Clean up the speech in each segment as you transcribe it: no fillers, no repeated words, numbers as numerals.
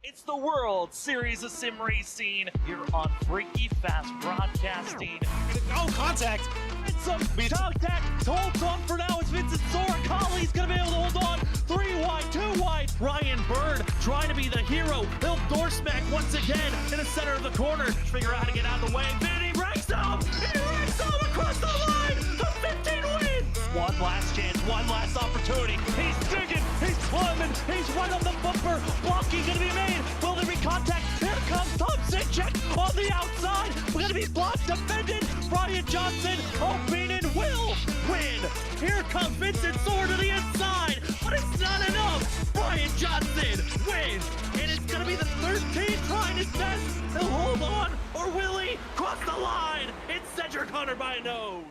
It's the World Series of Sim Racing here on Freaky Fast Broadcasting. Oh, contact! And some contact holds on for now as Vincent Sora. Colley's gonna be able to hold on. 3 wide, 2 wide. Ryan Bird trying to be the hero. He'll door smack once again in the center of the corner. Figure out how to get out of the way. Vinny wrecks him! He wrecks him across the line! The 15 wins! One last chance, one last opportunity. He's digging, he's climbing, he's right on the bumper. Blocking gonna be made. Will there be contact? Here comes Thompson. Check on the outside. We're gonna be blocked, defended. Brian Johnson, O'Brien will win. Here comes Vincent Sword to the inside, but it's not enough. Brian Johnson wins, and it's gonna be the 13th trying his best. He'll hold on, or will he cross the line? It's Cedric Hunter by a nose.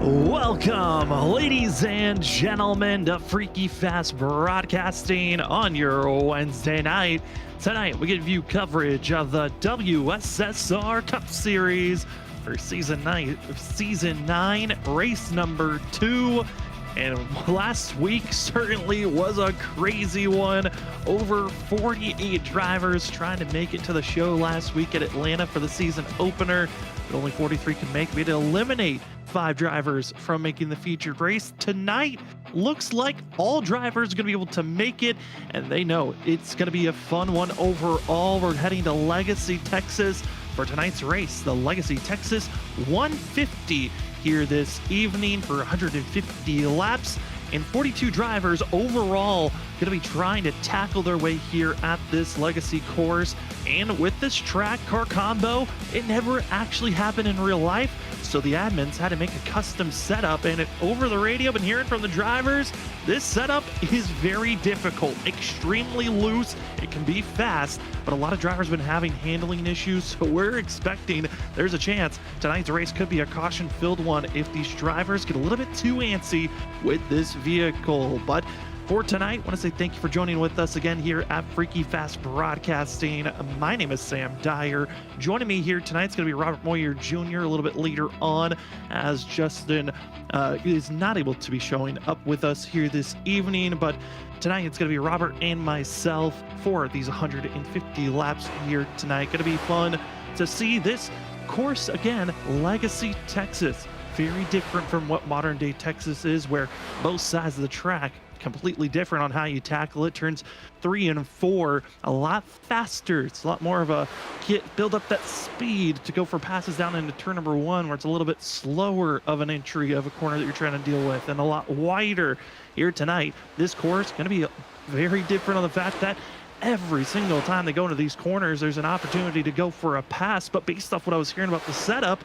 Welcome, ladies and gentlemen, to Freaky Fast Broadcasting on your Wednesday night. Tonight, we give you coverage of the WSSR Cup Series for Season 9, race number 2. And last week certainly was a crazy one. Over 48 drivers trying to make it to the show last week at Atlanta for the season opener, but only 43 could make it. We had to eliminate 5 drivers from making the featured race. Tonight, looks like all drivers are going to be able to make it, and they know it's going to be a fun one overall. We're heading to Legacy, Texas for tonight's race, the Legacy Texas 150 here this evening for 150 laps, and 42 drivers overall going to be trying to tackle their way here at this Legacy course. And with this track car combo, it never actually happened in real life, so the admins had to make a custom setup, and over the radio, been hearing from the drivers, this setup is very difficult, extremely loose. It can be fast, but a lot of drivers have been having handling issues, so we're expecting there's a chance tonight's race could be a caution-filled one if these drivers get a little bit too antsy with this vehicle. But for tonight, I want to say thank you for joining with us again here at Freaky Fast Broadcasting. My name is Sam Dyer. Joining me here tonight is going to be Robert Moyer Jr. a little bit later on, as Justin is not able to be showing up with us here this evening. But tonight it's going to be Robert and myself for these 150 laps here tonight. Going to be fun to see this course again, Legacy, Texas. Very different from what modern day Texas is, where both sides of the track completely different on how you tackle it. Turns 3 and 4 a lot faster. It's a lot more of a build up that speed to go for passes down into turn number 1, where it's a little bit slower of an entry of a corner that you're trying to deal with, and a lot wider here tonight. This course going to be very different on the fact that every single time they go into these corners, there's an opportunity to go for a pass. But based off what I was hearing about the setup,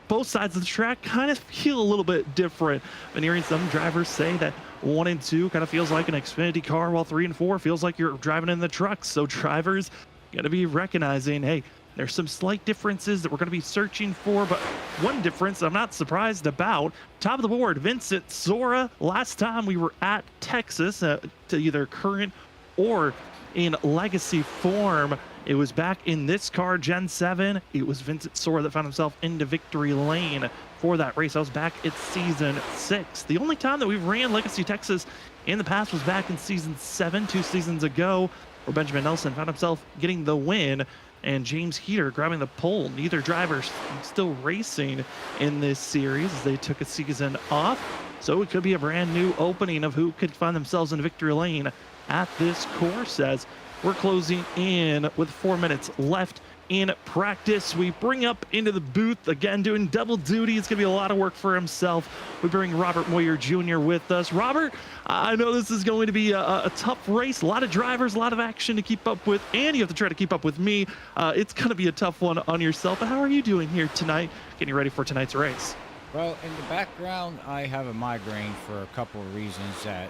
both sides of the track kind of feel a little bit different. Been hearing some drivers say that 1 and 2 kind of feels like an Xfinity car, while 3 and 4 feels like you're driving in the truck. So drivers going to be recognizing, hey, there's some slight differences that we're going to be searching for. But one difference I'm not surprised about, top of the board, Vincent Sora. Last time we were at Texas, to either current or in Legacy form, it was back in this car, Gen 7. It was Vincent Sora that found himself into victory lane for that race. I was back at Season 6. The only time that we ran Legacy Texas in the past was back in Season 7, 2 seasons ago, where Benjamin Nelson found himself getting the win and James Heater grabbing the pole. Neither driver still racing in this series as they took a season off. So it could be a brand new opening of who could find themselves in victory lane at this course, as we're closing in with 4 minutes left in practice. We bring up into the booth again, doing double duty. It's gonna be a lot of work for himself. We bring Robert Moyer Jr. with us. Robert, I know this is going to be a tough race, a lot of drivers, a lot of action to keep up with, and you have to try to keep up with me. It's gonna be a tough one on yourself. But how are you doing here tonight, getting ready for tonight's race? Well, in the background, I have a migraine for a couple of reasons that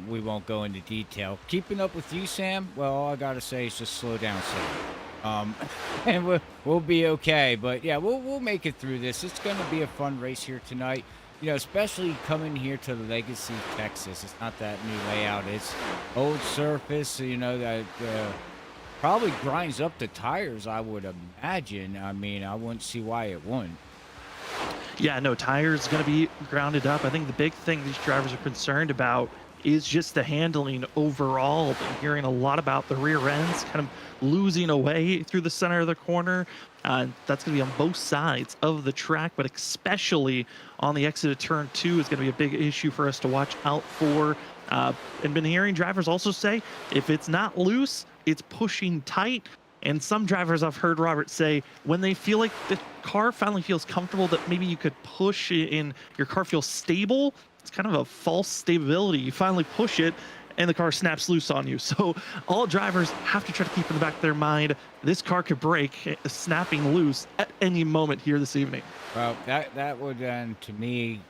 we won't go into detail. Keeping up with you, Sam, well, all I got to say is just slow down, Sam. And we'll be okay. But, yeah, we'll make it through this. It's going to be a fun race here tonight, you know, especially coming here to Legacy, Texas. It's not that new layout. It's old surface, you know, that probably grinds up the tires, I would imagine. I mean, I wouldn't see why it wouldn't. Yeah, no, tires going to be grounded up. I think the big thing these drivers are concerned about is just the handling overall. Been hearing a lot about the rear ends kind of losing away through the center of the corner. That's going to be on both sides of the track, but especially on the exit of turn 2 is going to be a big issue for us to watch out for. And been hearing drivers also say if it's not loose, it's pushing tight. And some drivers I've heard Robert say when they feel like the car finally feels comfortable, that maybe you could push it and your car feels stable. It's kind of a false stability. You finally push it and the car snaps loose on you. So all drivers have to try to keep in the back of their mind, this car could break, snapping loose at any moment here this evening. Well, that would then, to me,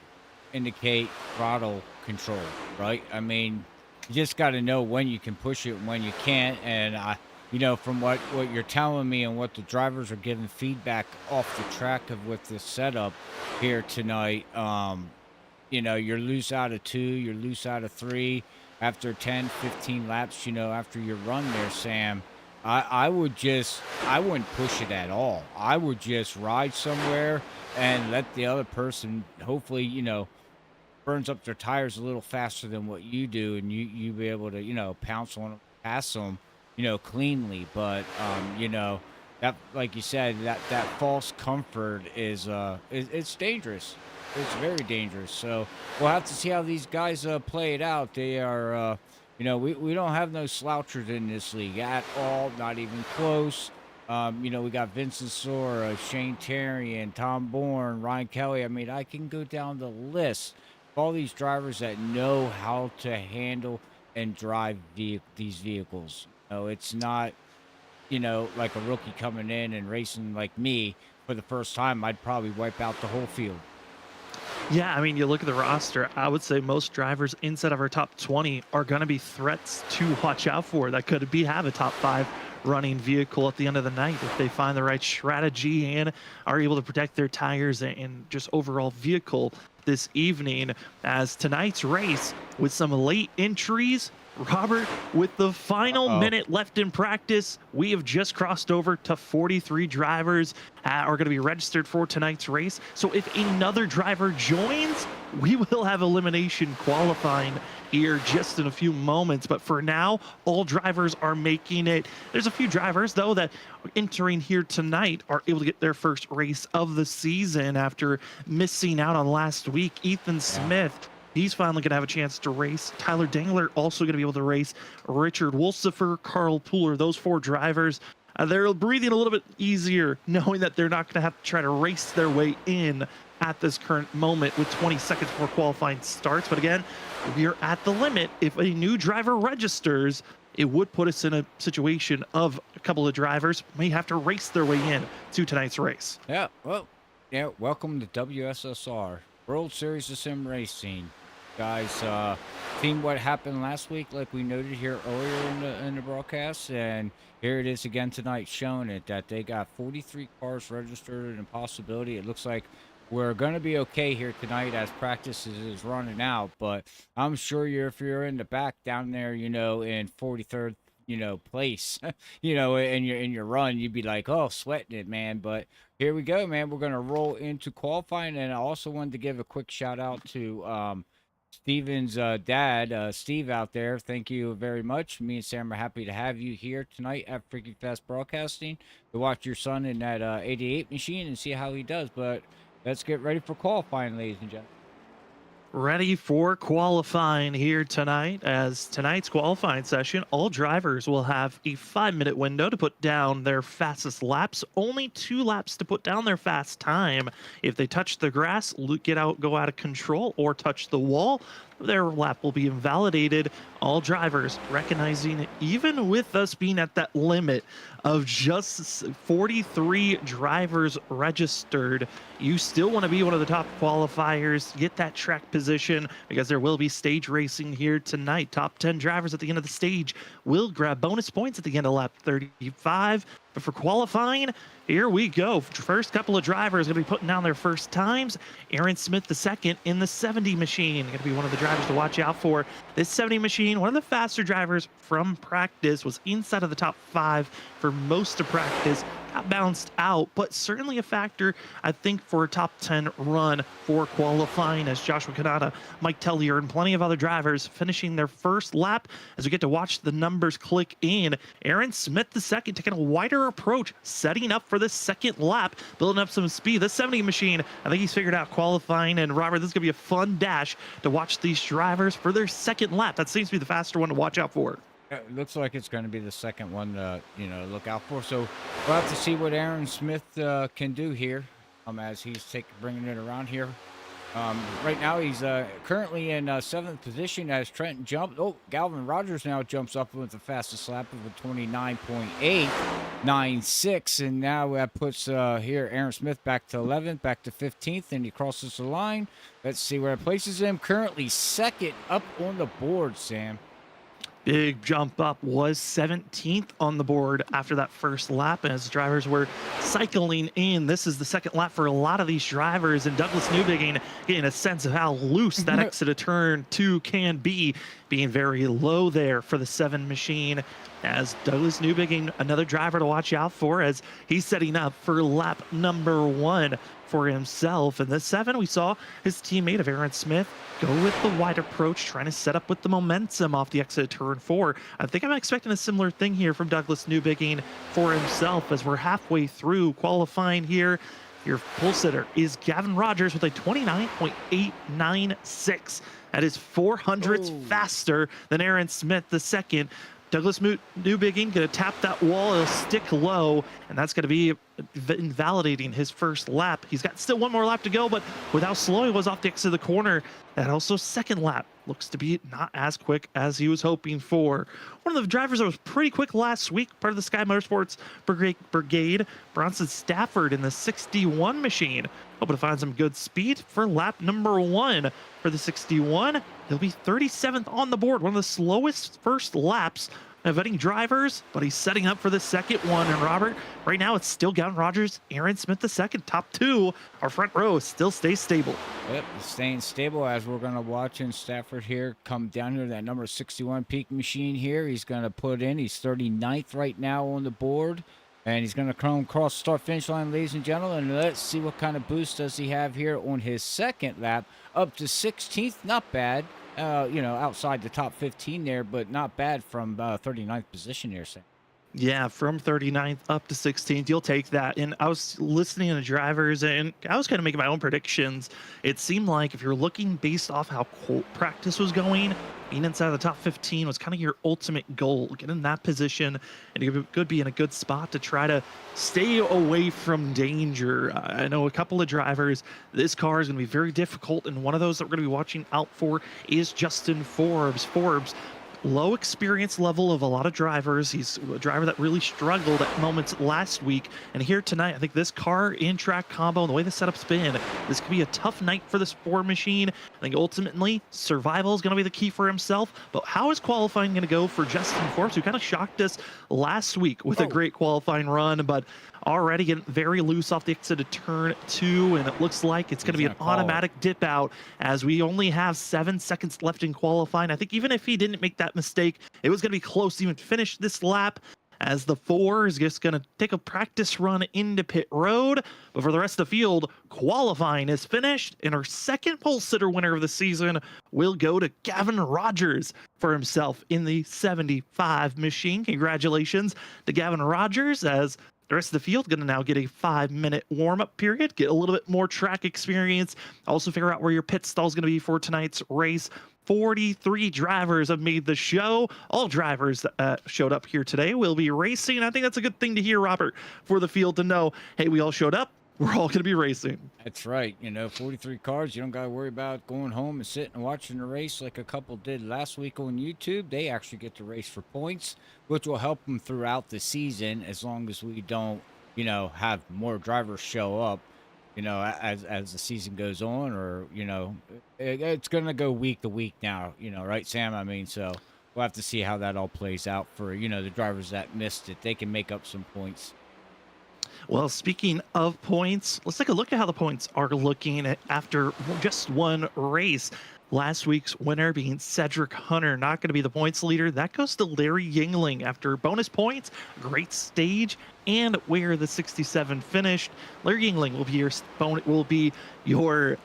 indicate throttle control, right? I mean, you just got to know when you can push it and when you can't. And you know, from what you're telling me and what the drivers are giving feedback off the track of with this setup here tonight, you know, you're loose out of 2, you're loose out of 3 after 10, 15 laps, you know, after your run there, Sam. I wouldn't push it at all. I would just ride somewhere and let the other person, hopefully, you know, burns up their tires a little faster than what you do, and you be able to, you know, pounce on them, pass them, you know, cleanly. But you know, that, like you said, that false comfort is it's dangerous. It's very dangerous. So we'll have to see how these guys play it out. They are you know, we don't have no slouchers in this league at all, not even close. You know, we got Vincent Sora, Shane Terry, and Tom Bourne, Ryan Kelly. I mean, I can go down the list of all these drivers that know how to handle and drive these vehicles. No, it's not, you know, like a rookie coming in and racing like me for the first time. I'd probably wipe out the whole field. Yeah, I mean, you look at the roster, I would say most drivers inside of our top 20 are going to be threats to watch out for. That could have a top 5 running vehicle at the end of the night if they find the right strategy and are able to protect their tires and just overall vehicle this evening. As tonight's race with some late entries, Robert, with the final minute left in practice, we have just crossed over to 43 drivers are going to be registered for tonight's race. So if another driver joins, we will have elimination qualifying here just in a few moments. But for now, all drivers are making it. There's a few drivers, though, that entering here tonight are able to get their first race of the season after missing out on last week. Ethan Smith, he's finally going to have a chance to race. Tyler Dangler also going to be able to race. Richard Wolsifer, Carl Pooler, those 4 drivers, they're breathing a little bit easier knowing that they're not going to have to try to race their way in at this current moment with 20 seconds before qualifying starts. But again, we're at the limit. If a new driver registers, it would put us in a situation of a couple of drivers may have to race their way in to tonight's race. Yeah, well, yeah, welcome to WSSR, World Series of Sim Racing. Guys, seen what happened last week, like we noted here earlier in the broadcast, and here it is again tonight, showing it that they got 43 cars registered and possibility. It looks like we're going to be okay here tonight as practice is running out, but I'm sure if you're in the back down there, you know, in 43rd, you know, place, you know, in your run, you'd be like, oh, sweating it, man. But here we go, man. We're going to roll into qualifying, and I also wanted to give a quick shout out to Steven's dad, Steve, out there. Thank you very much. Me and Sam are happy to have you here tonight at Freaky Fast Broadcasting to watch your son in that 88 machine and see how he does. But let's get ready for qualifying, ladies and gentlemen. Ready for qualifying here tonight. As tonight's qualifying session, all drivers will have a 5-minute window to put down their fastest laps, only 2 laps to put down their fast time. If they touch the grass, go out of control, or touch the wall, their lap will be invalidated. All drivers recognizing, even with us being at that limit of just 43 drivers registered, you still want to be one of the top qualifiers, get that track position, because there will be stage racing here tonight. Top 10 drivers at the end of the stage will grab bonus points at the end of lap 35. But for qualifying, here we go. First couple of drivers going to be putting down their first times. Aaron Smith, the second in the 70 machine, going to be one of the drivers to watch out for. This 70 machine, one of the faster drivers from practice, was inside of the top 5 for most of practice. Got bounced out, but certainly a factor, I think, for a top 10 run for qualifying, as Joshua Kanata, Mike Tellier, and plenty of other drivers finishing their first lap as we get to watch the numbers click in. Aaron Smith, the second, taking a wider approach, setting up for the second lap, building up some speed. The 70 machine, I think he's figured out qualifying, and Robert, this is going to be a fun dash to watch these drivers for their second lap. That seems to be the faster one to watch out for. It looks like it's going to be the second one to, look out for. So we'll have to see what Aaron Smith can do here as he's bringing it around here. Right now, he's currently in 7th position as Trent jumped. Oh, Galvin Rogers now jumps up with the fastest lap of a 29.896. And now that puts here Aaron Smith back to 11th, back to 15th, and he crosses the line. Let's see where it places him. Currently second up on the board, Sam. Big jump up, was 17th on the board after that first lap as drivers were cycling in. This is the second lap for a lot of these drivers, and Douglas Newbegin getting a sense of how loose that exit of turn 2 can be, being very low there for the 7 machine, as Douglas Newbegin, another driver to watch out for, as he's setting up for lap number 1 for himself. And the 7, we saw his teammate of Aaron Smith go with the wide approach, trying to set up with the momentum off the exit of turn 4. I think I'm expecting a similar thing here from Douglas Newbegin for himself, as we're halfway through qualifying here. Your pole sitter is Gavin Rogers with a 29.896. That is 400ths faster than Aaron Smith, the second. Douglas Newbegin going to tap that wall. It'll stick low, and that's going to be invalidating his first lap. He's got still one more lap to go, but with how slow he was off the exit of the corner, that also second lap looks to be not as quick as he was hoping for. One of the drivers that was pretty quick last week, part of the Sky Motorsports Brigade, Bronson Stafford in the 61 machine. Hoping to find some good speed for lap number 1 for the 61. He'll be 37th on the board, one of the slowest first laps of any drivers, but he's setting up for the second one. And Robert, right now it's still Gavin Rogers, Aaron Smith the second, top 2. Our front row still stays stable. Yep, staying stable as we're going to watch in Stafford here come down here, that number 61 peak machine here. He's going to put in, he's 39th right now on the board. And he's going to come across the start-finish line, ladies and gentlemen. And let's see what kind of boost does he have here on his second lap. Up to 16th, not bad. Outside the top 15 there, but not bad from 39th position here, Sam. Yeah, from 39th up to 16th, you'll take that. And I was listening to drivers, and I was kind of making my own predictions. It seemed like if you're looking based off how practice was going, being inside of the top 15 was kind of your ultimate goal. Get in that position, and you could be in a good spot to try to stay away from danger. I know a couple of drivers, this car is going to be very difficult, and one of those that we're going to be watching out for is Justin Forbes. Low experience level of a lot of drivers. He's a driver that really struggled at moments last week. And here tonight, I think this car in track combo and the way the setup's been, this could be a tough night for this Ford machine. I think ultimately survival is going to be the key for himself. But how is qualifying going to go for Justin Forbes, who kind of shocked us last week with a great qualifying run, but already getting very loose off the exit of turn 2, and it looks like it's going to be an automatic dip out as we only have 7 seconds left in qualifying. I think even if he didn't make that mistake, it was going to be close to even finish this lap, as the 4 is just going to take a practice run into pit road. But for the rest of the field, qualifying is finished, and our second pole sitter winner of the season will go to Gavin Rogers for himself in the 75 machine. Congratulations to Gavin Rogers, as The rest of the field going to now get a 5-minute warm-up period, get a little bit more track experience, also figure out where your pit stall is going to be for tonight's race. 43 drivers have made the show. All drivers that showed up here today will be racing. I think that's a good thing to hear, Robert, for the field to know, hey, we all showed up. We're all going to be racing. That's right. 43 cars. You don't got to worry about going home and sitting and watching the race like a couple did last week on YouTube. They actually get to race for points, which will help them throughout the season as long as we don't, have more drivers show up, as the season goes on, or, it's going to go week to week now, right, Sam? I mean, so we'll have to see how that all plays out for, the drivers that missed it. They can make up some points. Well, speaking of points, let's take a look at how the points are looking after just one race. Last week's winner being Cedric Hunter, not going to be the points leader. That goes to Larry Yingling after bonus points, great stage, and where the 67 finished. Larry Yingling will be your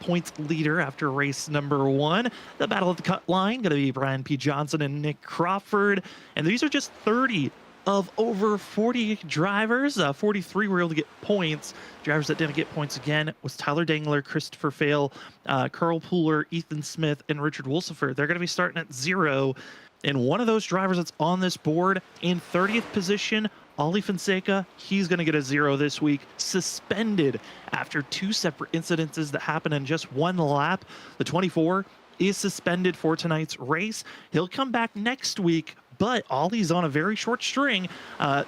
points leader after race number 1. The battle at the cut line going to be Brian P. Johnson and Nick Crawford, and these are just 30 of over 40 drivers. 43 were able to get points. Drivers that didn't get points again was Tyler Dangler, Christopher Fail, Carl Pooler, Ethan Smith, and Richard Wolsifer. They're going to be starting at 0. And one of those drivers that's on this board in 30th position, Ollie Fonseca, he's going to get a 0 this week, suspended after 2 separate incidences that happened in just one lap. The 24 is suspended for tonight's race. He'll come back next week, but Ollie's on a very short string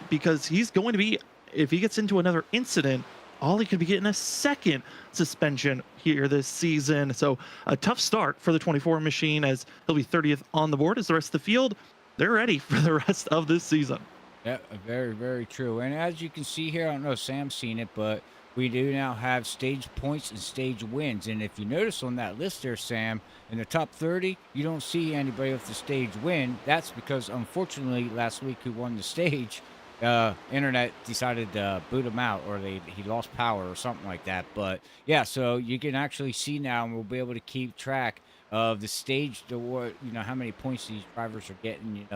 because he's going to be, if he gets into another incident, Ollie could be getting a second suspension here this season. So a tough start for the 24 machine, as he'll be 30th on the board. As the rest of the field, they're ready for the rest of this season. Yeah, very, very true. And as you can see here, I don't know if Sam's seen it, but we do now have stage points and stage wins. And if you notice on that list there, Sam, in the top 30, you don't see anybody with the stage win. That's because, unfortunately, last week who won the stage, internet decided to boot him out, or he lost power or something like that. But, yeah, so you can actually see now, and we'll be able to keep track of the stage, how many points these drivers are getting,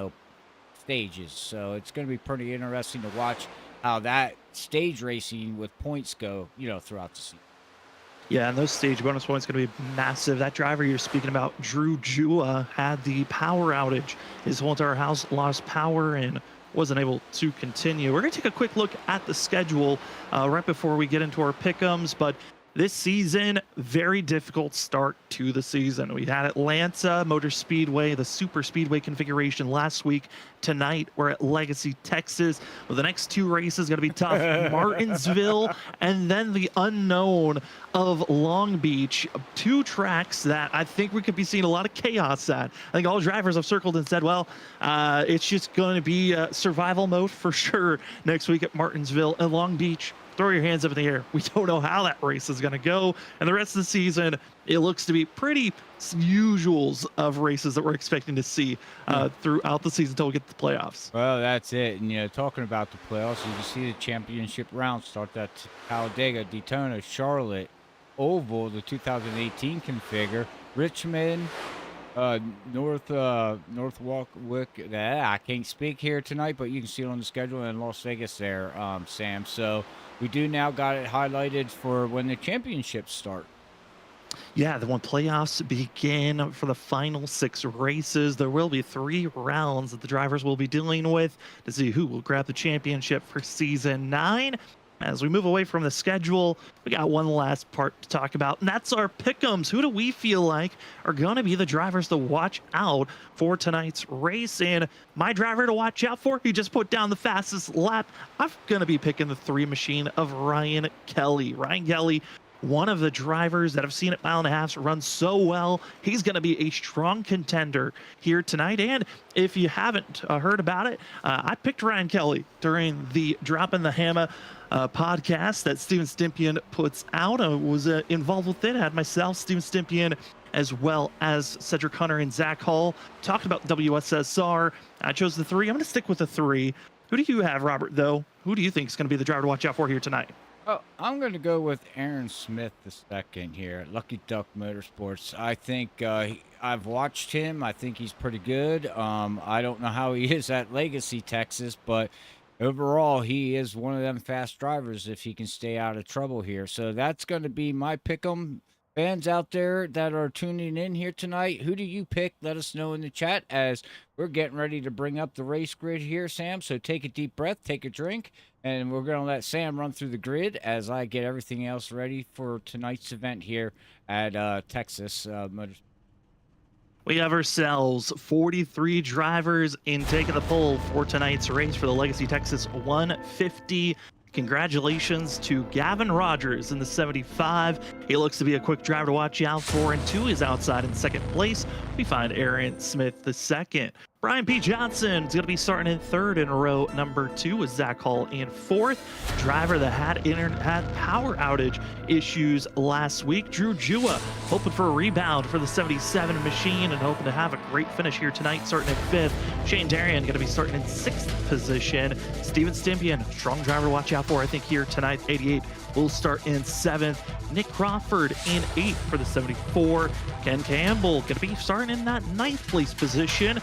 stages. So it's going to be pretty interesting to watch how that stage racing with points go, throughout the season. Yeah, and those stage bonus points going to be massive. That driver you're speaking about, Drew Jua, had the power outage. His whole entire house lost power and wasn't able to continue. We're going to take a quick look at the schedule right before we get into our pick'ems, but this season, very difficult start to the season. We had Atlanta Motor Speedway, the super speedway configuration last week. Tonight, we're at Legacy, Texas. Well, the next 2 races going to be tough. Martinsville, and then the unknown of Long Beach. 2 tracks that I think we could be seeing a lot of chaos at. I think all drivers have circled and said, well, it's just going to be survival mode for sure next week at Martinsville and Long Beach. Throw your hands up in the air. We don't know how that race is going to go. And the rest of the season, it looks to be pretty usuals of races that we're expecting to see throughout the season until we get to the playoffs. Well, that's it. And, talking about the playoffs, you can see the championship round start at Talladega, Daytona, Charlotte, Oval, the 2018 configure, Richmond, Northwalk. I can't speak here tonight, but you can see it on the schedule in Las Vegas there, Sam. So we do now got it highlighted for when the championships start. Yeah, when playoffs begin for the final 6 races, there will be 3 rounds that the drivers will be dealing with to see who will grab the championship for season 9. As we move away from the schedule, we got one last part to talk about, and that's our pick'ems. Who do we feel like are going to be the drivers to watch out for tonight's race? And my driver to watch out for, he just put down the fastest lap. I'm going to be picking the 3 machine of Ryan Kelly. Ryan Kelly, one of the drivers that I've seen at 1.5 miles run so well. He's going to be a strong contender here tonight. And if you haven't heard about it, I picked Ryan Kelly during the Drop in the Hammer podcast that Steven Stimpian puts out. I was involved with it. I had myself, Steven Stimpian, as well as Cedric Hunter and Zach Hall talked about WSSR. I chose the 3. I'm going to stick with the 3. Who do you have, Robert, though? Who do you think is going to be the driver to watch out for here tonight? Oh, I'm going to go with Aaron Smith II here at Lucky Duck Motorsports. I think I've watched him. I think he's pretty good. I don't know how he is at Legacy, Texas, but overall, he is one of them fast drivers if he can stay out of trouble here. So that's going to be my pick 'em. Fans out there that are tuning in here tonight, who do you pick? Let us know in the chat as we're getting ready to bring up the race grid here, Sam. So take a deep breath, take a drink, and we're going to let Sam run through the grid as I get everything else ready for tonight's event here at Texas Motor. We have ourselves 43 drivers in taking the pole for tonight's race for the Legacy Texas 150. Congratulations to Gavin Rogers in the 75. He looks to be a quick driver to watch out for, and 2 is outside in second place. We find Aaron Smith the second. Brian P. Johnson is going to be starting in third in row number 2 with Zach Hall in fourth. Driver that had power outage issues last week, Drew Jua, hoping for a rebound for the 77 machine and hoping to have a great finish here tonight, starting in fifth. Shane Darian going to be starting in sixth position. Steven Stimpian, strong driver to watch out for, I think, here tonight. 88 will start in seventh. Nick Crawford in eighth for the 74. Ken Campbell going to be starting in that ninth place position.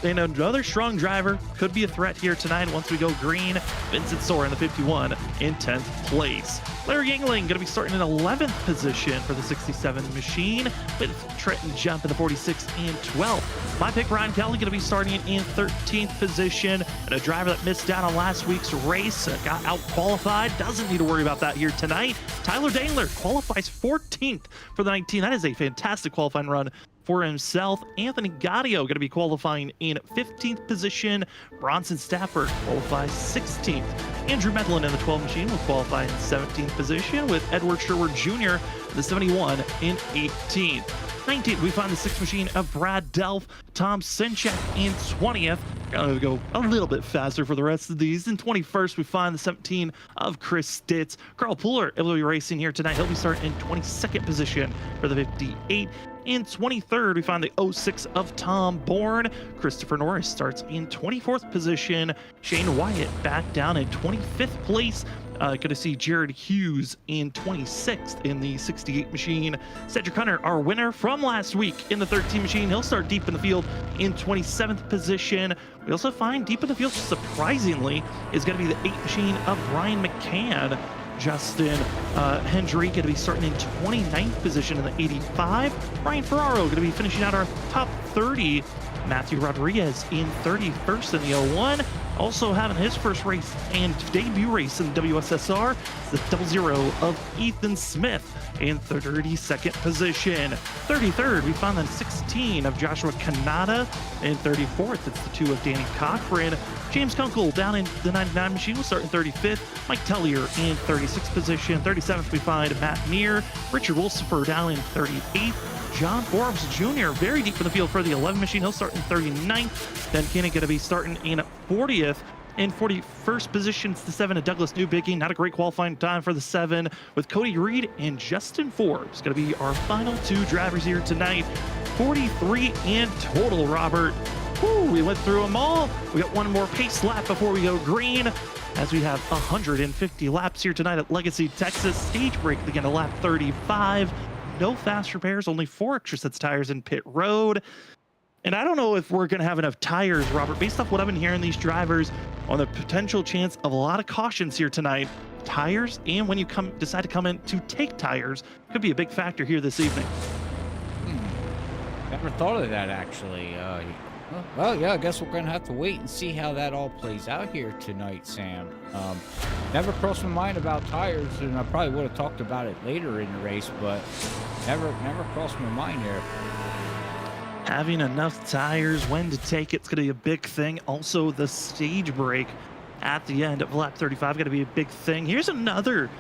And another strong driver could be a threat here tonight once we go green. Vincent Soar in the 51 in 10th place. Larry Yingling going to be starting in 11th position for the 67 machine, with Trenton Jump in the 46 and 12th. My pick, Ryan Kelly, going to be starting in 13th position. And a driver that missed out on last week's race, got out qualified, doesn't need to worry about that here tonight. Tyler Dangler qualifies 14th for the 19. That is a fantastic qualifying run for himself. Anthony Gaudio going to be qualifying in 15th position. Bronson Stafford qualifies 16th. Andrew Medlin in the 12 machine will qualify in 17th position, with Edward Sherwood Jr. in the 71 in 18th. 19th, we find the 6 machine of Brad Delph. Tom Sinchek in 20th. Gonna go a little bit faster for the rest of these. In 21st, we find the 17 of Chris Stitz. Carl Pooler will be racing here tonight. He'll be starting in 22nd position for the 58. In 23rd, we find the 06 of Tom Bourne. Christopher Norris starts in 24th position. Shane Wyatt back down in 25th place. Going to see Jared Hughes in 26th in the 68 machine. Cedric Hunter, our winner from last week in the 13 machine. He'll start deep in the field in 27th position. We also find deep in the field, surprisingly, is going to be the 8 machine of Brian McCann. Justin Hendry going to be starting in 29th position in the 85. Ryan Ferraro going to be finishing out our top 30. Matthew Rodriguez in 31st in the 01. Also having his first race and debut race in the WSSR, the 00 of Ethan Smith in 32nd position. 33rd, we found the 16 of Joshua Kanata. In 34th, it's the 2 of Danny Cochran. James Kunkel down in the 99 machine will start in 35th. Mike Tellier in 36th position. 37th, we find Matt Neer. Richard Wolsifer down in 38th. John Forbes Jr. very deep in the field for the 11 machine. He'll start in 39th. Ben Kinney going to be starting in 40th. In 41st position, it's the 7 of Douglas Newbiggie. Not a great qualifying time for the 7, with Cody Reed and Justin Forbes going to be our final 2 drivers here tonight. 43 in total, Robert. Woo, we went through them all. We got one more pace lap before we go green, as we have 150 laps here tonight at Legacy Texas. Stage break again at lap 35. No fast repairs, only 4 extra sets of tires in pit road. And I don't know if we're going to have enough tires, Robert, based off what I've been hearing these drivers on the potential chance of a lot of cautions here tonight. Tires, and when you decide to come in to take tires, could be a big factor here this evening. Never thought of that, actually. Well, yeah, I guess we're going to have to wait and see how that all plays out here tonight, Sam. Never crossed my mind about tires, and I probably would have talked about it later in the race, but never crossed my mind here. Having enough tires, when to take it's going to be a big thing. Also, the stage break at the end of lap 35 going to be a big thing. Here's another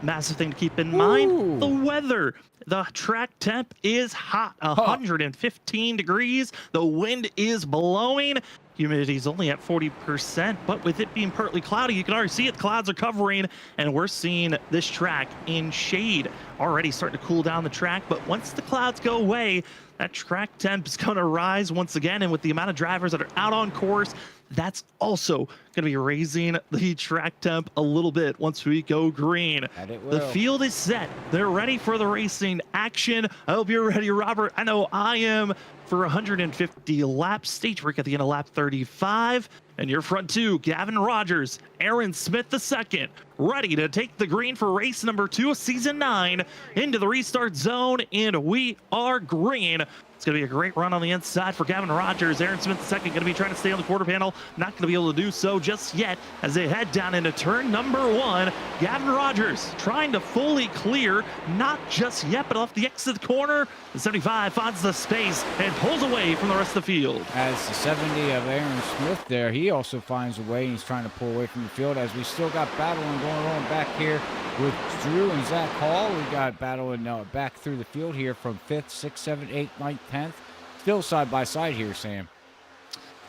massive thing to keep in mind. The weather. The track temp is hot, 115 degrees. The wind is blowing. Humidity is only at 40%, but with it being partly cloudy, you can already see it. Clouds are covering, and we're seeing this track in shade. Already starting to cool down the track, but once the clouds go away, that track temp is going to rise once again, and with the amount of drivers that are out on course, that's also going to be raising the track temp a little bit once we go green. The field is set. They're ready for the racing action. I hope you're ready, Robert. I know I am. for 150 laps. Stage break at the end of lap 35. And your front two, Gavin Rogers, Aaron Smith II, ready to take the green for race number 2 of season 9 into the restart zone. And we are green. It's going to be a great run on the inside for Gavin Rogers. Aaron Smith II going to be trying to stay on the quarter panel. Not going to be able to do so just yet as they head down into turn number 1. Gavin Rogers trying to fully clear, not just yet, but off the exit corner. The 75 finds the space and pulls away from the rest of the field. As the 70 of Aaron Smith there, he also finds a way. He's trying to pull away from the field as we still got battling going on back here with Drew and Zach Hall. We got battling back through the field here from 5th, 6th, 7th, 8th, 9th, 10th. Still side by side here, Sam.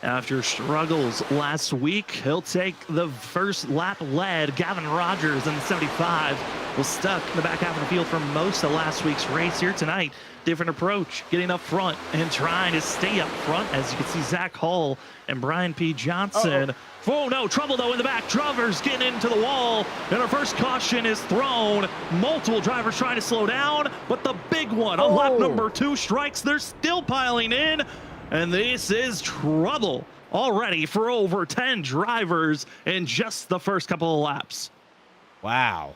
After struggles last week, he'll take the first lap lead. Gavin Rogers in the 75 was stuck in the back half of the field for most of last week's race. Here tonight, different approach, getting up front and trying to stay up front. As you can see, Zach Hall and Brian P. Johnson. Oh no, trouble though in the back. Drivers getting into the wall, and our first caution is thrown. Multiple drivers trying to slow down, but the big one on lap number 2 strikes. They're still piling in, and this is trouble already for over 10 drivers in just the first couple of laps. Wow.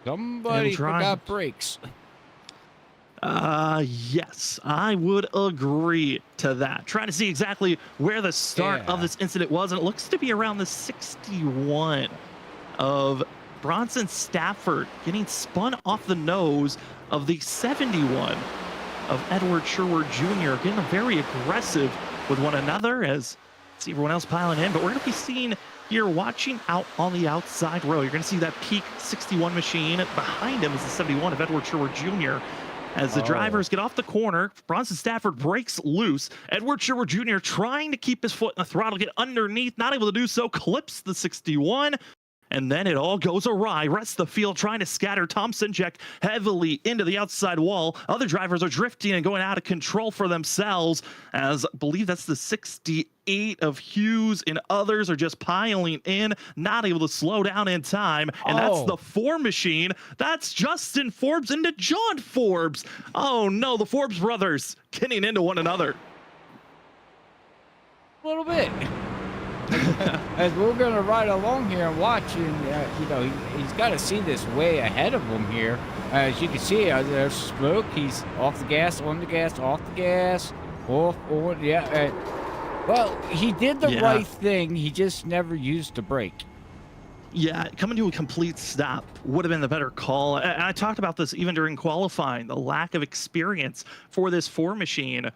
Somebody forgot brakes. Yes, I would agree to that. Trying to see exactly where the start of this incident was, and it looks to be around the 61 of Bronson Stafford getting spun off the nose of the 71 of Edward Sherwood Jr. getting very aggressive with one another as see everyone else piling in. But we're going to be seeing here, watching out on the outside row. You're going to see that peak 61 machine. Behind him is the 71 of Edward Sherwood Jr. As the drivers get off the corner, Bronson Stafford breaks loose. Edward Sherwood Jr. trying to keep his foot in the throttle, get underneath, not able to do so, clips the 61. And then it all goes awry. Rest of the field trying to scatter Tom Sinjek heavily into the outside wall. Other drivers are drifting and going out of control for themselves, as I believe that's the 68 of Hughes, and others are just piling in, not able to slow down in time. And that's the 4 machine. That's Justin Forbes into John Forbes. Oh no, the Forbes brothers getting into one another. A little bit. As we're going to ride along here and watch, and you know, he's got to see this way ahead of him here. As you can see, there's smoke. He's off the gas, on the gas, off the gas, off, on, yeah. Well, he did the right thing. He just never used the brake. Yeah, coming to a complete stop would have been the better call. And I talked about this even during qualifying, the lack of experience for this 4 machine.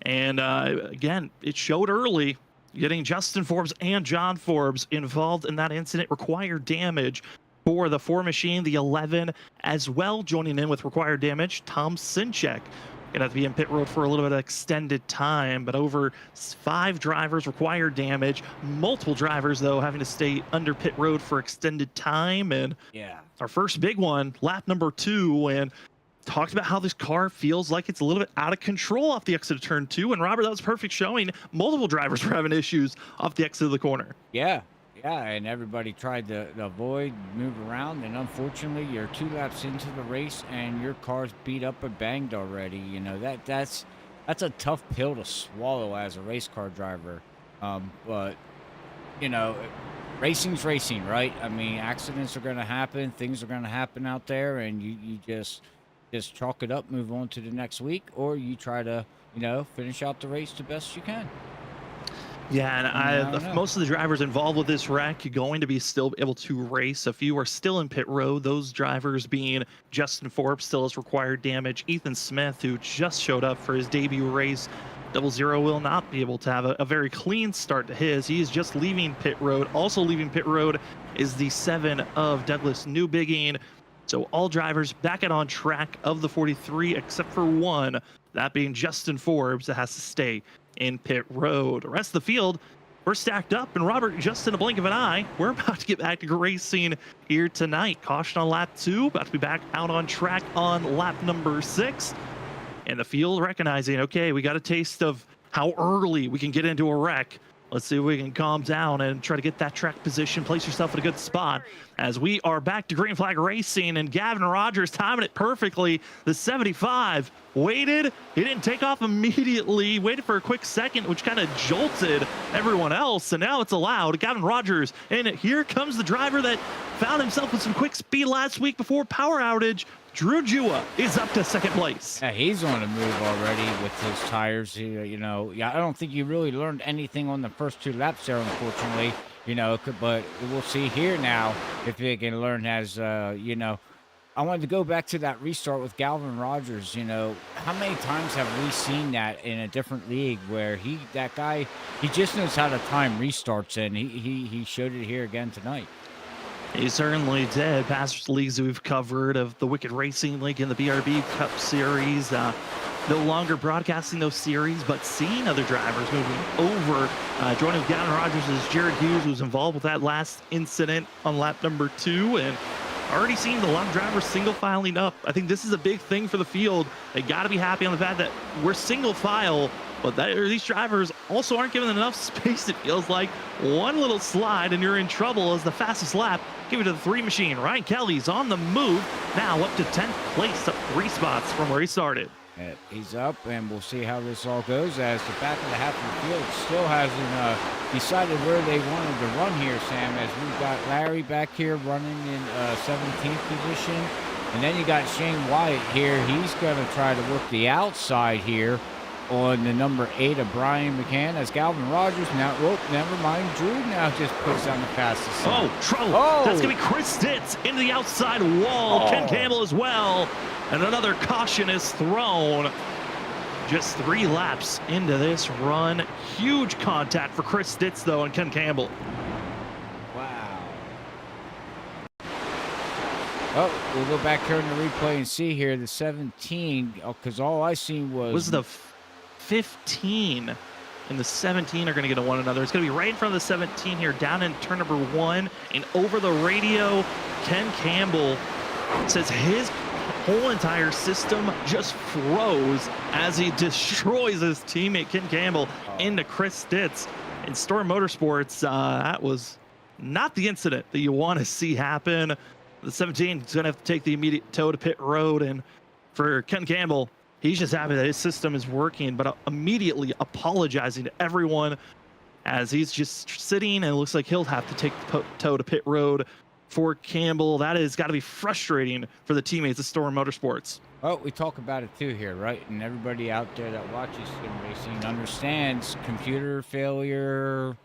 And again, it showed early. Getting Justin Forbes and John Forbes involved in that incident required damage for the 4 machine, the 11 as well. Joining in with required damage, Tom Sinchek. Gonna have to be in pit road for a little bit of extended time, but over 5 drivers required damage. Multiple drivers, though, having to stay under pit road for extended time. And our first big one, lap number 2, and talked about how this car feels like it's a little bit out of control off the exit of turn 2. And Robert, that was perfect showing. Multiple drivers were having issues off the exit of the corner. Yeah, and everybody tried to avoid, move around, and unfortunately, you're 2 laps into the race and your car's beat up and banged already. You know, that's a tough pill to swallow as a race car driver. But you know, racing's racing, right? I mean, accidents are going to happen, things are going to happen out there, and you just chalk it up, move on to the next week, or you try to, you know, finish out the race the best you can. Yeah, and most of the drivers involved with this wreck are going to be still able to race. A few are still in pit road. Those drivers being Justin Forbes, still has required damage. Ethan Smith, who just showed up for his debut race, 00 will not be able to have a very clean start to his. He is just leaving pit road. Also leaving pit road is the 7 of Douglas Newbigging. So all drivers back out on track of the 43, except for 1, that being Justin Forbes, that has to stay in pit road. The rest of the field, we're stacked up, and Robert, just in a blink of an eye, we're about to get back to racing here tonight. Caution on lap 2, about to be back out on track on lap number 6. And the field recognizing, okay, we got a taste of how early we can get into a wreck. Let's see if we can calm down and try to get that track position, place yourself in a good spot as we are back to green flag racing, and Gavin Rogers timing it perfectly. The 75 waited. He didn't take off immediately, waited for a quick second, which kind of jolted everyone else, and now it's allowed. Gavin Rogers, and here comes the driver that found himself with some quick speed last week before power outage. Drew Jua is up to second place. Yeah, he's on the move already with his tires. You know, yeah, I don't think he really learned anything on the first 2 laps there, unfortunately. You know, but we'll see here now if he can learn as, you know. I wanted to go back to that restart with Gavin Rogers. You know, how many times have we seen that in a different league where that guy, he just knows how to time restarts, and he showed it here again tonight. He certainly did. Past leagues we've covered of the Wicked Racing League and the BRB Cup Series. No longer broadcasting those series, but seeing other drivers moving over. Joining with Gavin Rogers is Jared Hughes, who was involved with that last incident on lap number 2. And already seeing a lot of drivers single filing up. I think this is a big thing for the field. They got to be happy on the fact that we're single file, but these drivers also aren't given enough space. It feels like one little slide and you're in trouble. As the fastest lap, give it to the 3 machine. Ryan Kelly's on the move, now up to 10th place, up 3 spots from where he started. He's up, and we'll see how this all goes as the back of the half of the field still hasn't decided where they wanted to run here, Sam, as we've got Larry back here running in 17th position. And then you got Shane Wyatt here. He's going to try to work the outside here on the number 8 of Brian McCann, as Gavin Rogers now, never mind, Drew now just puts on the fastest. Oh, trouble. Oh. That's going to be Chris Stitz into the outside wall. Ken Campbell as well. And another caution is thrown. Just 3 laps into this run. Huge contact for Chris Stitz, though, and Ken Campbell. Wow. Oh, we'll go back here in the replay and see here the 17, because all I seen was the 15 and the 17 are going to get to one another. It's going to be right in front of the 17 here, down in turn number 1. And over the radio, Ken Campbell says his whole entire system just froze as he destroys his teammate Ken Campbell into Chris Stitz. In Storm Motorsports, that was not the incident that you want to see happen. The 17 is going to have to take the immediate tow to pit road, and for Ken Campbell, he's just happy that his system is working, but immediately apologizing to everyone as he's just sitting, and it looks like he'll have to take the tow to pit road for Campbell. That has got to be frustrating for the teammates of Storm Motorsports. Well, we talk about it too here, right? And everybody out there that watches sim racing understands computer failure,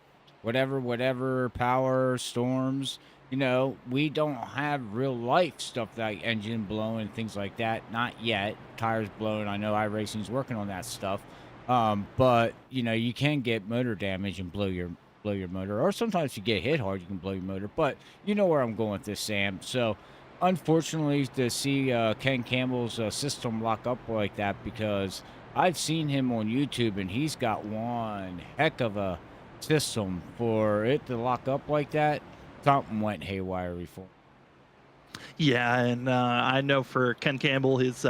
whatever, power, storms. You know, we don't have real life stuff like engine blowing, things like that. Not yet. Tires blowing. I know iRacing's working on that stuff. But, you know, you can get motor damage and blow your motor, or sometimes if you get hit hard, you can blow your motor. But you know where I'm going with this, Sam. So, unfortunately, to see Ken Campbell's system lock up like that, because I've seen him on YouTube, and he's got one heck of a system for it to lock up like that. Something went haywire before. Yeah, and I know for Ken Campbell, his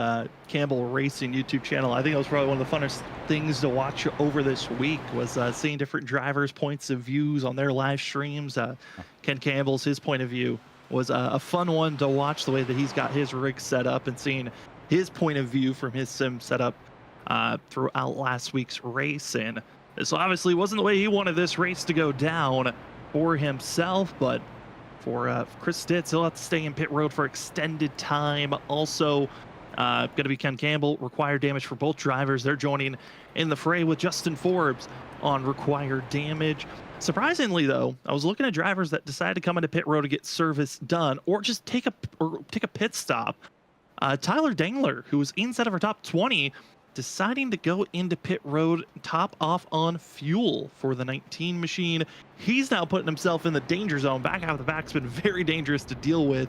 Campbell Racing YouTube channel, I think that was probably one of the funnest things to watch over this week was seeing different drivers' points of views on their live streams. Ken Campbell's, his point of view was a fun one to watch, the way that he's got his rig set up and seeing his point of view from his sim setup throughout last week's race. And this obviously wasn't the way he wanted this race to go down for himself, but for Chris Stitz, he'll have to stay in pit road for extended time. Also, going to be Ken Campbell. Required damage for both drivers. They're joining in the fray with Justin Forbes on required damage. Surprisingly, though, I was looking at drivers that decided to come into pit road to get service done, or just take a pit stop. Tyler Dangler, who was inside of our top 20, deciding to go into pit road, top off on fuel for the 19 machine. He's now putting himself in the danger zone. Back out of the back's been very dangerous to deal with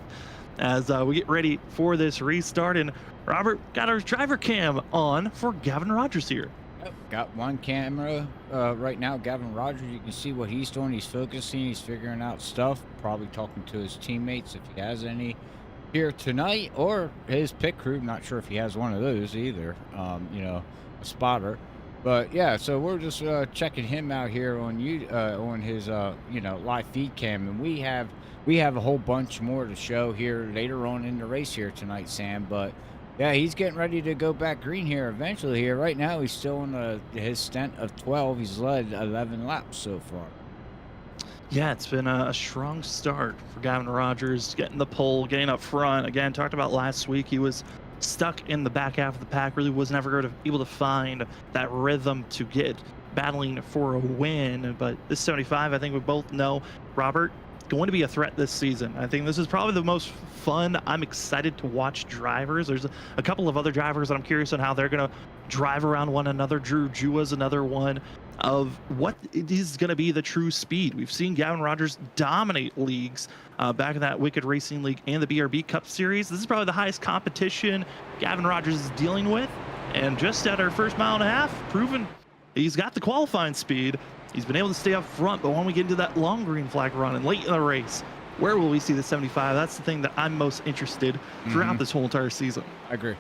as we get ready for this restart. And Robert, got our driver cam on for Gavin Rogers here. Yep, got one camera right now. Gavin Rogers, you can see what he's doing. He's focusing, he's figuring out stuff, probably talking to his teammates if he has any here tonight, or his pit crew. Not sure if he has one of those either. You know, a spotter. But yeah, so we're just checking him out here on on his live feed cam, and we have a whole bunch more to show here later on in the race here tonight, Sam. But yeah, he's getting ready to go back green here eventually. Here right now, he's still on his stint of 12. He's led 11 laps so far. Yeah, it's been a strong start for Gavin Rogers, getting the pole, getting up front. Again, talked about last week, he was stuck in the back half of the pack, really was never going to able to find that rhythm to get battling for a win. But this 75, I think we both know, Robert, going to be a threat this season. I think this is probably the most fun. I'm excited to watch drivers. There's a couple of other drivers that I'm curious on how they're going to drive around one another. Drew Jua's another one of what it is going to be the true speed. We've seen Gavin Rogers dominate leagues back in that Wicked Racing League and the BRB Cup Series. This is probably the highest competition Gavin Rogers is dealing with. And just at our first mile and a half, proven he's got the qualifying speed. He's been able to stay up front, but when we get into that long green flag run and late in the race, where will we see the 75? That's the thing that I'm most interested throughout this whole entire season. I agree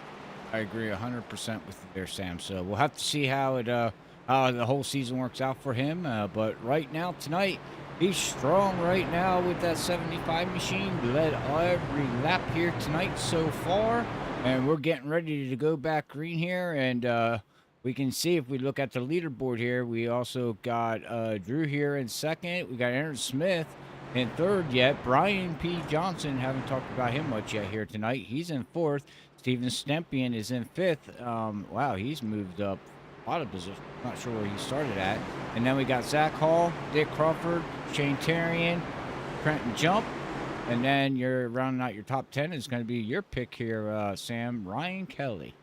100% with you there, Sam. So we'll have to see how the whole season works out for him. But right now, tonight, he's strong right now with that 75 machine. Led every lap here tonight so far. And we're getting ready to go back green here. And we can see if we look at the leaderboard here, we also got Drew here in second. We got Aaron Smith in third yet. Brian P. Johnson, haven't talked about him much yet here tonight. He's in fourth. Steven Stempian is in fifth. Wow, he's moved up a lot of positions. Not sure where he started at. And then we got Zach Hall, Dick Crawford, Shane Tarian, Trenton Jump. And then you're rounding out your top 10 is going to be your pick here, Sam, Ryan Kelly.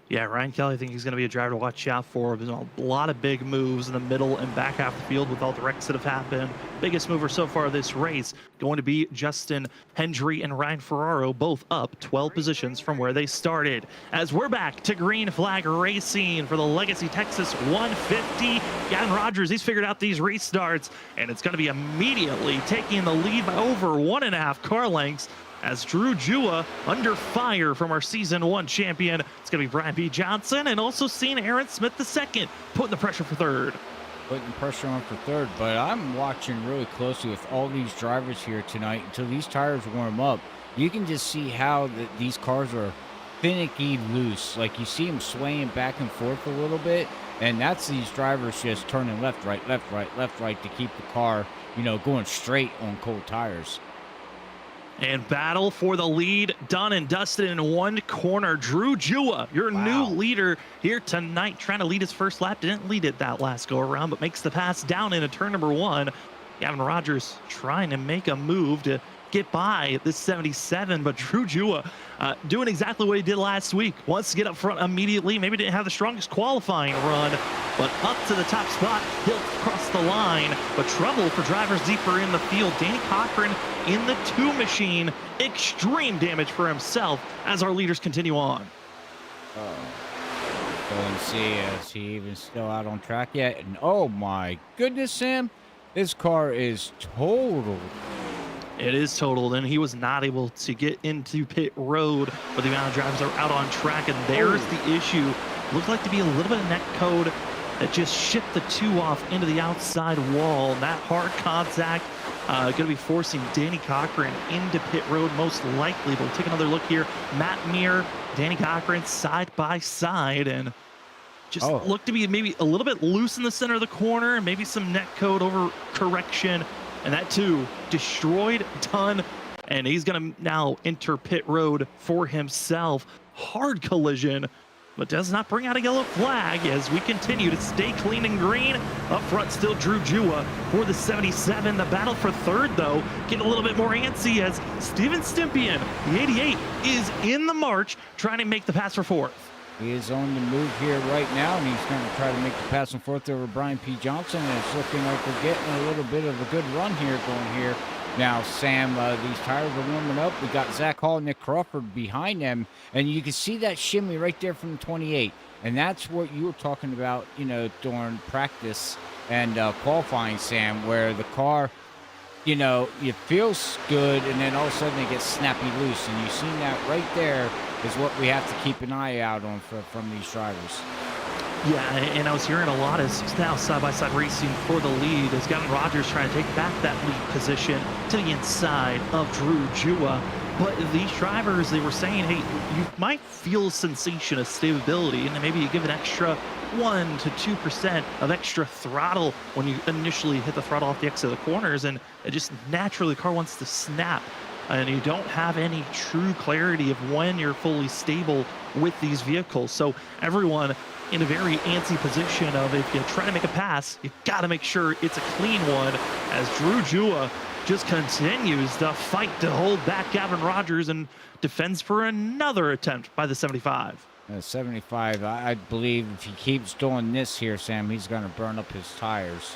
Yeah, Ryan Kelly, I think he's going to be a driver to watch out for. There's a lot of big moves in the middle and back half of the field with all the wrecks that have happened. Biggest mover so far this race going to be Justin Hendry and Ryan Ferraro, both up 12 positions from where they started. As we're back to green flag racing for the Legacy Texas 150. Gavin Rogers, he's figured out these restarts, and it's going to be immediately taking the lead by over 1.5 car lengths. As Drew Jua under fire from our season 1 champion. It's going to be Brian B. Johnson, and also seeing Aaron Smith II putting the pressure for third. Putting pressure on for third, but I'm watching really closely with all these drivers here tonight until these tires warm up. You can just see how these cars are finicky loose. Like you see them swaying back and forth a little bit, and that's these drivers just turning left, right, left, right, left, right to keep the car, going straight on cold tires. And battle for the lead, done and dusted in one corner. Drew Jua, your new leader here tonight, trying to lead his first lap. Didn't lead it that last go around, but makes the pass down into turn number 1. Gavin Rogers trying to make a move to get by this 77, but Drew Jua doing exactly what he did last week. Wants to get up front immediately. Maybe didn't have the strongest qualifying run, but up to the top spot, he'll cross the line. But trouble for drivers deeper in the field. Danny Cochran in the 2 machine. Extreme damage for himself as our leaders continue on. Go and see, is he even still out on track yet? And oh my goodness, Sam, this car is totaled. It is totaled, and he was not able to get into pit road with the amount of drivers that are out on track, and there's the issue. Looked like to be a little bit of net code that just shipped the 2 off into the outside wall, and that hard contact going to be forcing Danny Cochran into pit road most likely. But we'll take another look here. Matt Meir, Danny Cochran side by side, and just looked to be maybe a little bit loose in the center of the corner, and maybe some net code over correction. And that too, destroyed, done, and he's going to now enter pit road for himself. Hard collision, but does not bring out a yellow flag as we continue to stay clean and green. Up front still Drew Jua for the 77. The battle for third, though, getting a little bit more antsy as Steven Stempian, the 88, is in the march, trying to make the pass for fourth. He is on the move here right now, and he's going to try to make the pass and forth over Brian P. Johnson, and it's looking like we're getting a little bit of a good run here going here. Now, Sam, these tires are warming up. We got Zach Hall and Nick Crawford behind them, and you can see that shimmy right there from the 28, and that's what you were talking about, during practice and qualifying, Sam, where the car, it feels good, and then all of a sudden it gets snappy loose, and you've seen that right there is what we have to keep an eye out on from these drivers. Yeah, and I was hearing a lot is now side-by-side racing for the lead as Gavin Rogers trying to take back that lead position to the inside of Drew Jua. But these drivers, they were saying, hey, you might feel a sensation of stability, and then maybe you give an extra 1 to 2% of extra throttle when you initially hit the throttle off the exit of the corners, and it just naturally the car wants to snap. And you don't have any true clarity of when you're fully stable with these vehicles. So everyone in a very antsy position of if you try to make a pass, you got to make sure it's a clean one, as Drew Jua just continues to fight to hold back Gavin Rogers and defends for another attempt by the 75. 75, I believe if he keeps doing this here, Sam, he's going to burn up his tires.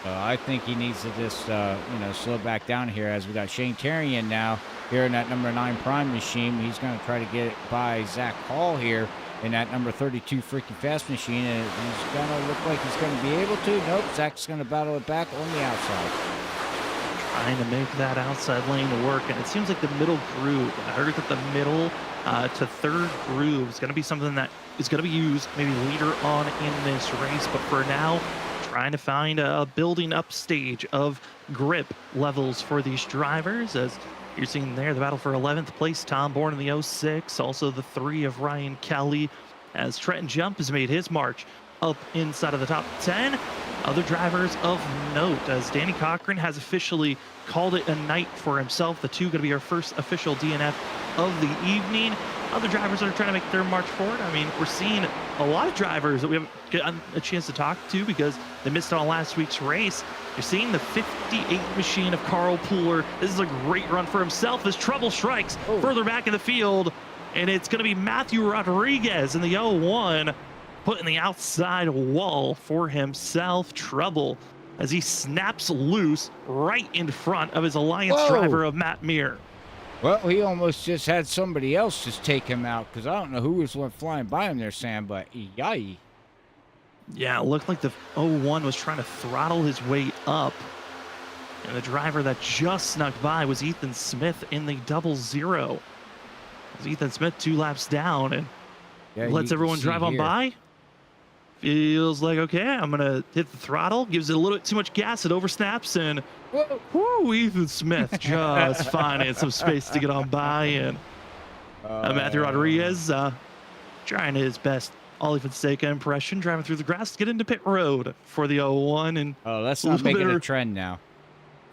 I think he needs to just, slow back down here as we got Shane Terrian now here in that number 9 Prime machine. He's going to try to get it by Zach Hall here in that number 32 Freaky Fast machine, and he's going to look like he's going to be able to. Nope, Zach's going to battle it back on the outside. Trying to make that outside lane work, and it seems like the middle groove. I heard that the middle to third groove is going to be something that is going to be used maybe later on in this race, but for now, trying to find a building up stage of grip levels for these drivers. As you're seeing there, the battle for 11th place, Tom Bourne in the 06, also the 3 of Ryan Kelly, as Trenton Jump has made his march up inside of the top 10. Other drivers of note, as Danny Cochran has officially called it a night for himself. The 2 going to be our first official DNF of the evening. Other drivers that are trying to make their march forward. I mean, we're seeing a lot of drivers that we haven't gotten a chance to talk to because they missed on last week's race. You're seeing the 58 machine of Carl Pooler. This is a great run for himself as trouble strikes further back in the field. And it's going to be Matthew Rodriguez in the 01 putting the outside wall for himself. Trouble as he snaps loose right in front of his Alliance driver of Matt Meir. Well, he almost just had somebody else just take him out because I don't know who was flying by him there, Sam, but yay. Yeah, it looked like the 01 was trying to throttle his way up. And the driver that just snuck by was Ethan Smith in the 00. Ethan Smith 2 laps down and lets everyone drive on by. Feels like, okay, I'm going to hit the throttle. Gives it a little bit too much gas. It oversnaps and whoo, Ethan Smith just finding some space to get on by. And Matthew Rodriguez trying his best Ollie Fonseca impression, driving through the grass to get into pit road for the 01. And let's not make it a trend now.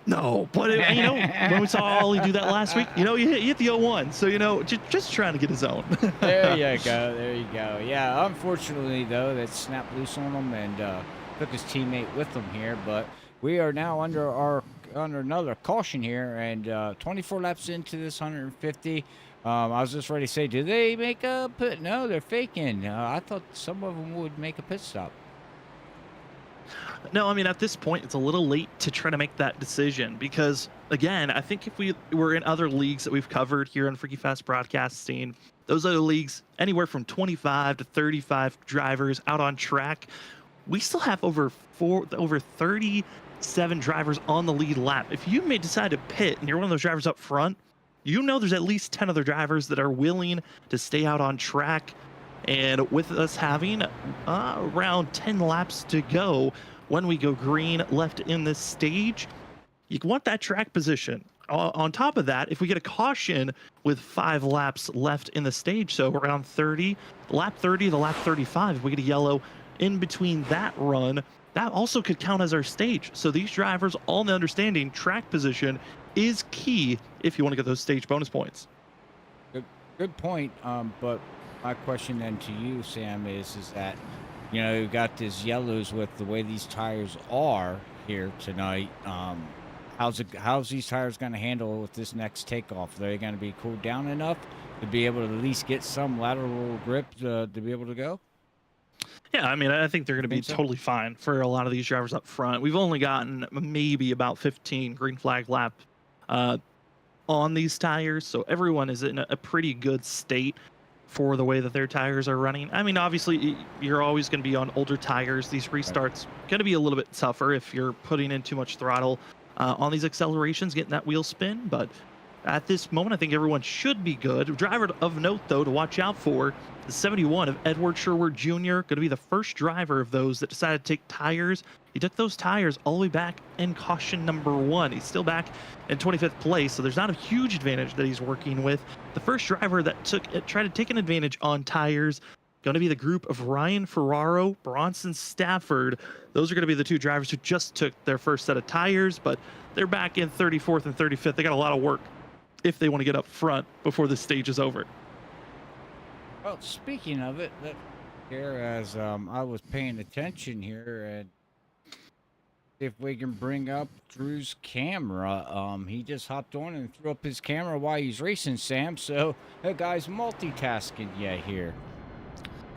No, but when we saw Ollie do that last week, he hit the 01. So, just trying to get his own. There you go. There you go. Yeah, unfortunately, though, that snapped loose on him and took his teammate with him here. But we are now under another caution here, and 24 laps into this 150. I was just ready to say, do they make a pit? No, they're faking. I thought some of them would make a pit stop. No, I mean, at this point, it's a little late to try to make that decision because, again, I think if we were in other leagues that we've covered here on Freaky Fast Broadcasting, those other leagues, anywhere from 25 to 35 drivers out on track, we still have over 37 drivers on the lead lap. If you may decide to pit and you're one of those drivers up front, there's at least 10 other drivers that are willing to stay out on track. And with us having around 10 laps to go when we go green left in this stage, you want that track position. On top of that, if we get a caution with 5 laps left in the stage, so around 30, lap 30 to lap 35, if we get a yellow in between that run, that also could count as our stage. So these drivers, all in the understanding, track position is key if you want to get those stage bonus points. Good point, but my question then to you, Sam, is that, you've got these yellows with the way these tires are here tonight. How's these tires going to handle with this next takeoff? Are they going to be cooled down enough to be able to at least get some lateral grip to be able to go? Yeah, I mean, I think they're going to be totally fine for a lot of these drivers up front. We've only gotten maybe about 15 green flag lap on these tires, so everyone is in a pretty good state for the way that their tires are running. I mean, obviously, you're always going to be on older tires. These restarts going to be a little bit tougher if you're putting in too much throttle on these accelerations, getting that wheel spin. But At this moment, I think everyone should be good. Driver of note, though, to watch out for the 71 of Edward Sherwood Jr., going to be the first driver of those that decided to take tires. He took those tires all the way back in caution number 1. He's still back in 25th place, so there's not a huge advantage that he's working with. The first driver that tried to take an advantage on tires, going to be the group of Ryan Ferraro, Bronson Stafford. Those are going to be the 2 drivers who just took their first set of tires, but they're back in 34th and 35th. They got a lot of work if they want to get up front before this stage is over. Well, speaking of it, here as I was paying attention here, and if we can bring up Drew's camera. He just hopped on and threw up his camera while he's racing, Sam. So that guy's multitasking here.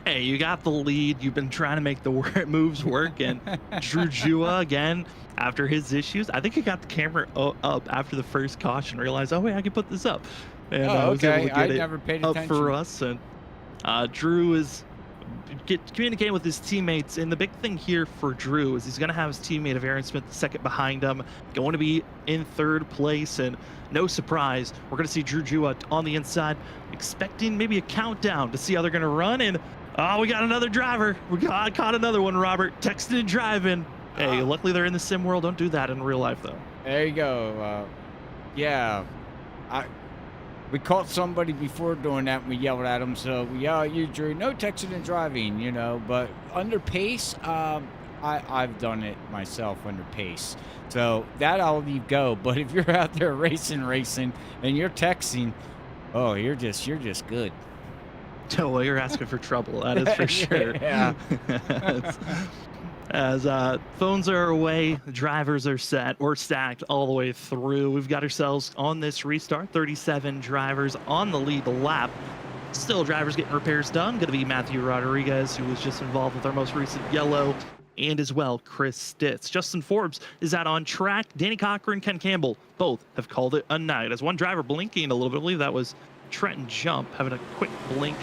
Hey, you got the lead. You've been trying to make the moves work, and Drew Jua again after his issues. I think he got the camera up after the first caution, realized, oh wait, I can put this up, and I was able to get it never paid up attention. for us. And Drew is communicating with his teammates, and the big thing here for Drew is he's going to have his teammate of Aaron Smith the second behind him, going to be in 3rd place, and no surprise, we're going to see Drew Jua on the inside, expecting maybe a countdown to see how they're going to run. And oh, we got another driver. We caught another one, Robert. Texting and driving. Hey, luckily they're in the sim world. Don't do that in real life, though. There you go. Yeah, we caught somebody before doing that, and we yelled at them. So we yell at you, Drew. No texting and driving, But under pace, I've done it myself under pace. So that I'll leave go. But if you're out there racing, and you're texting, oh, you're just good. Oh, well, you're asking for trouble. That is for sure. Yeah. As phones are away, drivers are set or stacked all the way through. We've got ourselves on this restart, 37 drivers on the lead lap. Still drivers getting repairs done. Going to be Matthew Rodriguez, who was just involved with our most recent yellow, and as well Chris Stitz. Justin Forbes is out on track. Danny Cochran, Ken Campbell, both have called it a night. As one driver blinking a little bit, I believe that was Trenton Jump, having a quick blink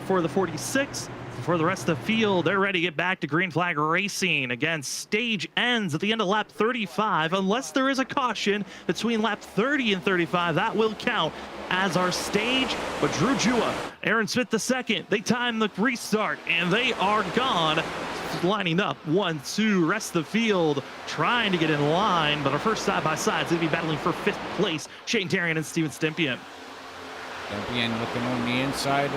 for the 46. For the rest of the field, they're ready to get back to green flag racing. Again, stage ends at the end of lap 35. Unless there is a caution between lap 30 and 35, that will count as our stage. But Drew Jua, Aaron Smith II, they time the restart, and they are gone. Lining up 1, 2, rest of the field trying to get in line, but our first side-by-side is going to be battling for 5th place. Shane Tarian and Steven Stimpian. Stimpian looking on the inside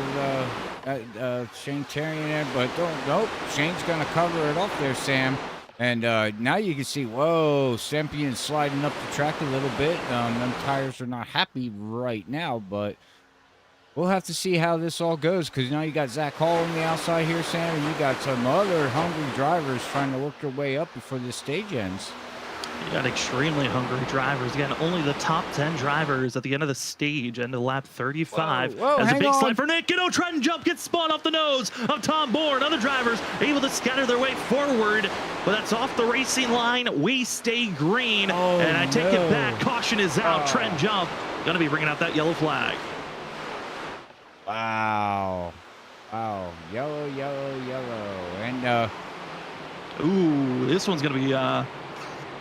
of Shane Tarian there, but nope. Shane's going to cover it up there, Sam. And now you can see, whoa, Stimpian sliding up the track a little bit. Them tires are not happy right now, but we'll have to see how this all goes, because now you got Zach Hall on the outside here, Sam, and you got some other hungry drivers trying to work their way up before this stage ends. You got extremely hungry drivers. Again, only the top 10 drivers at the end of the stage, end of lap 35. Whoa, as a big on. slide for Nick. Trenton Jump gets spun off the nose of Tom Bourne. Other drivers able to scatter their way forward, but that's off the racing line. We stay green, and I take it back. Caution is out. Trenton Jump going to be bringing out that yellow flag. Wow. Yellow. And, ooh, this one's going to be...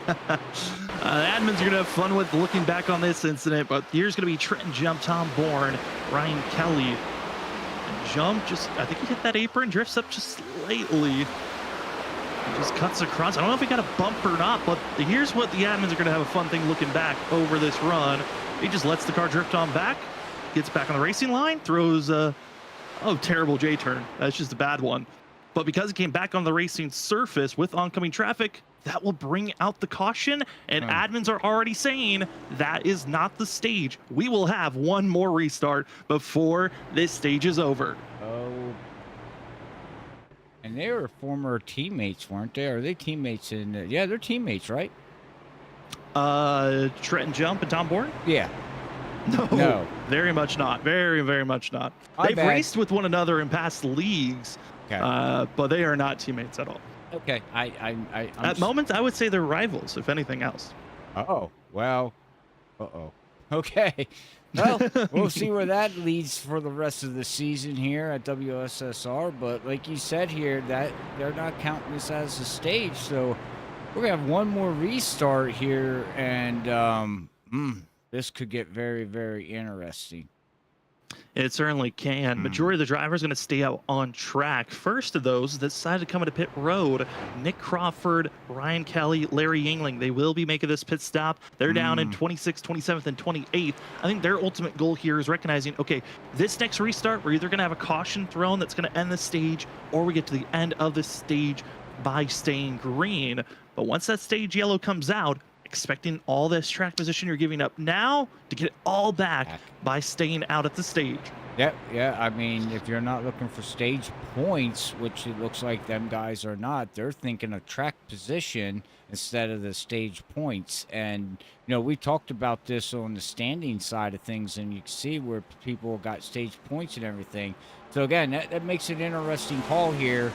admins are going to have fun with looking back on this incident, but here's going to be Trenton Jump, Tom Bourne, Ryan Kelly. And Jump just, I think he hit that apron, drifts up just slightly. Just cuts across. I don't know if he got a bump or not, but here's what the admins are going to have a fun thing looking back over this run. He just lets the car drift on back, gets back on the racing line, throws a, terrible J-turn. That's just a bad one. But because he came back on the racing surface with oncoming traffic, that will bring out the caution, and admins are already saying that is not the stage. We will have one more restart before this stage is over. Oh. And they were former teammates, weren't they? Are they teammates in... yeah, they're teammates, right? Trenton Jump and Tom Bourne? Yeah. No. Very much not. Very, very much not. They've raced with one another in past leagues, but they are not teammates at all. Okay, At moments, I would say they're rivals, if anything else. Oh, well, okay. Well, we'll see where that leads for the rest of the season here at WSSR. But like you said here, that they're not counting this as a stage, so we're gonna have one more restart here, and this could get very, very interesting. It certainly can. Majority of the drivers going to stay out on track. First of those that decided to come into pit road, Nick Crawford, Ryan Kelly, Larry Yingling. They will be making this pit stop. They're down in 26th, 27th, and 28th. I think their ultimate goal here is recognizing, okay, this next restart, we're either going to have a caution thrown that's going to end the stage, or we get to the end of the stage by staying green. But once that stage yellow comes out, expecting all this track position you're giving up now to get it all back by staying out at the stage. Yep, yeah. I mean, if you're not looking for stage points, which it looks like them guys are not, they're thinking of track position instead of the stage points. And, you know, we talked about this on the standing side of things, and you can see where people got stage points and everything. So, again, that makes an interesting call here,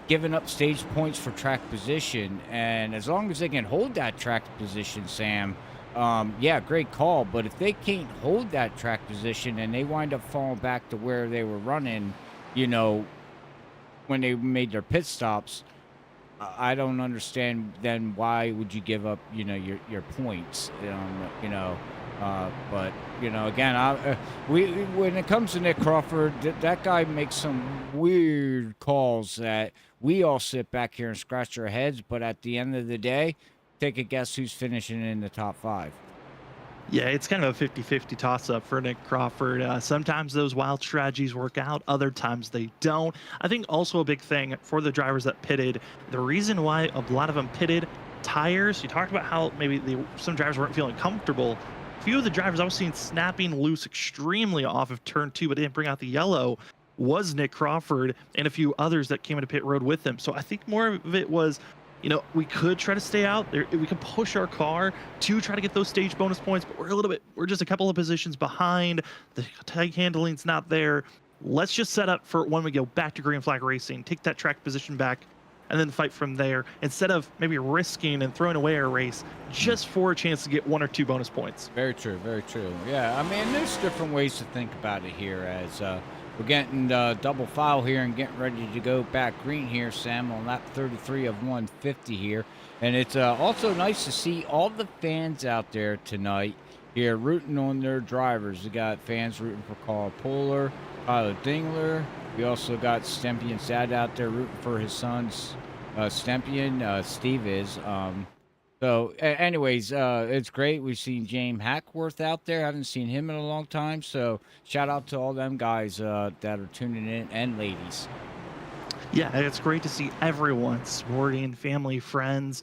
giving up stage points for track position. And as long as they can hold that track position, Sam, yeah, great call. But if they can't hold that track position and they wind up falling back to where they were running, you know, when they made their pit stops, I don't understand then why would you give up, you know, your points, you know. But, you know, again, when it comes to Nick Crawford, that guy makes some weird calls that we all sit back here and scratch our heads. But at the end of the day, take a guess who's finishing in the top 5. Yeah, it's kind of a 50-50 toss-up for Nick Crawford. Sometimes those wild strategies work out. Other times they don't. I think also a big thing for the drivers that pitted, the reason why a lot of them pitted, tires. You talked about how maybe some drivers weren't feeling comfortable. Few of the drivers I was seeing snapping loose extremely off of turn 2, but didn't bring out the yellow, was Nick Crawford and a few others that came into pit road with him. So I think more of it was, you know, we could try to stay out there. We could push our car to try to get those stage bonus points, but we're just a couple of positions behind. The tight handling's not there. Let's just set up for when we go back to green flag racing, take that track position back, and then fight from there, instead of maybe risking and throwing away our race just for a chance to get 1 or 2 bonus points. Very true, very true. Yeah, I mean, there's different ways to think about it here as we're getting double file here and getting ready to go back green here, Sam, on lap 33 of 150 here. And it's also nice to see all the fans out there tonight here rooting on their drivers. We got fans rooting for Carl Polar, Tyler Dingler. We also got Stempion's dad out there rooting for his sons. Stempion, Steve is. Anyways, it's great. We've seen James Hackworth out there. Haven't seen him in a long time. So shout out to all them guys that are tuning in, and ladies. Yeah, it's great to see everyone supporting family, friends,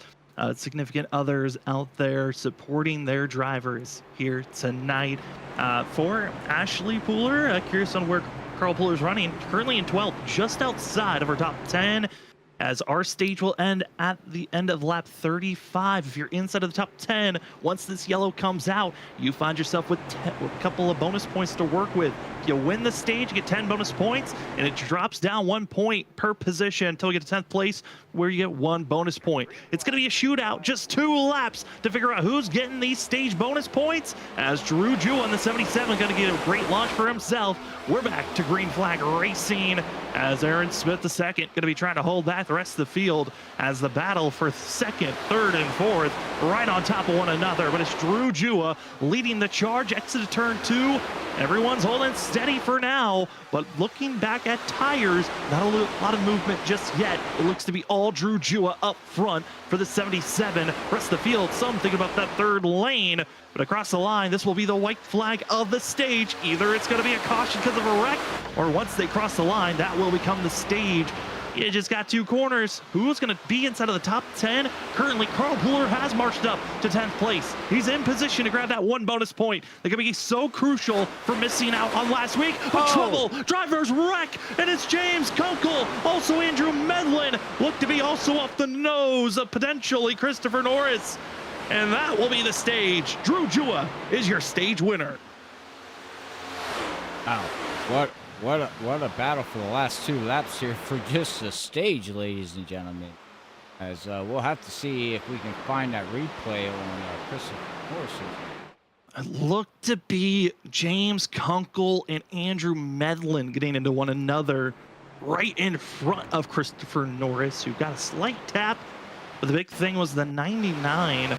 significant others out there supporting their drivers here tonight. For Ashley Pooler, curious on where Carl Pooler's running, currently in 12th, just outside of our top 10. As our stage will end at the end of lap 35. If you're inside of the top 10, once this yellow comes out, you find yourself with a couple of bonus points to work with. If you win the stage, you get 10 bonus points, and it drops down 1 point per position until you get to 10th place, where you get 1 bonus point. It's going to be a shootout, just 2 laps to figure out who's getting these stage bonus points, as Drew Jewell on the 77 going to get a great launch for himself. We're back to green flag racing, as Aaron Smith II going to be trying to hold back the rest of the field, as the battle for 2nd, 3rd, and 4th right on top of one another. But it's Drew Jewell leading the charge, exit of turn 2. Everyone's holding steady for now, but looking back at tires, not a lot of movement just yet. It looks to be all Drew Jewell up front for the 77. Rest of the field, some thinking about that 3rd lane, but across the line, this will be the white flag of the stage. Either it's going to be a caution because of a wreck, or once they cross the line, that will become the stage. You just got 2 corners. Who's going to be inside of the top 10? Currently, Carl Pooler has marched up to 10th place. He's in position to grab that 1 bonus point. They're going to be so crucial for missing out on last week. But trouble, drivers wreck, and it's James Kunkel. Also Andrew Medlin look to be also off the nose of potentially Christopher Norris. And that will be the stage. Drew Jewell is your stage winner. Wow, what a battle for the last 2 laps here for just the stage, ladies and gentlemen. As we'll have to see if we can find that replay on Christopher Norris. It looked to be James Kunkel and Andrew Medlin getting into one another right in front of Christopher Norris, who got a slight tap. But the big thing was the 99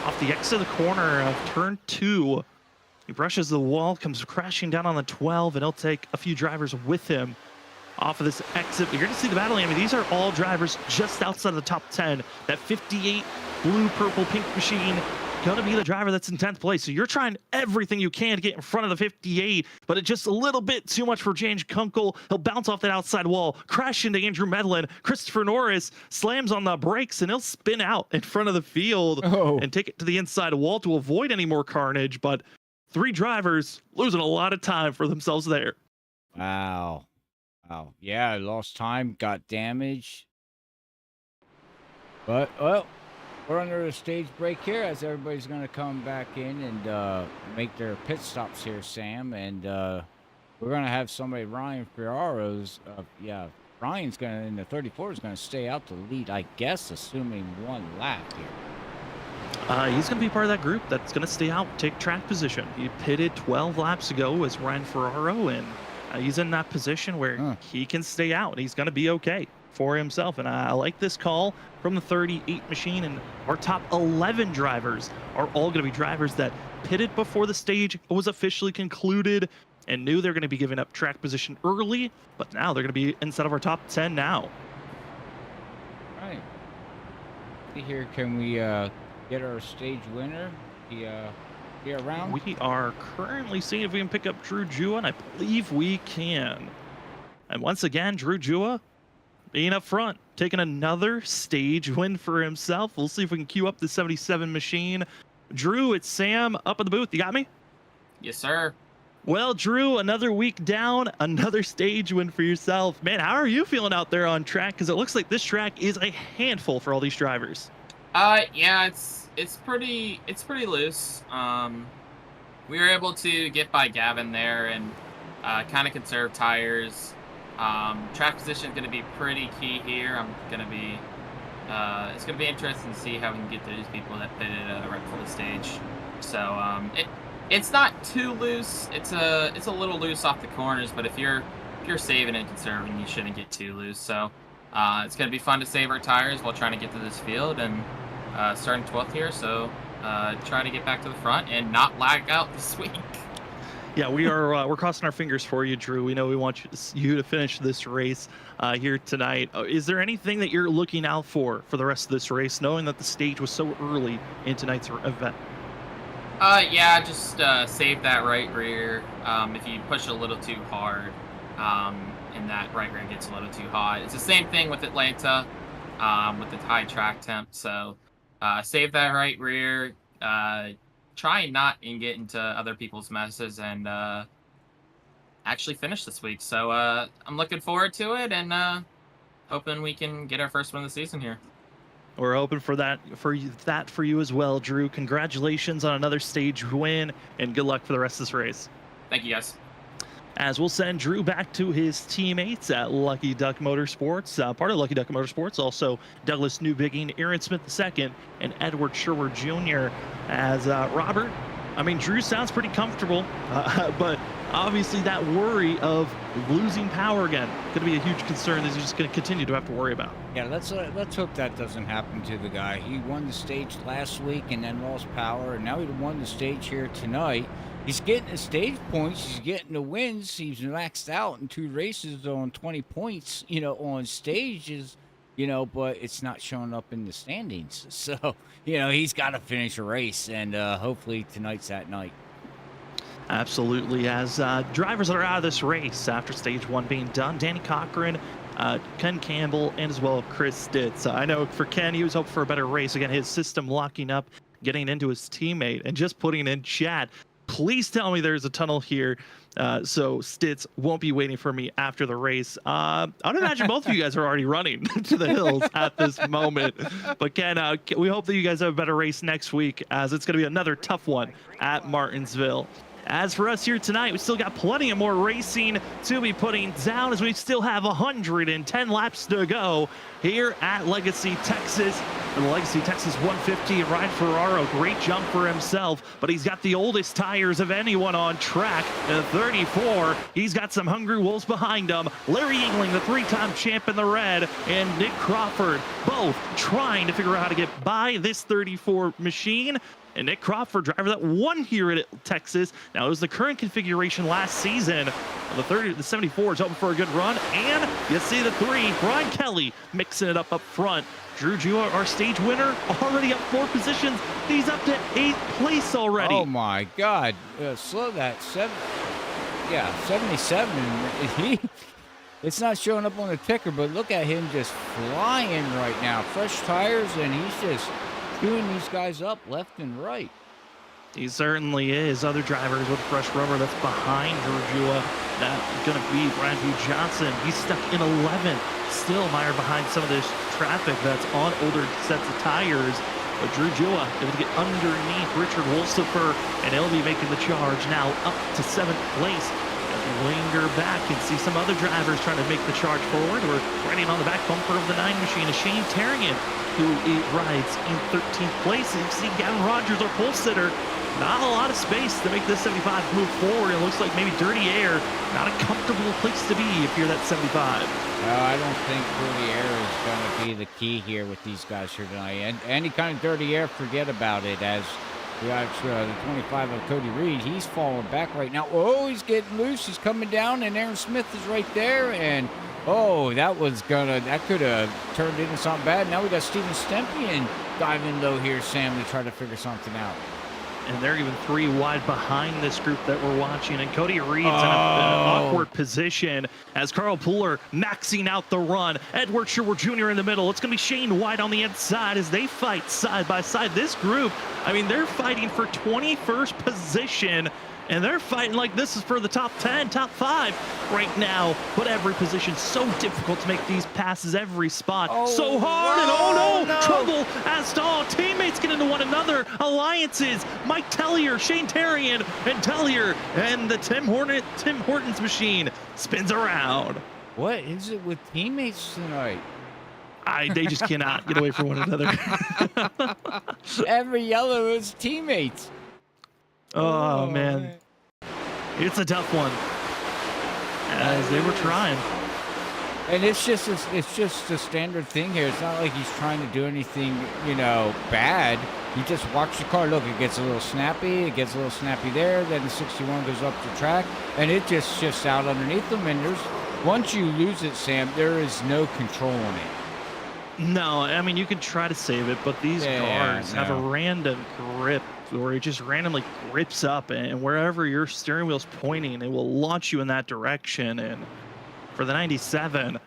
off the exit of the corner of turn 2. He brushes the wall, comes crashing down on the 12, and he'll take a few drivers with him off of this exit. But you're going to see the battle. I mean, these are all drivers just outside of the top 10. That 58 blue, purple, pink machine going to be the driver that's in 10th place. So you're trying everything you can to get in front of the 58, but it's just a little bit too much for James Kunkel. He'll bounce off that outside wall, crash into Andrew Medlin. Christopher Norris slams on the brakes, and he'll spin out in front of the field and take it to the inside wall to avoid any more carnage. But 3 drivers losing a lot of time for themselves there. Wow. Yeah, lost time, got damaged. But, well, we're under a stage break here as everybody's going to come back in and make their pit stops here, Sam. And we're going to have somebody, Ryan Ferraro's, Ryan's going to, in the 34, is going to stay out to lead, I guess, assuming 1 lap here. He's going to be part of that group that's going to stay out, take track position. He pitted 12 laps ago as Ryan Ferraro, and he's in that position where he can stay out. He's going to be okay for himself. And I like this call from the 38 machine. And our top 11 drivers are all going to be drivers that pitted before the stage was officially concluded and knew they're going to be giving up track position early. But now they're going to be inside of our top 10 now. All right. Here, can we get our stage winner? Be around? We are currently seeing if we can pick up Drew Jua, and I believe we can. And once again, Drew Jua being up front, taking another stage win for himself. We'll see if we can queue up the 77 machine. Drew, it's Sam up in the booth. You got me? Yes, sir. Well, Drew, another week down, another stage win for yourself. Man, how are you feeling out there on track? Because it looks like this track is a handful for all these drivers. Yeah, it's pretty loose. We were able to get by Gavin there and kind of conserve tires. Track position is going to be pretty key here. It's going to be interesting to see how we can get those people that pitted right before the stage. So it's not too loose. It's a little loose off the corners, but if you're saving and conserving, you shouldn't get too loose. So it's going to be fun to save our tires while trying to get to this field and starting 12th here. So try to get back to the front and not lag out this week. Yeah, we're crossing our fingers for you, Drew. We know we want you to finish this race here tonight. Is there anything that you're looking out for the rest of this race, knowing that the stage was so early in tonight's event? Yeah, just save that right rear. If you push a little too hard, and that right rear gets a little too hot. It's the same thing with Atlanta, with the high track temp. So save that right rear. Try not and get into other people's messes and actually finish this week. So I'm looking forward to it and hoping we can get our first win of the season here. We're hoping for that for you as well, Drew. Congratulations on another stage win, and good luck for the rest of this race. Thank you, guys. As we'll send Drew back to his teammates at Lucky Duck Motorsports. Part of Lucky Duck Motorsports, also Douglas Newbigging, Aaron Smith II, and Edward Sherwood Jr. As Robert, I mean, Drew sounds pretty comfortable, but obviously that worry of losing power again going to be a huge concern that he's just going to continue to have to worry about. Yeah, let's hope that doesn't happen to the guy. He won the stage last week and then lost power, and now he won the stage here tonight. He's getting the stage points. He's getting the wins. He's maxed out in 2 races on 20 points, on stages, but it's not showing up in the standings. So, he's got to finish a race, and hopefully tonight's that night. Absolutely. As drivers that are out of this race after stage 1 being done, Danny Cochran, Ken Campbell, and as well Chris Stitz. I know for Ken, he was hoping for a better race. Again, his system locking up, getting into his teammate, and just putting in chat, please tell me there's a tunnel here so Stitz won't be waiting for me after the race. I'd imagine both of you guys are already running to the hills at this moment. But Ken, we hope that you guys have a better race next week, as it's going to be another tough one at Martinsville. As for us here tonight, we still got plenty of more racing to be putting down as we still have 110 laps to go here at Legacy Texas. The Legacy Texas 150, and Ryan Ferraro, great jump for himself, but he's got the oldest tires of anyone on track. 34, he's got some hungry wolves behind him. Larry Yingling, the 3-time champ in the red, and Nick Crawford, both trying to figure out how to get by this 34 machine. And Nick Crawford, driver that won here at Texas. Now, it was the current configuration last season. The 74 is hoping for a good run. And you see the 3, Brian Kelly, mixing it up front. Drew Jua, our stage winner, already up 4 positions. He's up to 8th place already. Oh, my God. Slow that. 77. It's not showing up on the ticker, but look at him just flying right now. Fresh tires, and he's just doing these guys up left and right. He certainly is. Other drivers with fresh rubber that's behind Georgia. That's going to be Brian B. Johnson. He's stuck in 11th. Still mired behind some of this traffic that's on older sets of tires. But Drew Jua able to get underneath Richard Wolsifer, and he'll be making the charge now up to 7th place. Linger back and see some other drivers trying to make the charge forward. We're riding on the back bumper of the 9 machine is Shane Tarian, who rides in 13th place. And you see Gavin Rogers, our pole sitter. Not a lot of space to make this 75 move forward. It looks like maybe dirty air. Not a comfortable place to be if you're that 75. No, I don't think dirty air is going to be the key here with these guys here tonight. And any kind of dirty air, forget about it. As we got the 25 of Cody Reed. He's falling back right now. Oh, he's getting loose. He's coming down, and Aaron Smith is right there. And, oh, that could have turned into something bad. Now we got Steven Stempian diving low here, Sam, to try to figure something out. And they're even 3 wide behind this group that we're watching. And Cody Reed's in an awkward position as Carl Puller maxing out the run. Edward Sherwood Jr. in the middle. It's going to be Shane White on the inside as they fight side by side. This group, I mean, they're fighting for 21st position. And they're fighting like this is for the top 10, top 5 right now. But every position so difficult to make these passes, every spot so hard. And no, trouble as all teammates get into one another. Alliances, Mike Tellier, Shane Tarian, and Tellier, and the Tim Hortons machine spins around. What is it with teammates tonight? They just cannot get away from one another. Every yellow is teammates. Oh, man. It's a tough one. As they were trying. And it's just a standard thing here. It's not like he's trying to do anything, bad. You just watch the car. Look, it gets a little snappy. It gets a little snappy there. Then the 61 goes up the track, and it just shifts out underneath them. And once you lose it, Sam, there is no control on it. No, I mean, you can try to save it, but these cars have a random grip where it just randomly grips up, and wherever your steering wheel's pointing, it will launch you in that direction. And for the 97,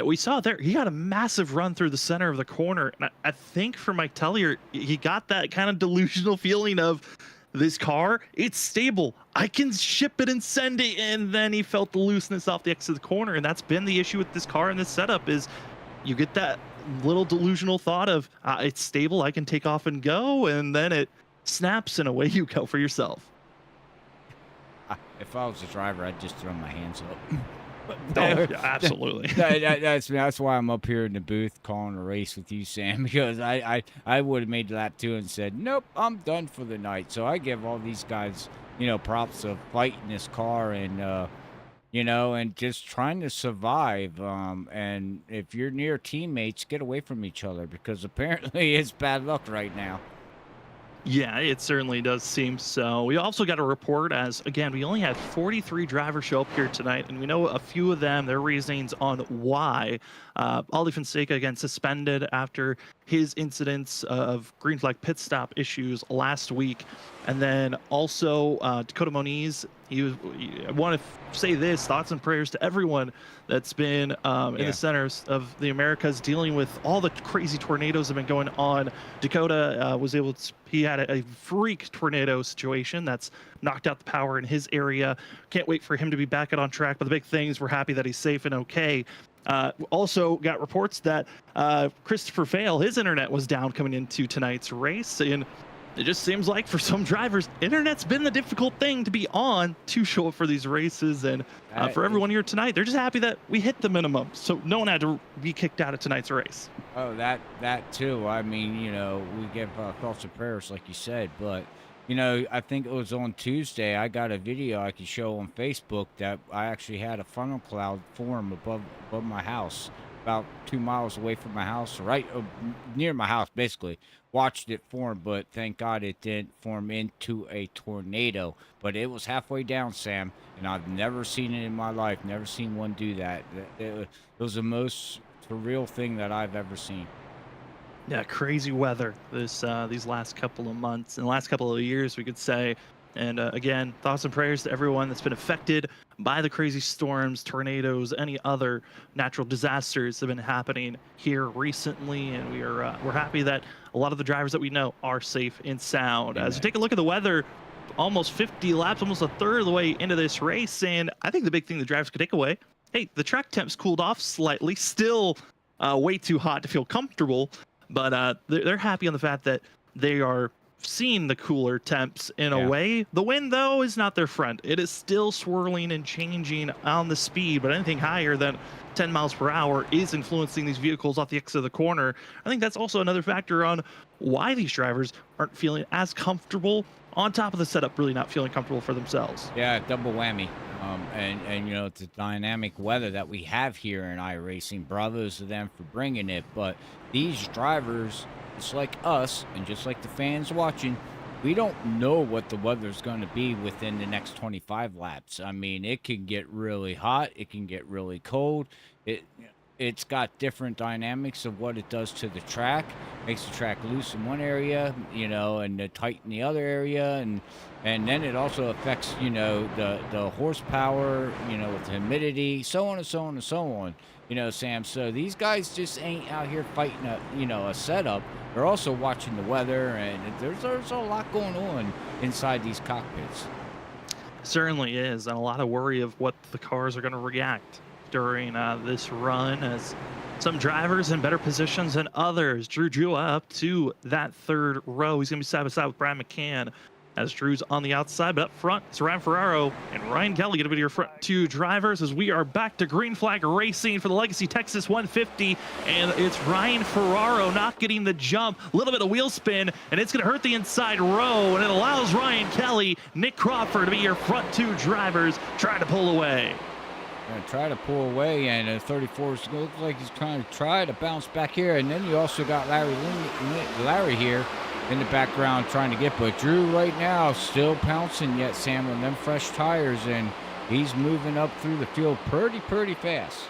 we saw there, he got a massive run through the center of the corner. And I think for Mike Tellier, he got that kind of delusional feeling of this car, it's stable. I can ship it and send it. And then he felt the looseness off the exit of the corner. And that's been the issue with this car and this setup is you get that little delusional thought of it's stable, I can take off and go, and then it snaps and away you go for yourself. If I was a driver, I'd just throw my hands up. Absolutely. That's why I'm up here in the booth calling a race with you, Sam, because I would have made that too and said, nope, I'm done for the night. So I give all these guys, props of fighting this car and and just trying to survive. And if you're near teammates, get away from each other because apparently it's bad luck right now. Yeah, it certainly does seem so. We also got a report as, again, we only had 43 drivers show up here tonight, and we know a few of them, their reasonings on why. Ali Fonseca, again, suspended after his incidents of green flag pit stop issues last week. And then also Dakota Moniz, I want to say this, thoughts and prayers to everyone that's been in the centers of the Americas dealing with all the crazy tornadoes that have been going on. Dakota he had a freak tornado situation that's knocked out the power in his area. Can't wait for him to be back on track. But the big thing is we're happy that he's safe and okay. Also got reports that Christopher Vale, his internet was down coming into tonight's race. And it just seems like for some drivers, internet's been the difficult thing to be on to show up for these races. And for everyone here tonight, they're just happy that we hit the minimum, so no one had to be kicked out of tonight's race. Oh, that too. I mean, we give thoughts and prayers, like you said, but I think it was on Tuesday. I got a video I could show on Facebook that I actually had a funnel cloud form above my house, about 2 miles away from my house, right near my house, basically. Watched it form, but thank God it didn't form into a tornado. But it was halfway down, Sam, and I've never seen it in my life. Never seen one do that. It was the most surreal thing that I've ever seen. Yeah, crazy weather these last couple of months and the last couple of years, we could say. And again, thoughts and prayers to everyone that's been affected by the crazy storms, tornadoes, any other natural disasters that have been happening here recently. And we're happy that a lot of the drivers that we know are safe and sound. Amen. As we take a look at the weather, almost 50 laps, almost a third of the way into this race. And I think the big thing the drivers could take away, hey, the track temps cooled off slightly, still way too hot to feel comfortable. But they're happy on the fact that they are seeing the cooler temps in a way. The wind, though, is not their friend. It is still swirling and changing on the speed, but anything higher than 10 miles per hour is influencing these vehicles off the exit of the corner. I think that's also another factor on why these drivers aren't feeling as comfortable, on top of the setup really not feeling comfortable for themselves. Yeah, double whammy. And it's the dynamic weather that we have here in iRacing. Bravos to them for bringing it. But these drivers, just like us and just like the fans watching, we don't know what the weather's going to be within the next 25 laps. I mean, it can get really hot. It can get really cold. It's got different dynamics of what it does to the track. Makes the track loose in one area, and tight in the other area. And then it also affects, the horsepower, with the humidity, so on and so on and so on. Sam, so these guys just ain't out here fighting a setup. They're also watching the weather, and there's a lot going on inside these cockpits. Certainly is, and a lot of worry of what the cars are going to react during this run, as some drivers in better positions than others. Drew Jua up to that third row. He's going to be side by side with Brad McCann, as Drew's on the outside, but up front, it's Ryan Ferraro and Ryan Kelly going to be your front two drivers, as we are back to green flag racing for the Legacy Texas 150, and it's Ryan Ferraro not getting the jump. A little bit of wheel spin, and it's going to hurt the inside row, and it allows Ryan Kelly, Nick Crawford to be your front two drivers trying to pull away. Gonna try to pull away, and 34 looks like he's trying to bounce back here, and then you also got Larry here in the background trying to get, but Drew right now still pouncing yet, Sam, on them fresh tires, and he's moving up through the field pretty fast.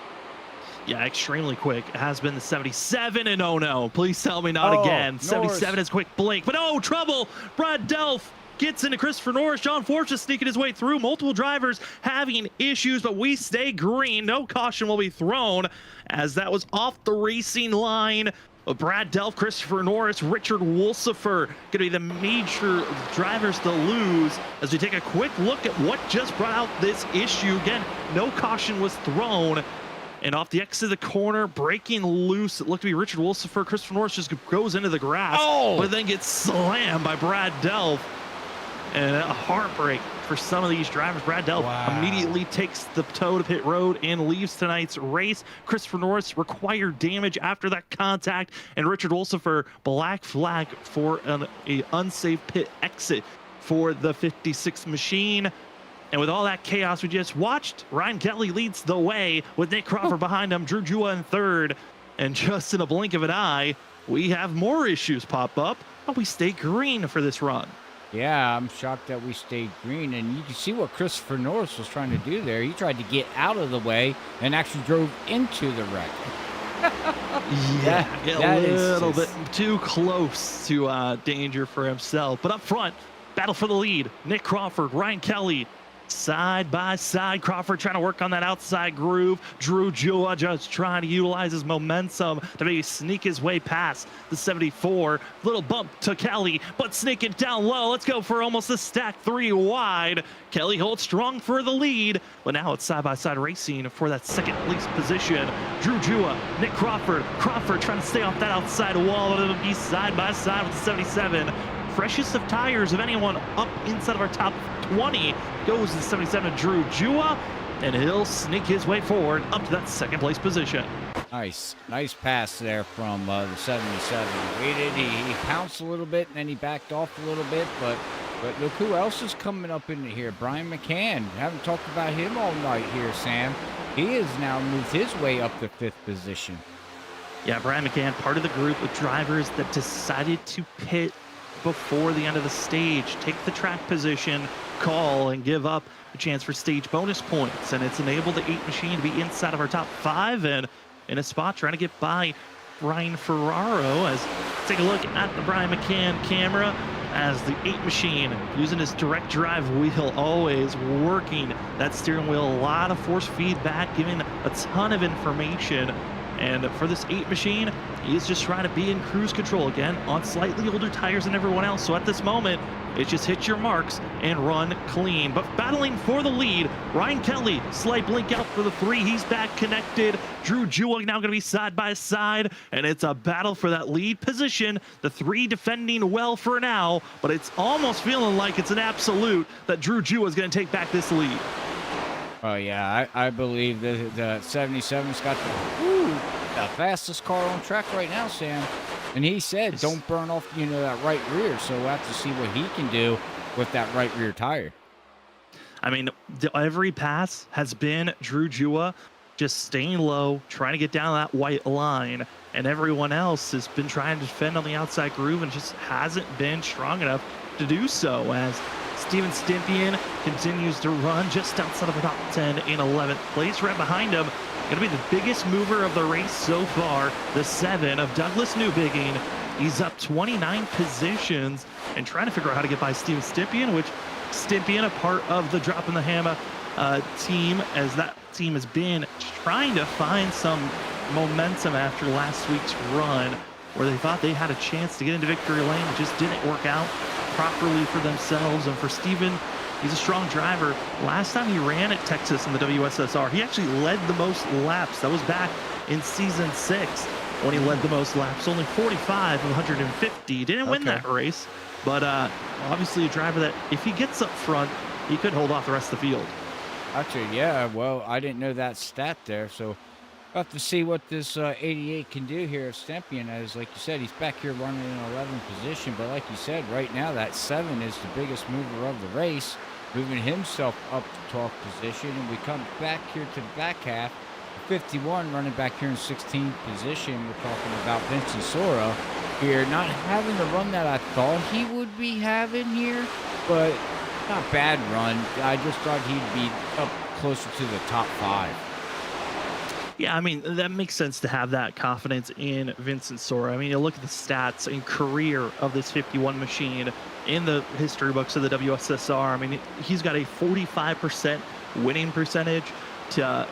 Yeah, extremely quick. It has been the 77, and oh no, please tell me not again. Norris. 77 is quick Blake, but oh, trouble. Brad Delph gets into Christopher Norris. John Force is sneaking his way through. Multiple drivers having issues, but we stay green. No caution will be thrown, as that was off the racing line. Brad Delph, Christopher Norris, Richard Wolsifer going to be the major drivers to lose, as we take a quick look at what just brought out this issue. Again, no caution was thrown, and off the exit of the corner, breaking loose, it looked to be Richard Wolsifer. Christopher Norris just goes into the grass, but then gets slammed by Brad Delph, and a heartbreak for some of these drivers. Brad Delph immediately takes the tow to pit road and leaves tonight's race. Christopher Norris required damage after that contact, and Richard Wolsifer, black flag for an unsafe pit exit for the 56 machine. And with all that chaos we just watched, Ryan Kelly leads the way with Nick Crawford behind him, Drew Jua in third, and just in a blink of an eye, we have more issues pop up, but we stay green for this run. Yeah, I'm shocked that we stayed green, and you can see what Christopher Norris was trying to do there. He tried to get out of the way and actually drove into the wreck. A little bit too close to danger for himself. But up front, battle for the lead. Nick Crawford, Ryan Kelly, side by side. Crawford trying to work on that outside groove. Drew Jua just trying to utilize his momentum to maybe sneak his way past the 74. Little bump to Kelly, but sneaking down low. Let's go for almost a stack 3 wide. Kelly holds strong for the lead, but now it's side by side racing for that second place position. Drew Jua, Nick Crawford. Crawford trying to stay off that outside wall, but it'll be side by side with the 77. freshest of tires of anyone up inside of our top 20 goes to 77 Drew Jua, and he'll sneak his way forward up to that second place position. Nice pass there from the 77. He pounced a little bit, and then he backed off a little bit, but look who else is coming up into here. Brian McCann. Haven't talked about him all night here, Sam. He has now moved his way up to 5th position. Yeah, Brian McCann, part of the group of drivers that decided to pit before the end of the stage, take the track position call, and give up a chance for stage bonus points. And it's enabled the 8 machine to be inside of our top 5 and in a spot trying to get by Brian Ferraro. As take a look at the Brian McCann camera as the 8 machine using his direct drive wheel, always working that steering wheel, a lot of force feedback, giving a ton of information. And for this 8 machine, he's just trying to be in cruise control again on slightly older tires than everyone else. So at this moment, it's just hit your marks and run clean. But battling for the lead, Ryan Kelly, slight blink out for the 3. He's back connected. Drew Jewell now going to be side by side, and it's a battle for that lead position. The 3 defending well for now, but it's almost feeling like it's an absolute that Drew Jewell is going to take back this lead. Oh, yeah, I believe the 77's got the fastest car on track right now, Sam. And he said, don't burn off, that right rear. So we'll have to see what he can do with that right rear tire. I mean, every pass has been Drew Jua just staying low, trying to get down that white line. And everyone else has been trying to defend on the outside groove and just hasn't been strong enough to do so, as Steven Stimpian continues to run just outside of the top 10 in 11th place. Right behind him, going to be the biggest mover of the race so far, the 7 of Douglas Newbigging. He's up 29 positions and trying to figure out how to get by Steven Stimpian, which Stimpian, a part of the Drop in the Hammer team, as that team has been trying to find some momentum after last week's run, where they thought they had a chance to get into victory lane. It just didn't work out properly for themselves. And for Steven, he's a strong driver. Last time he ran at Texas in the WSSR, he actually led the most laps. That was back in season 6 when he led the most laps. Only 45 of 150. Didn't win that race, but obviously a driver that if he gets up front, he could hold off the rest of the field. Actually, yeah, well, I didn't know that stat there, so we'll have to see what this 88 can do here at Stimpian. As like you said, he's back here running in 11th position, but like you said, right now that 7 is the biggest mover of the race, moving himself up to 12th position. And we come back here to the back half, 51 running back here in 16th position. We're talking about Vincent Sora here, not having the run that I thought he would be having here, but not bad run. I just thought he'd be up closer to the top 5. Yeah, I mean, that makes sense to have that confidence in Vincent Sora. I mean, you look at the stats and career of this 51 machine in the history books of the WSSR. I mean, he's got a 45% winning percentage to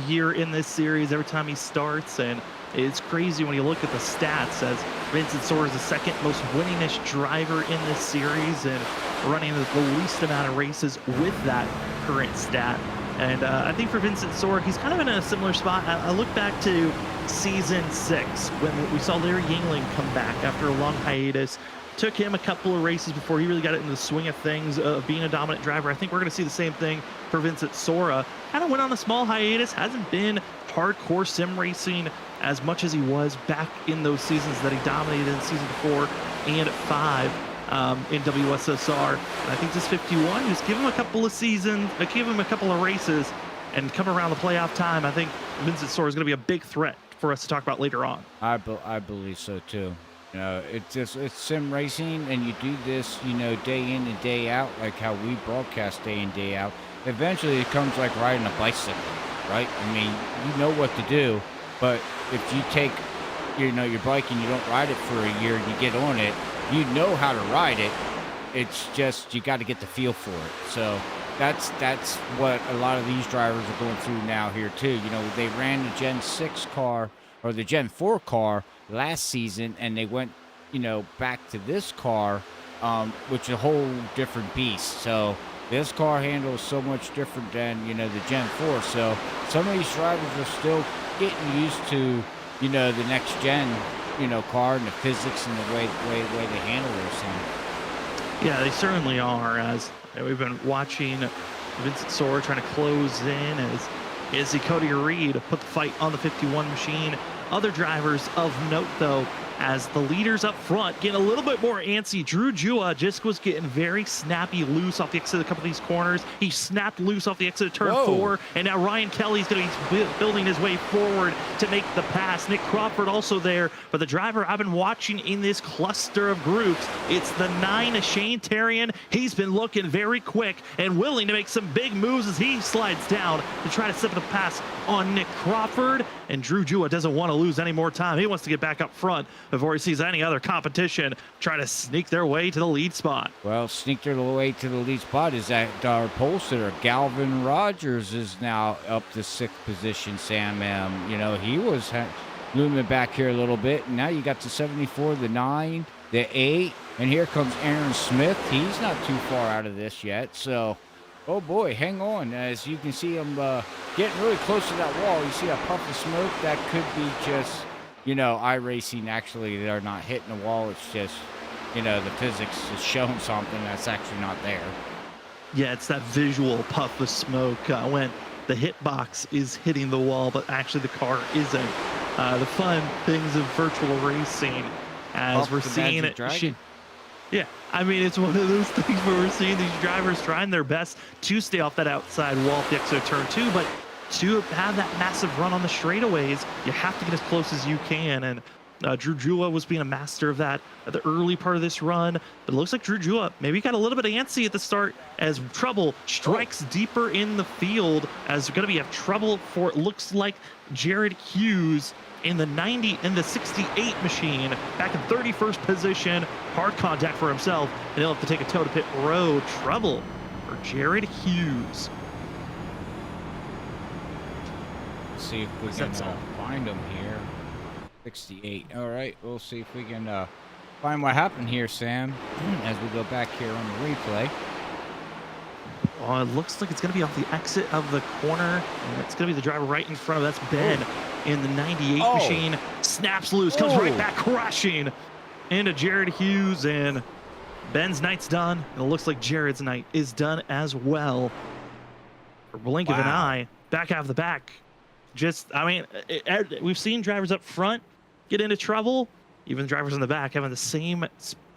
here in this series every time he starts. And it's crazy when you look at the stats, as Vincent Sora is the second most winningest driver in this series and running the least amount of races with that current stat. And I think for Vincent Sora, he's kind of in a similar spot. I look back to season 6 when we saw Larry Yingling come back after a long hiatus. Took him a couple of races before he really got into the swing of things of being a dominant driver. I think we're going to see the same thing for Vincent Sora. Kind of went on a small hiatus, hasn't been hardcore sim racing as much as he was back in those seasons that he dominated in season 4 and 5. In WSSR. And I think this 51, just give him a couple of seasons, give him a couple of races, and come around the playoff time. I think Vincent Sora is going to be a big threat for us to talk about later on. I believe so too. It's sim racing, and you do this, day in and day out, like how we broadcast day in, day out. Eventually, it comes like riding a bicycle, right? I mean, you know what to do, but if you take, your bike and you don't ride it for a year, and you get on it, you know how to ride it. It's just you got to get the feel for it. So that's what a lot of these drivers are going through now here too. They ran the Gen 6 car or the Gen 4 car last season, and they went, back to this car, which is a whole different beast. So this car handles so much different than, the Gen 4. So some of these drivers are still getting used to, the next gen, car and the physics and the way they handle those things. Yeah, they certainly are. As we've been watching Vincent Soar trying to close in as Izzy Cody Reed put the fight on the 51 machine. Other drivers of note, though, as the leaders up front getting a little bit more antsy. Drew Jua just was getting very snappy loose off the exit of a couple of these corners. He snapped loose off the exit of turn 4, and now Ryan Kelly's going to be building his way forward to make the pass. Nick Crawford also there, but the driver I've been watching in this cluster of groups, it's the 9, Shane Terrian. He's been looking very quick and willing to make some big moves as he slides down to try to slip the pass on Nick Crawford, and Drew Jua doesn't want to lose any more time. He wants to get back up front before he sees any other competition try to sneak their way to the lead spot. Well, sneak their way to the lead spot is that our pole sitter, Galvin Rogers, is now up to 6th position, Sam. You know, he was looming back here a little bit, and now you got the 74, the 9, the 8, and here comes Aaron Smith. He's not too far out of this yet, so... Oh boy, hang on. As you can see him getting really close to that wall. You see a puff of smoke? That could be just, you know, iRacing. Actually, they're not hitting the wall. It's just, you know, the physics is showing something that's actually not there. Yeah, it's that visual puff of smoke when the hitbox is hitting the wall, but actually the car isn't. The fun things of virtual racing as we're seeing it. Yeah, I mean, it's one of those things where we're seeing these drivers trying their best to stay off that outside wall at the exit of turn 2, but to have that massive run on the straightaways, you have to get as close as you can, and Drew Jua was being a master of that at the early part of this run, but it looks like Drew Jua maybe got a little bit antsy at the start as trouble strikes deeper in the field, as going to be a trouble for, it looks like, Jared Hughes in the 90 and the 68 machine, back in 31st position. Hard contact for himself, and he'll have to take a toe to pit road. Trouble for Jared Hughes. Let's see if we can find him here. 68. All right, we'll see if we can find what happened here, Sam, as we go back here on the replay. Oh, it looks like it's going to be off the exit of the corner, and it's going to be the driver right in front of. That's Ben in the 98 machine. Snaps loose, comes right back crashing into Jared Hughes, and Ben's night's done, and it looks like Jared's night is done as well. For blink of an eye, back out of the back. Just, I mean, we've seen drivers up front get into trouble. Even drivers in the back having the same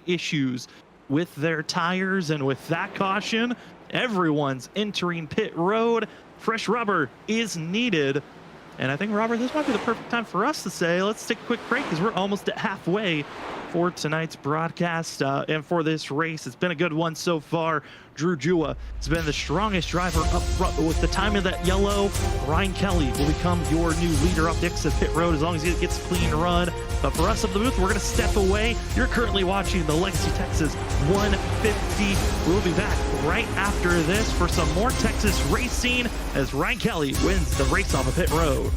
issues with their tires, and with that caution, everyone's entering pit road. Fresh rubber is needed. And I think, Robert, this might be the perfect time for us to say, let's take a quick break, because we're almost at halfway for tonight's broadcast and for this race. It's been a good one so far. Drew Jua has been the strongest driver up front, but with the time of that yellow, Ryan Kelly will become your new leader up the exit pit road as long as he gets a clean run. But for us up the booth, we're going to step away. You're currently watching the Legacy Texas 150. We'll be back right after this for some more Texas racing as Ryan Kelly wins the race off of pit road.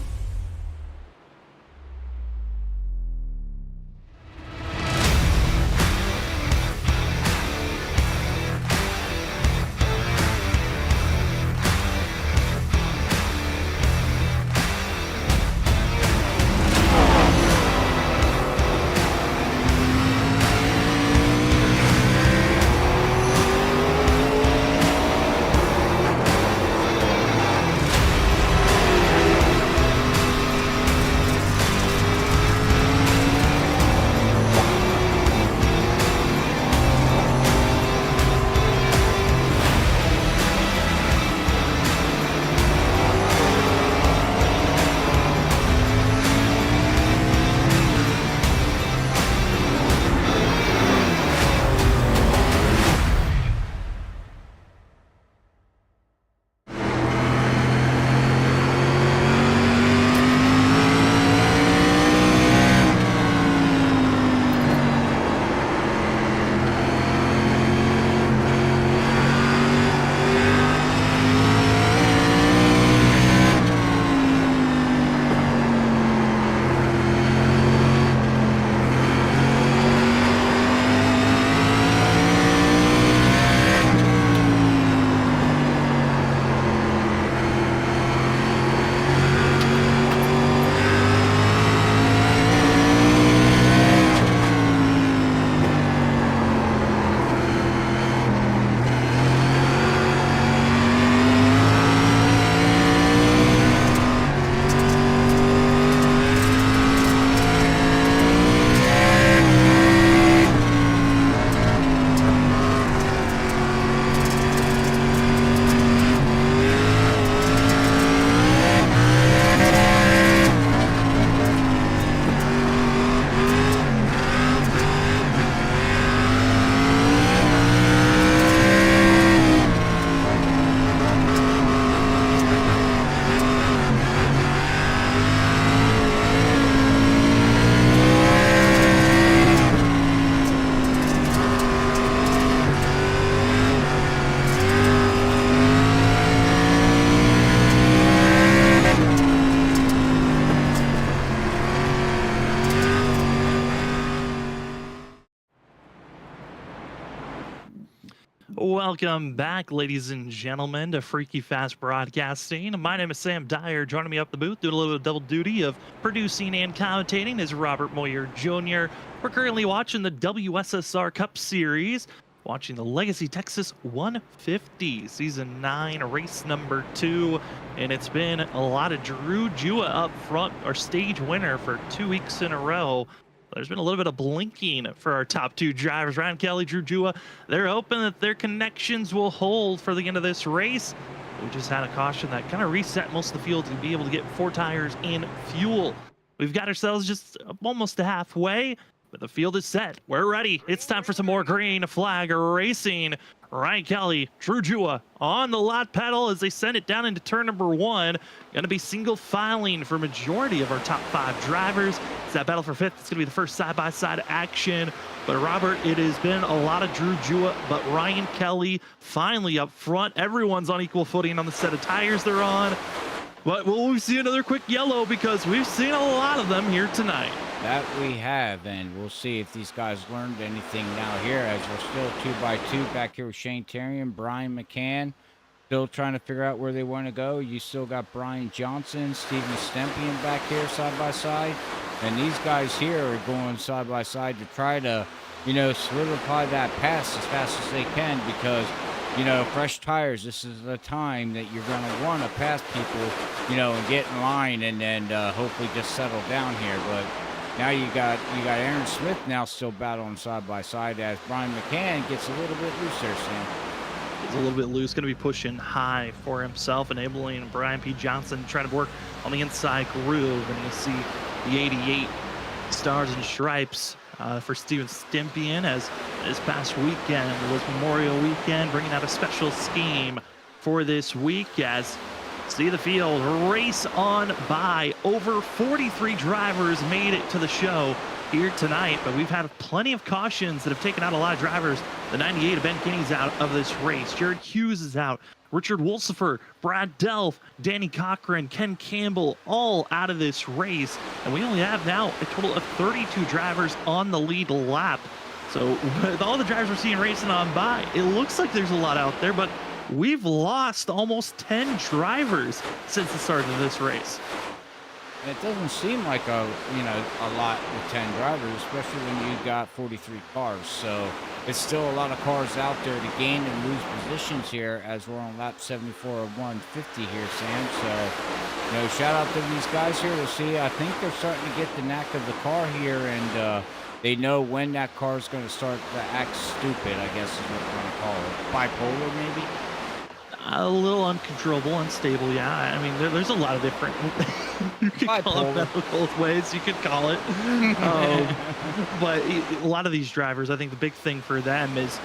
Welcome back, ladies and gentlemen, to Freaky Fast Broadcasting. My name is Sam Dyer. Joining me up the booth, doing a little double duty of producing and commentating, is Robert Moyer Jr. We're currently watching the WSSR Cup Series, watching the Legacy Texas 150, Season 9, race number 2. And it's been a lot of Drew Jua up front, our stage winner for 2 weeks in a row. There's been a little bit of blinking for our top two drivers, Ryan Kelly, Drew Jua. They're hoping that their connections will hold for the end of this race. We just had a caution that kind of reset most of the field to be able to get 4 tires in fuel. We've got ourselves just almost to halfway, but the field is set. We're ready. It's time for some more green flag racing. Ryan Kelly, Drew Jua on the lot pedal as they send it down into turn number 1. Going to be single filing for majority of our top 5 drivers. It's that battle for 5th. It's going to be the first side-by-side action. But Robert, it has been a lot of Drew Jua, but Ryan Kelly finally up front. Everyone's on equal footing on the set of tires they're on. But will we see another quick yellow? Because we've seen a lot of them here tonight. That we have, and we'll see if these guys learned anything now here, as we're still 2x2 back here with Shane Terry and Brian McCann. Still trying to figure out where they want to go. You still got Brian Johnson, Steven Stempian back here side by side. And these guys here are going side by side to try to, solidify that pass as fast as they can, because fresh tires, this is the time that you're going to want to pass people, and get in line and then hopefully just settle down here. But now you got Aaron Smith now still battling side by side as Brian McCann gets a little bit looser, Sam. He's a little bit loose, going to be pushing high for himself, enabling Brian P. Johnson to try to work on the inside groove. And you see the 88 stars and stripes for Steven Stempian, as this past weekend was Memorial Weekend, bringing out a special scheme for this week. As see the field race on by. Over 43 drivers made it to the show here tonight, but we've had plenty of cautions that have taken out a lot of drivers. The 98 of Ben Kinney's out of this race. Jared Hughes is out. Richard Wolsifer, Brad Delph, Danny Cochran, Ken Campbell, all out of this race. And we only have now a total of 32 drivers on the lead lap. So with all the drivers we're seeing racing on by, it looks like there's a lot out there, but we've lost almost 10 drivers since the start of this race. It doesn't seem like a lot with 10 drivers, especially when you got 43 cars. So it's still a lot of cars out there to gain and lose positions here, as we're on lap 74 of 150 here, Sam. So, shout out to these guys here to see. I think they're starting to get the knack of the car here, and they know when that car is going to start to act stupid, I guess is what we're going to call it. Bipolar, maybe? A little uncontrollable, unstable, yeah. I mean, there's a lot of different, you could call it both ways, you could call it. But a lot of these drivers, I think the big thing for them is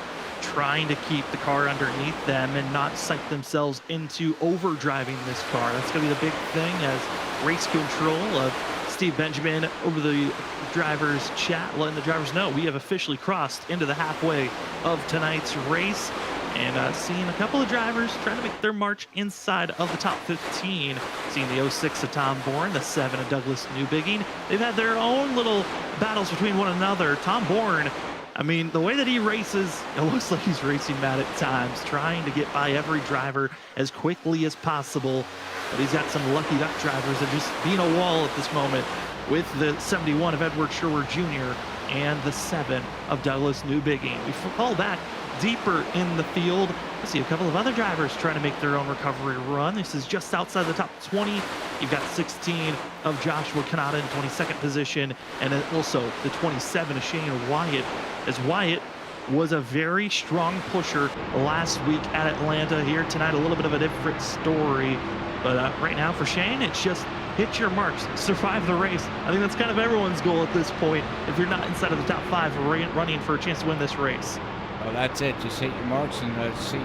trying to keep the car underneath them and not psych themselves into overdriving this car. That's going to be the big thing, as race control of Steve Benjamin over the drivers' chat, letting the drivers know we have officially crossed into the halfway of tonight's race. And seeing a couple of drivers trying to make their march inside of the top 15. Seeing the 06 of Tom Bourne, the 7 of Douglas Newbigging. They've had their own little battles between one another. Tom Bourne, I mean, the way that he races, it looks like he's racing mad at times, trying to get by every driver as quickly as possible. But he's got some lucky duck drivers that just being a wall at this moment, with the 71 of Edward Sherwood Jr. and the 7 of Douglas Newbigging. We fall back deeper in the field. We see a couple of other drivers trying to make their own recovery run. This is just outside the top 20. You've got 16 of Joshua Kanata in 22nd position, and also the 27 of Shane Wyatt, as Wyatt was a very strong pusher last week at Atlanta. Here tonight, a little bit of a different story. But right now for Shane, it's just hit your marks, survive the race. I think that's kind of everyone's goal at this point, if you're not inside of the top 5 running for a chance to win this race. Well, that's it. Just hit your marks and see,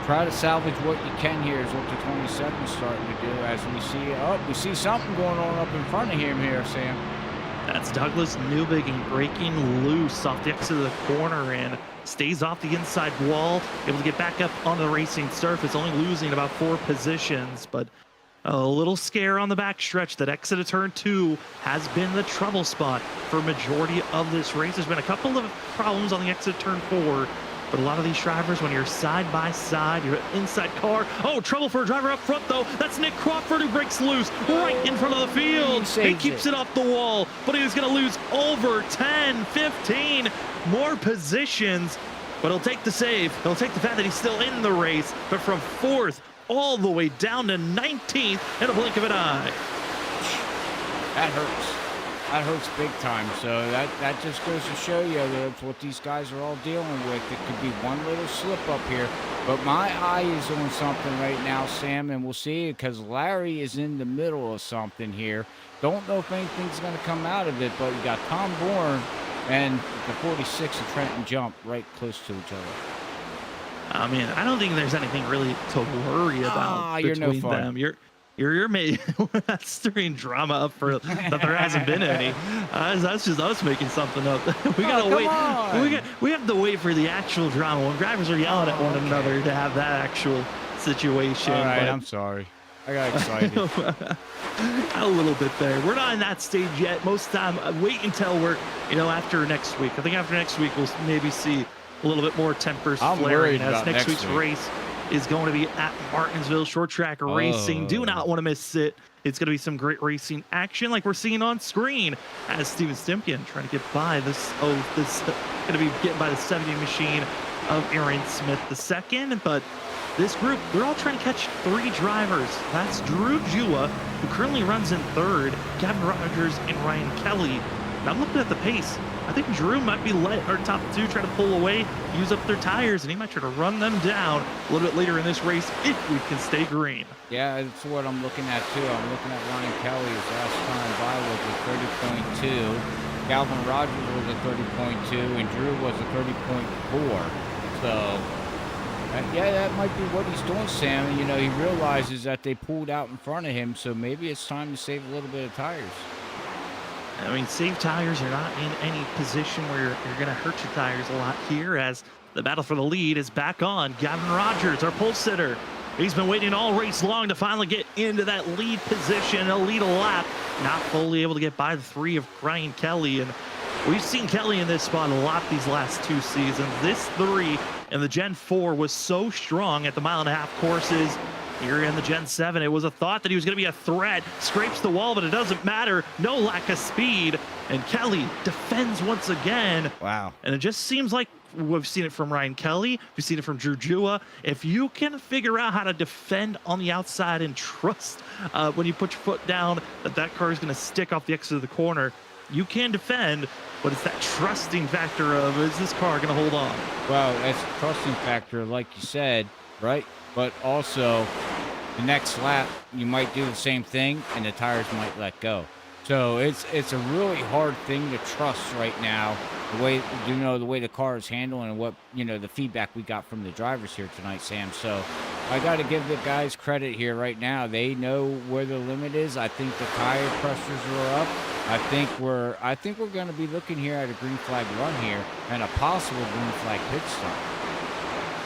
try to salvage what you can here, is what the 27 is starting to do, as we see something going on up in front of him here, Sam. That's Douglas Newbigging breaking loose off the exit of the corner and stays off the inside wall, able to get back up on the racing surface, only losing about 4 positions, but a little scare on the backstretch. That exit of turn 2 has been the trouble spot for majority of this race. There's been a couple of problems on the exit of turn 4, But a lot of these drivers, when you're side by side, you're inside car. Oh, trouble for a driver up front, though. That's Nick Crawford who breaks loose right in front of the field. He keeps it off the wall, but he's going to lose over 10, 15 more positions. But he'll take the save. He'll take the fact that he's still in the race, but from 4th all the way down to 19th in a blink of an eye. That hurts. That hurts big time. So that just goes to show you that's what these guys are all dealing with. It could be one little slip up here. But my eye is on something right now, Sam, and we'll see, because Larry is in the middle of something here. Don't know if anything's going to come out of it, but you got Tom Bourne and the 46 of Trenton Jump right cause to each other. I mean, I don't think there's anything really to worry about between them. You're stirring drama up for that there hasn't been any. That's just us making something up. We gotta wait. We have to wait for the actual drama when drivers are yelling at one another to have that actual situation. All right, I'm sorry. I got excited. A little bit there. We're not in that stage yet. Most of the time, wait until we're, after next week. I think after next week, we'll maybe see a little bit more tempers flaring as next week's race is going to be at Martinsville Short Track Racing. Do not want to miss it. It's going to be some great racing action like we're seeing on screen as Steven Stimpian trying to get by this going to be getting by the 70 machine of Aaron Smith II. But this group, they're all trying to catch 3 drivers. That's Drew Jua, who currently runs in 3rd, Gavin Rogers, and Ryan Kelly. And I'm looking at the pace. I think Drew might be our top 2 trying to pull away, use up their tires, and he might try to run them down a little bit later in this race if we can stay green. Yeah, that's what I'm looking at too. I'm looking at Ryan Kelly's last time by was a 30.2. Calvin Rogers was a 30.2, and Drew was a 30.4. So, yeah, that might be what he's doing, Sam. He realizes that they pulled out in front of him, so maybe it's time to save a little bit of tires. I mean, save tires. You're not in any position where you're going to hurt your tires a lot here, as the battle for the lead is back on. Gavin Rogers, our pole sitter. He's been waiting all race long to finally get into that lead position, a lead a lap. Not fully able to get by the 3 of Ryan Kelly. And we've seen Kelly in this spot a lot these last 2 seasons. This 3 in the Gen 4 was so strong at the 1.5 courses. Here in the Gen 7, it was a thought that he was going to be a threat. Scrapes the wall, but it doesn't matter. No lack of speed. And Kelly defends once again. Wow. And it just seems like we've seen it from Ryan Kelly. We've seen it from Drew Jua. If you can figure out how to defend on the outside and trust when you put your foot down that car is going to stick off the exit of the corner, you can defend. But it's that trusting factor of, is this car going to hold on? Well, that's a trusting factor, like you said, right? But also, the next lap, you might do the same thing, and the tires might let go. So it's a really hard thing to trust right now, the way the way the car is handling and what the feedback we got from the drivers here tonight, Sam. So I got to give the guys credit here right now. They know where the limit is. I think the tire pressures are up. I think we're going to be looking here at a green flag run here and a possible green flag pit stop.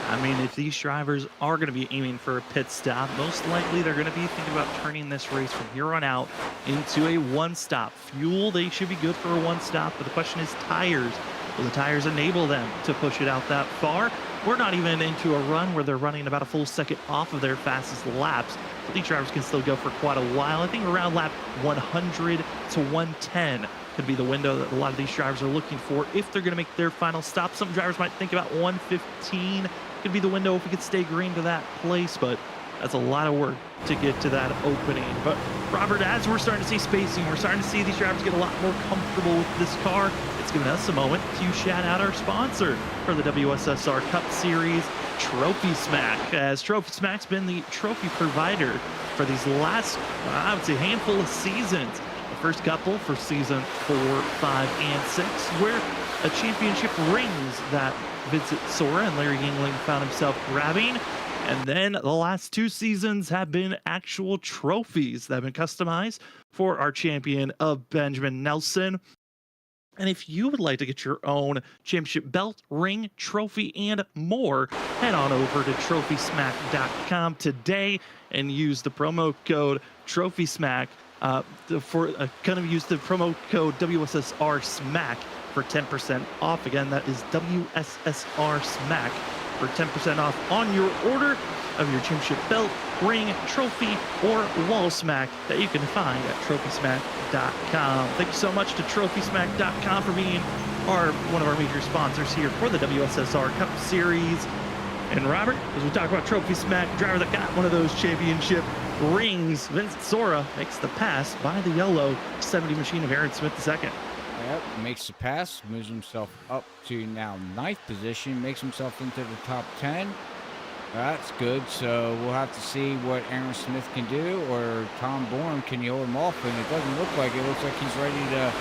I mean, if these drivers are going to be aiming for a pit stop, most likely they're going to be thinking about turning this race from here on out into a 1-stop. Fuel, they should be good for a 1-stop, but the question is tires. Will the tires enable them to push it out that far? We're not even into a run where they're running about a full second off of their fastest laps. But these drivers can still go for quite a while. I think around lap 100 to 110 could be the window that a lot of these drivers are looking for if they're going to make their final stop. Some drivers might think about 115 could be the window if we could stay green to that place, but that's a lot of work to get to that opening. But Robert, as we're starting to see spacing, we're starting to see these drivers get a lot more comfortable with this car. It's given us a moment to shout out our sponsor for the WSSR Cup Series, Trophy Smack, as Trophy Smack's been the trophy provider for these last, I would say, handful of seasons. The first couple for season 4, 5, and 6, where a championship rings that Vincent Sora and Larry Yingling found himself grabbing. And then the last 2 seasons have been actual trophies that have been customized for our champion of Benjamin Nelson. And if you would like to get your own championship belt, ring, trophy, and more, head on over to TrophySmack.com today and use the promo code TrophySmack use the promo code WSSR Smack for 10% off. Again, that is WSSR Smack for 10% off on your order of your championship belt, ring, trophy, or wall smack that you can find at trophysmack.com. Thank you so much to trophysmack.com for being one of our major sponsors here for the WSSR Cup Series. And Robert, as we talk about Trophy Smack, driver that got one of those championship rings, Vincent Sora makes the pass by the yellow 70 machine of Aaron Smith II. Yep, makes the pass, moves himself up to now 9th position, makes himself into the top 10. That's good. So we'll have to see what Aaron Smith can do, or Tom Bourne, can you hold him off? And it doesn't look like it. Looks like he's ready to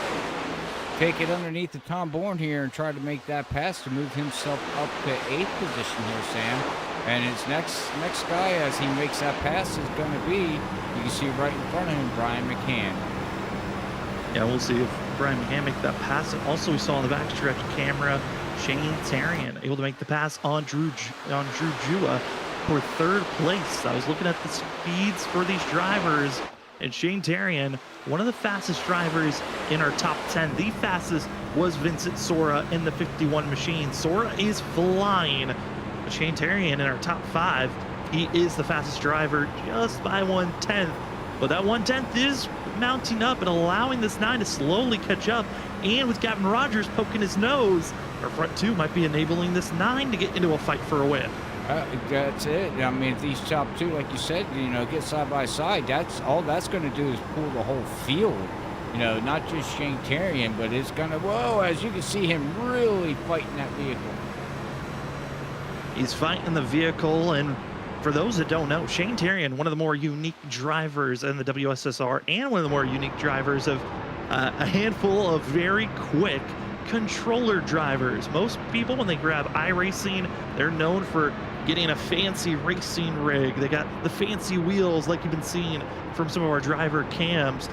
take it underneath the Tom Bourne here and try to make that pass to move himself up to 8th position here, Sam. And his next guy, as he makes that pass, is going to be, you can see right in front of him, Brian McCann. Yeah, we'll see if Brian McCann make that pass. And also, we saw on the backstretch camera, Shane Tarian able to make the pass on Drew Jua for 3rd place. I was looking at the speeds for these drivers, and Shane Tarian, one of the fastest drivers in our top 10. The fastest was Vincent Sora in the 51 machine. Sora is flying. But Shane Tarian in our top 5, he is the fastest driver just by 1/10. But that 1/10 is mounting up and allowing this 9 to slowly catch up. And with Gavin Rogers poking his nose, our front 2 might be enabling this 9 to get into a fight for a win. That's it. I mean, if these top 2, like you said, get side by side, that's all that's going to do is pull the whole field. Not just Shane Tarian, but it's going to, as you can see him really fighting that vehicle. He's fighting the vehicle, and for those that don't know, Shane Tarian, one of the more unique drivers in the WSSR and one of the more unique drivers of a handful of very quick controller drivers. Most people, when they grab iRacing, they're known for getting a fancy racing rig. They got the fancy wheels like you've been seeing from some of our driver cams.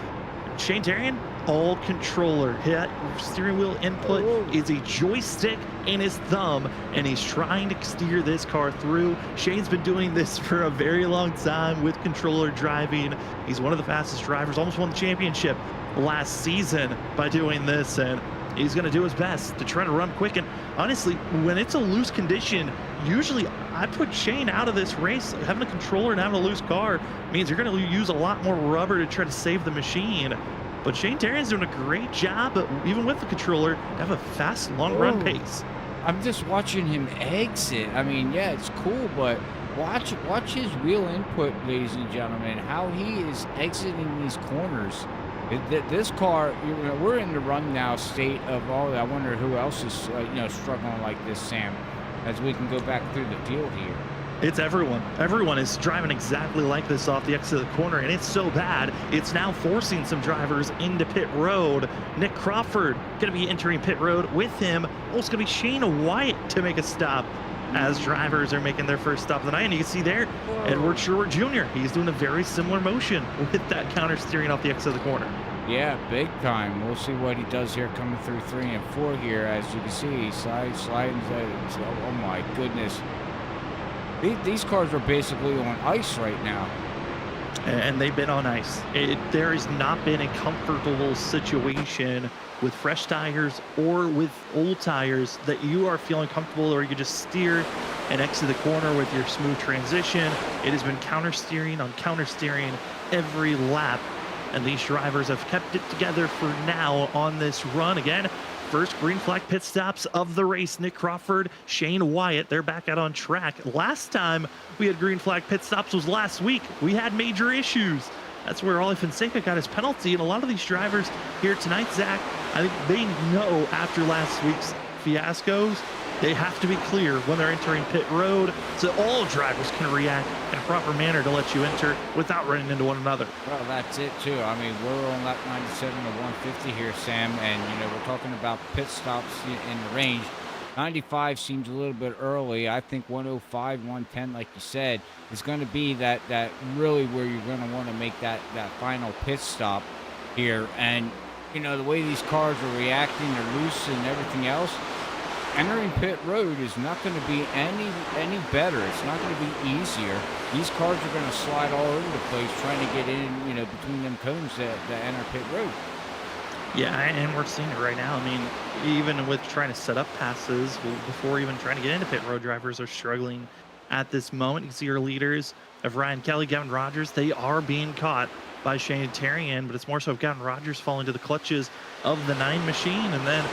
Shane Tarian, all controller. His steering wheel input is a joystick and his thumb, and he's trying to steer this car through. Shane's been doing this for a very long time with controller driving. He's one of the fastest drivers, almost won the championship last season by doing this, and he's going to do his best to try to run quick. And honestly, when it's a loose condition, usually I put Shane out of this race. Having a controller and having a loose car means you're going to use a lot more rubber to try to save the machine. But Shane Tarian's doing a great job, even with the controller, to have a fast, long-run pace. I'm just watching him exit. I mean, yeah, it's cool, but watch his wheel input, ladies and gentlemen, how he is exiting these corners. This car, we're in the run now state of all. I wonder who else is, struggling like this, Sam, as we can go back through the field here. It's everyone. Everyone is driving exactly like this off the exit of the corner, and it's so bad, it's now forcing some drivers into pit road. Nick Crawford going to be entering pit road with him. Also going to be Shane Wyatt to make a stop as drivers are making their first stop of the night. And you can see there, Edward Sherwood Jr., he's doing a very similar motion with that counter steering off the exit of the corner. Yeah, big time. We'll see what he does here coming through 3 and 4 here. As you can see, he sliding. Oh my goodness. These cars are basically on ice right now. And they've been on ice. There has not been a comfortable situation with fresh tires or with old tires that you are feeling comfortable, or you just steer and exit the corner with your smooth transition. It has been counter steering on counter steering every lap, and these drivers have kept it together for now on this run. Again, first green flag pit stops of the race. Nick Crawford, Shane Wyatt, they're back out on track. Last time we had green flag pit stops was last week. We had major issues. That's where Ollie Fonseca got his penalty. And a lot of these drivers here tonight, Zach, I think they know after last week's fiascos, they have to be clear when they're entering pit road so all drivers can react in a proper manner to let you enter without running into one another. Well, that's it too. I mean, we're on lap 97 to 150 here, Sam, and we're talking about pit stops in the range. 95 seems a little bit early. I think 105, 110, like you said, is going to be that really where you're going to want to make that final pit stop here. And the way these cars are reacting, they're loose and everything else. Entering pit road is not going to be any better. It's not going to be easier. These cars are going to slide all over the place trying to get in, between them cones that enter pit road. Yeah, and we're seeing it right now. I mean, even with trying to set up passes before even trying to get into pit road, drivers are struggling at this moment. You see our leaders of Ryan Kelly, Gavin Rogers, they are being caught by Shane Terrian, but it's more so of Gavin Rogers falling to the clutches of the 9 machine. And then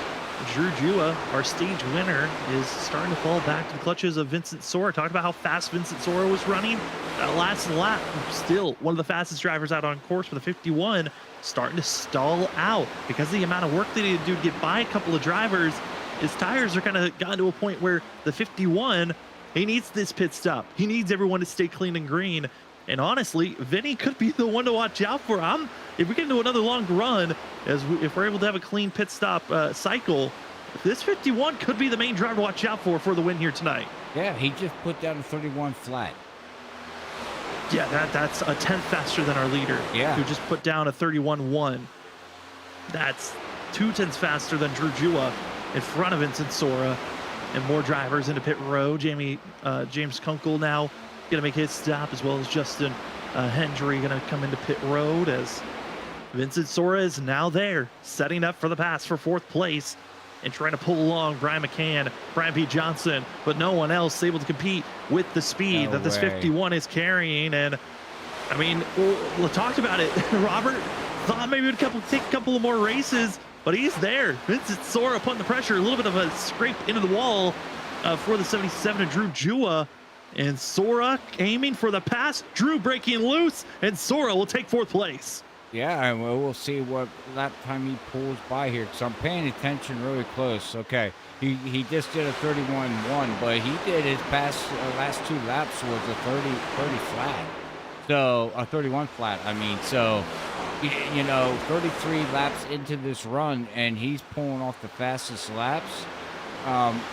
Drew Jua, our stage winner, is starting to fall back to the clutches of Vincent Sora. Talked about how fast Vincent Sora was running. That last lap, still one of the fastest drivers out on course with a 51, starting to stall out because of the amount of work that he had to do to get by a couple of drivers. His tires are kind of gotten to a point where the 51, he needs this pit stop. He needs everyone to stay clean and green. And honestly, Vinny could be the one to watch out for. If we get into another long run, if we're able to have a clean pit stop cycle, this 51 could be the main driver to watch out for the win here tonight. Yeah, he just put down a 31 flat. Yeah, that's a 10th faster than our leader, Yeah. who just put down a 31-1. That's 2/10 faster than Drew Jua in front of Vincent Sora. And more drivers into pit road. James Kunkel now going to make his stop, as well as Justin Hendry going to come into pit road as Vincent Sora is now there, setting up for the pass for 4th place and trying to pull along Brian McCann, Brian P. Johnson, but no one else able to compete with the speed that this 51 is carrying. And I mean, we talked about it. Robert thought maybe it would take a couple of more races, but he's there. Vincent Sora putting the pressure, a little bit of a scrape into the wall for the 77 of Drew Jua. And Sora aiming for the pass, Drew breaking loose, and Sora will take 4th place. Yeah, and we'll see what lap time he pulls by here, because I'm paying attention really close. Okay, he just did a 31-1, but he did his last 2 laps was a 30 flat. So, a 31 flat, I mean. So, you know, 33 laps into this run, and he's pulling off the fastest laps.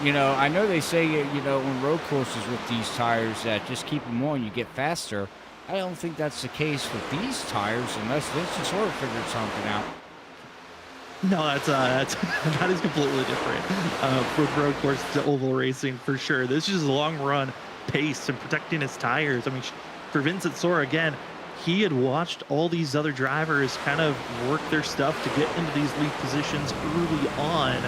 You know, I know they say, you know, on road courses with these tires that just keep them on, you get faster. I don't think that's the case with these tires unless Vincent sort of figured something out. No, that is completely different from road course to oval racing for sure. This is a long run pace and protecting his tires. I mean, for Vincent Sora, again, he had watched all these other drivers kind of work their stuff to get into these lead positions early on.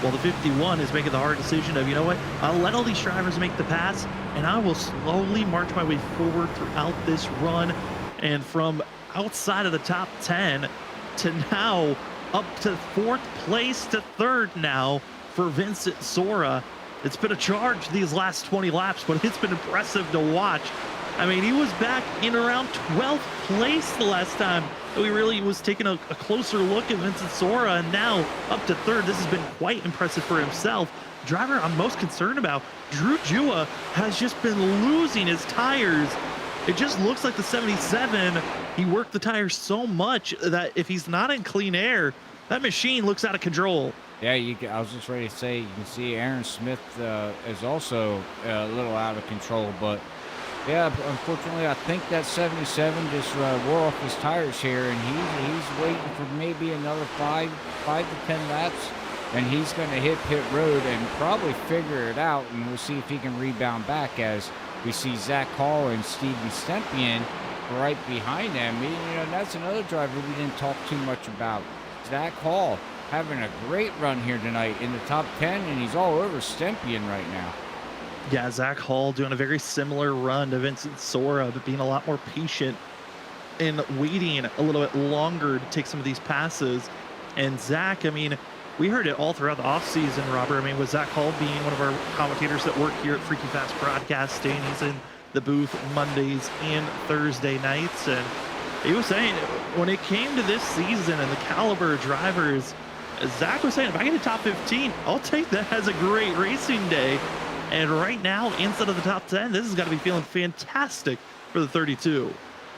Well, the 51 is making the hard decision of, you know what, I'll let all these drivers make the pass, and I will slowly march my way forward throughout this run. And from outside of the top 10 to now up to 4th place to 3rd now for Vincent Sora. It's been a charge these last 20 laps, but it's been impressive to watch. I mean, he was back in around 12th place the last time we really was taking a closer look at Vincent Sora, and now up to 3rd. This has been quite impressive for himself. Driver I'm most concerned about, Drew Jua, has just been losing his tires. It just looks like the 77, he worked the tires so much that if he's not in clean air, that machine looks out of control. Yeah, I was just ready to say, you can see Aaron Smith is also a little out of control, but yeah, unfortunately, I think that 77 just wore off his tires here, and he's waiting for maybe another 5 to 10 laps, and he's going to hit pit road and probably figure it out, and we'll see if he can rebound back as we see Zach Hall and Stevie Stempian right behind them. You know, that's another driver we didn't talk too much about. Zach Hall having a great run here tonight in the top 10, and he's all over Stempian right now. Yeah, Zach Hall doing a very similar run to Vincent Sora, but being a lot more patient and waiting a little bit longer to take some of these passes. And Zach, I mean, we heard it all throughout the offseason, Robert. I mean, with Zach Hall being one of our commentators that work here at Freaky Fast Broadcasting, he's in the booth Mondays and Thursday nights. And he was saying when it came to this season and the caliber of drivers, Zach was saying, if I get a top 15, I'll take that as a great racing day. And right now, inside of the top 10, this has got to be feeling fantastic for the 32.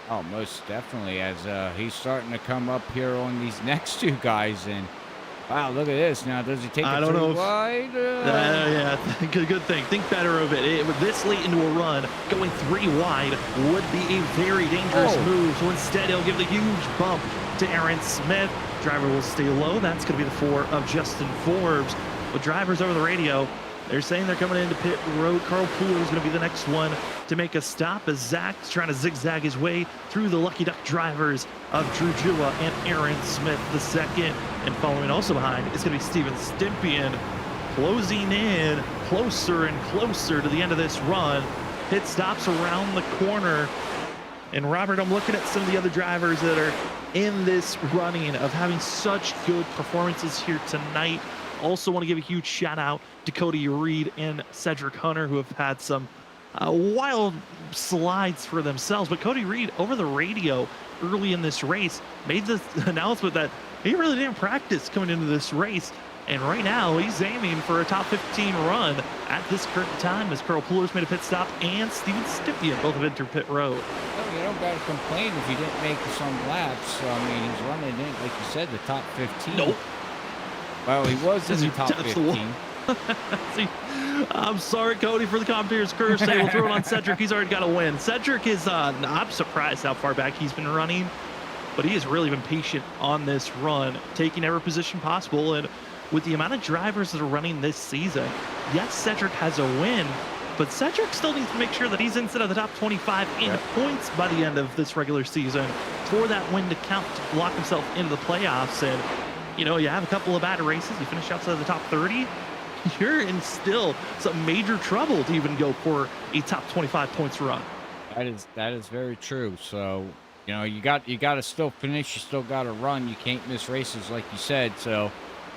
Oh, most definitely, as he's starting to come up here on these next 2 guys. And wow, look at this. Now, does he take it too wide? Yeah, good thing. Think better of it. With this late into a run, going 3 wide would be a very dangerous move. So instead, he'll give the huge bump to Aaron Smith. Driver will stay low. That's going to be the 4 of Justin Forbes. With drivers over the radio, they're saying they're coming into pit road. Carl Poole is going to be the next one to make a stop as Zach's trying to zigzag his way through the Lucky Duck drivers of Drew Jua and Aaron Smith II. And following also behind is going to be Steven Stympian, closing in closer and closer to the end of this run. Pit stops around the corner. And Robert, I'm looking at some of the other drivers that are in this running of having such good performances here tonight. Also want to give a huge shout out to Cody Reed and Cedric Hunter, who have had some wild slides for themselves. But Cody Reed, over the radio early in this race, made the announcement that he really didn't practice coming into this race. And right now, he's aiming for a top 15 run at this current time as Carl Puller's made a pit stop and Steven Stympian both have entered pit road. Well, you don't got to complain if you didn't make some laps. I mean, he's running in, like you said, the top 15. Nope. Well, he was in the top 15. See, I'm sorry, Cody, for the commentator's curse. They will throw it on Cedric. He's already got a win. Cedric is, I'm surprised how far back he's been running, but he has really been patient on this run, taking every position possible. And with the amount of drivers that are running this season, yes, Cedric has a win, but Cedric still needs to make sure that he's inside of the top 25 in points by the end of this regular season for that win to count to lock himself into the playoffs. And, you know, you have a couple of bad races, you finish outside of the top 30, you're in still some major trouble to even go for a top 25 points run. That is very true. So, you know, you got to still finish, you still got to run, you can't miss races like you said. So,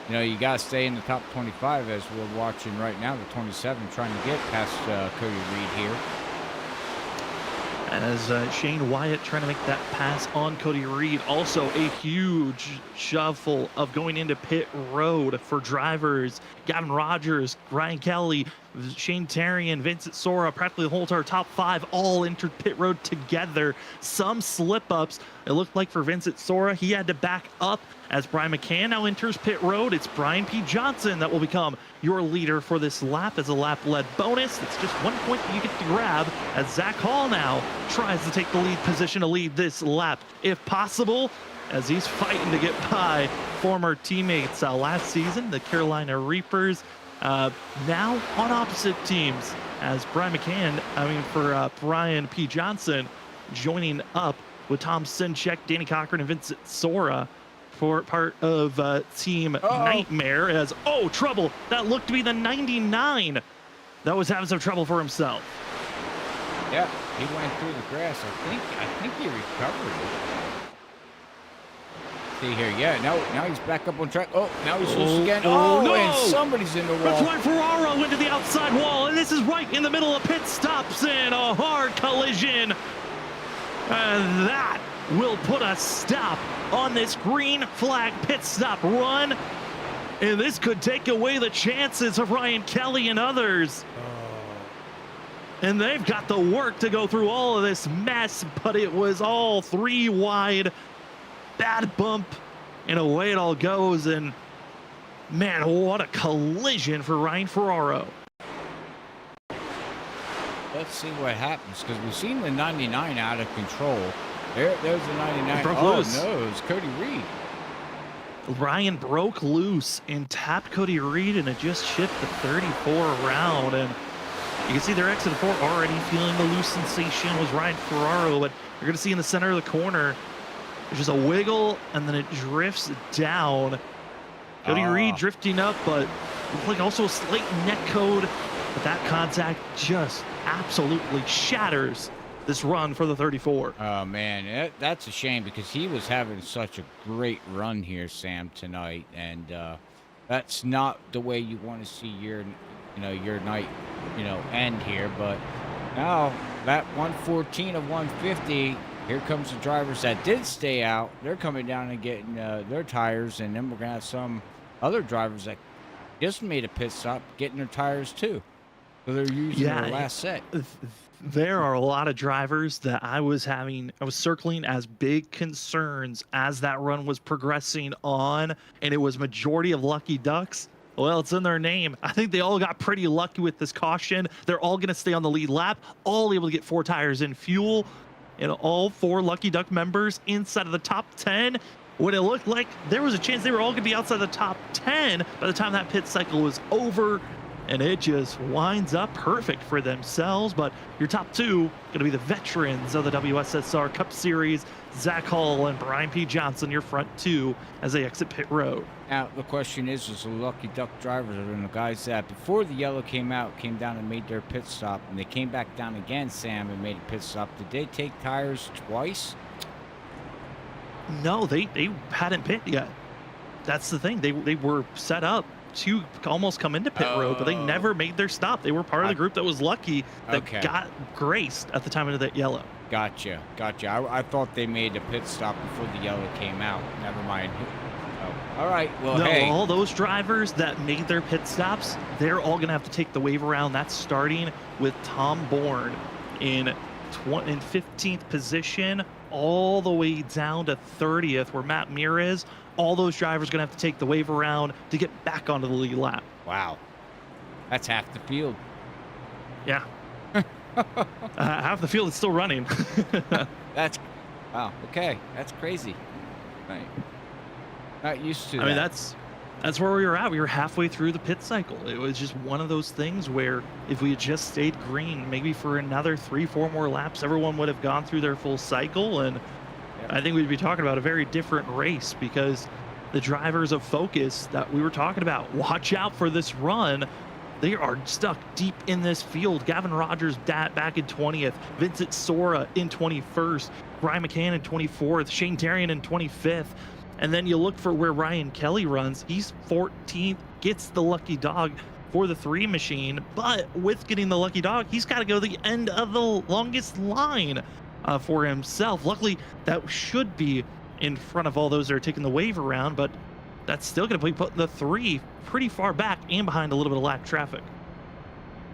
you know, you got to stay in the top 25 as we're watching right now, the 27, trying to get past Cody Reed here. As Shane Wyatt trying to make that pass on Cody Reed. Also a huge shuffle of going into pit road for drivers. Gavin Rogers, Ryan Kelly, Shane Terrian, Vincent Sora, practically the whole entire top 5 all entered pit road together. Some slip-ups. It looked like for Vincent Sora, he had to back up as Brian McCann now enters pit road. It's Brian P. Johnson that will become your leader for this lap as a lap-led bonus. It's just 1 point that you get to grab as Zach Hall now tries to take the lead position to lead this lap, if possible, as he's fighting to get by former teammates last season, the Carolina Reapers, now on opposite teams as Brian McCann, for Brian P. Johnson, joining up with Tom Sinchek, Danny Cochran, and Vincent Sora for part of Team Nightmare as, trouble. That looked to be the 99 that was having some trouble for himself. Yeah, he went through the grass. I think he recovered it. See here, yeah, now he's back up on track. Now he's loose again. No! And somebody's in the wall. That's right, Ferraro into the outside wall, and this is right in the middle of pit stops and a hard collision. And that will put a stop on this green flag pit stop run. And this could take away the chances of Ryan Kelly and others. And they've got the work to go through all of this mess, but it was all 3 wide. Bad bump, and away it all goes. And man, what a collision for Ryan Ferraro. Let's see what happens, because we've seen the 99 out of control. There's the 99. Broke loose. No, it's Cody Reed. Ryan broke loose and tapped Cody Reed, and it just shipped the 34 around. And you can see their exit 4 already feeling the loose sensation was Ryan Ferraro, but you're going to see in the center of the corner, there's just a wiggle, and then it drifts down. Cody Reed drifting up, but looks like also a slight neck code, but that contact just absolutely shatters this run for the 34. Oh, man, that's a shame because he was having such a great run here, Sam, tonight, and that's not the way you want to see your night, end here. But now that 114 of 150. Here comes the drivers that did stay out. They're coming down and getting their tires, and then we're going to have some other drivers that just made a pit stop getting their tires too. So they're using their last set. There are a lot of drivers that I was circling as big concerns as that run was progressing on, and it was majority of lucky ducks. Well, it's in their name. I think they all got pretty lucky with this caution. They're all going to stay on the lead lap, all able to get 4 tires in fuel. And all 4 Lucky Duck members inside of the top 10, when it looked like there was a chance they were all going to be outside the top 10 by the time that pit cycle was over. and it just winds up perfect for themselves. But your top two going to be the veterans of the WSSR Cup Series, Zach Hall and Brian P. Johnson, your front two as they exit pit road. Now, the question is the lucky duck drivers are the guys that before the yellow came out, came down and made their pit stop, and they came back down again, Sam, and made a pit stop. Did they take tires twice? No, they hadn't pit yet. That's the thing. They were set up to almost come into pit road, but they never made their stop. They were part of the group that was lucky that got graced at the time of that yellow. Gotcha. I thought they made a pit stop before the yellow came out. Never mind. Oh, all right. Well, no, hey. all those drivers that made their pit stops, they're all going to have to take the wave around. That's starting with Tom Bourne in 15th position, all the way down to 30th, where Matt Muir is. All those drivers are going to have to take the wave around to get back onto the lead lap. Wow. That's half the field. Yeah. Half the field is still running. Wow. Okay. That's crazy. Right. Not used to that. I mean, that's where we were at. We were halfway through the pit cycle. It was just one of those things where if we had just stayed green, maybe for another 3-4 more laps, everyone would have gone through their full cycle. And I think we'd be talking about a very different race, because the drivers of Focus that we were talking about, watch out for this run. They are stuck deep in this field. Gavin Rogers back in 20th, Vincent Sora in 21st, Brian McCann in 24th, Shane Darian in 25th. And then you look for where Ryan Kelly runs. He's 14th, gets the lucky dog for the 3 machine. But with getting the lucky dog, he's got to go the end of the longest line for himself. Luckily, that should be in front of all those that are taking the wave around, but that's still going to be putting the 3 pretty far back and behind a little bit of lap traffic.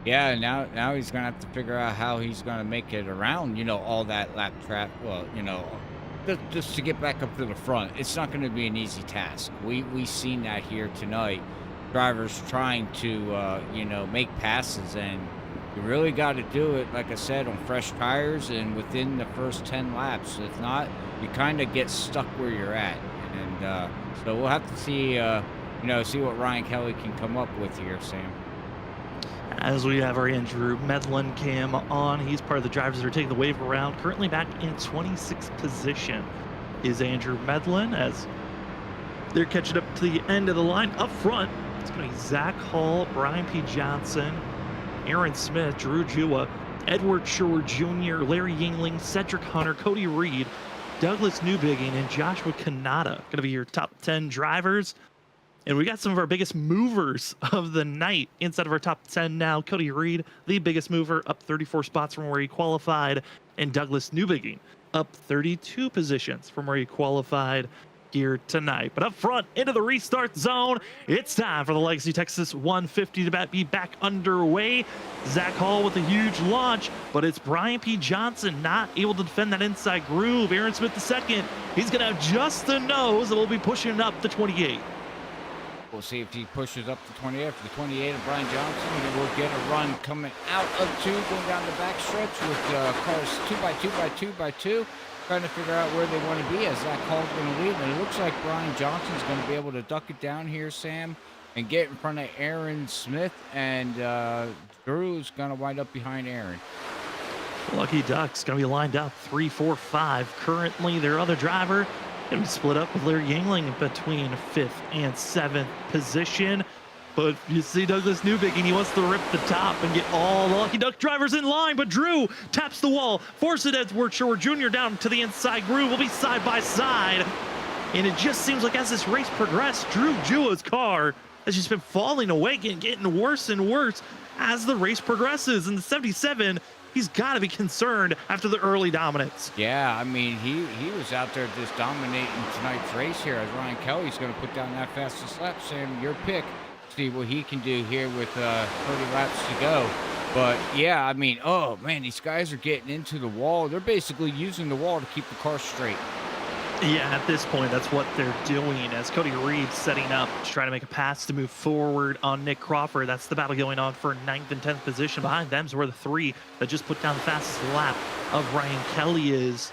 Yeah, now he's going to have to figure out how he's going to make it around, all that lap traffic. Well, just to get back up to the front. It's not going to be an easy task. We've seen that here tonight. Drivers trying to, make passes, and you really got to do it, like I said, on fresh tires and within the first 10 laps. If not, you kind of get stuck where you're at. And so we'll have to see, see what Ryan Kelly can come up with here, Sam. As we have our Andrew Medlin cam on, he's part of the drivers that are taking the wave around. Currently back in 26th position is Andrew Medlin, as they're catching up to the end of the line. Up front, it's going to be Zach Hall, Brian P. Johnson, Aaron Smith, Drew Jua, Edward Shore Jr., Larry Yingling, Cedric Hunter, Cody Reed, Douglas Newbigging, and Joshua Kanata. Going to be your top 10 drivers. And we got some of our biggest movers of the night inside of our top 10 now. Cody Reed, the biggest mover, up 34 spots from where he qualified. And Douglas Newbigging, up 32 positions from where he qualified here tonight. But up front, into the restart zone, it's time for the Legacy Texas 150 to be back underway. Zach Hall with a huge launch, but it's Brian P. Johnson not able to defend that inside groove. Aaron Smith II, he's going to have just the nose, and we'll be pushing it up to 28. We'll see if he pushes up to 28. For the 28 of Brian Johnson, and we'll get a run coming out of 2, going down the back stretch with cars 2x2x2x2, trying to figure out where they want to be as Zach Hall's going to lead. And it looks like Brian Johnson's going to be able to duck it down here, Sam, and get in front of Aaron Smith, and Drew's going to wind up behind Aaron. Lucky Ducks going to be lined up 3, 4, 5. Currently, their other driver going to be split up with Larry Yingling between 5th and 7th position. But you see Douglas Newbigging, he wants to rip the top and get all the Lucky Duck drivers in line. But Drew taps the wall, forces Edward Shore Jr. down to the inside groove. Will be side by side. And it just seems like as this race progressed, Drew Jua's car has just been falling away, getting worse and worse as the race progresses. And the 77, he's got to be concerned after the early dominance. Yeah, I mean, he was out there just dominating tonight's race here as Ryan Kelly's going to put down that fastest lap. Sam, your pick. See what he can do here with 30 laps to go. But, yeah, I mean, oh, man, these guys are getting into the wall. They're basically using the wall to keep the car straight. Yeah, at this point, that's what they're doing as Cody Reed's setting up to try to make a pass to move forward on Nick Crawford. That's the battle going on for 9th and 10th position. Behind them is where the 3 that just put down the fastest lap of Ryan Kelly is.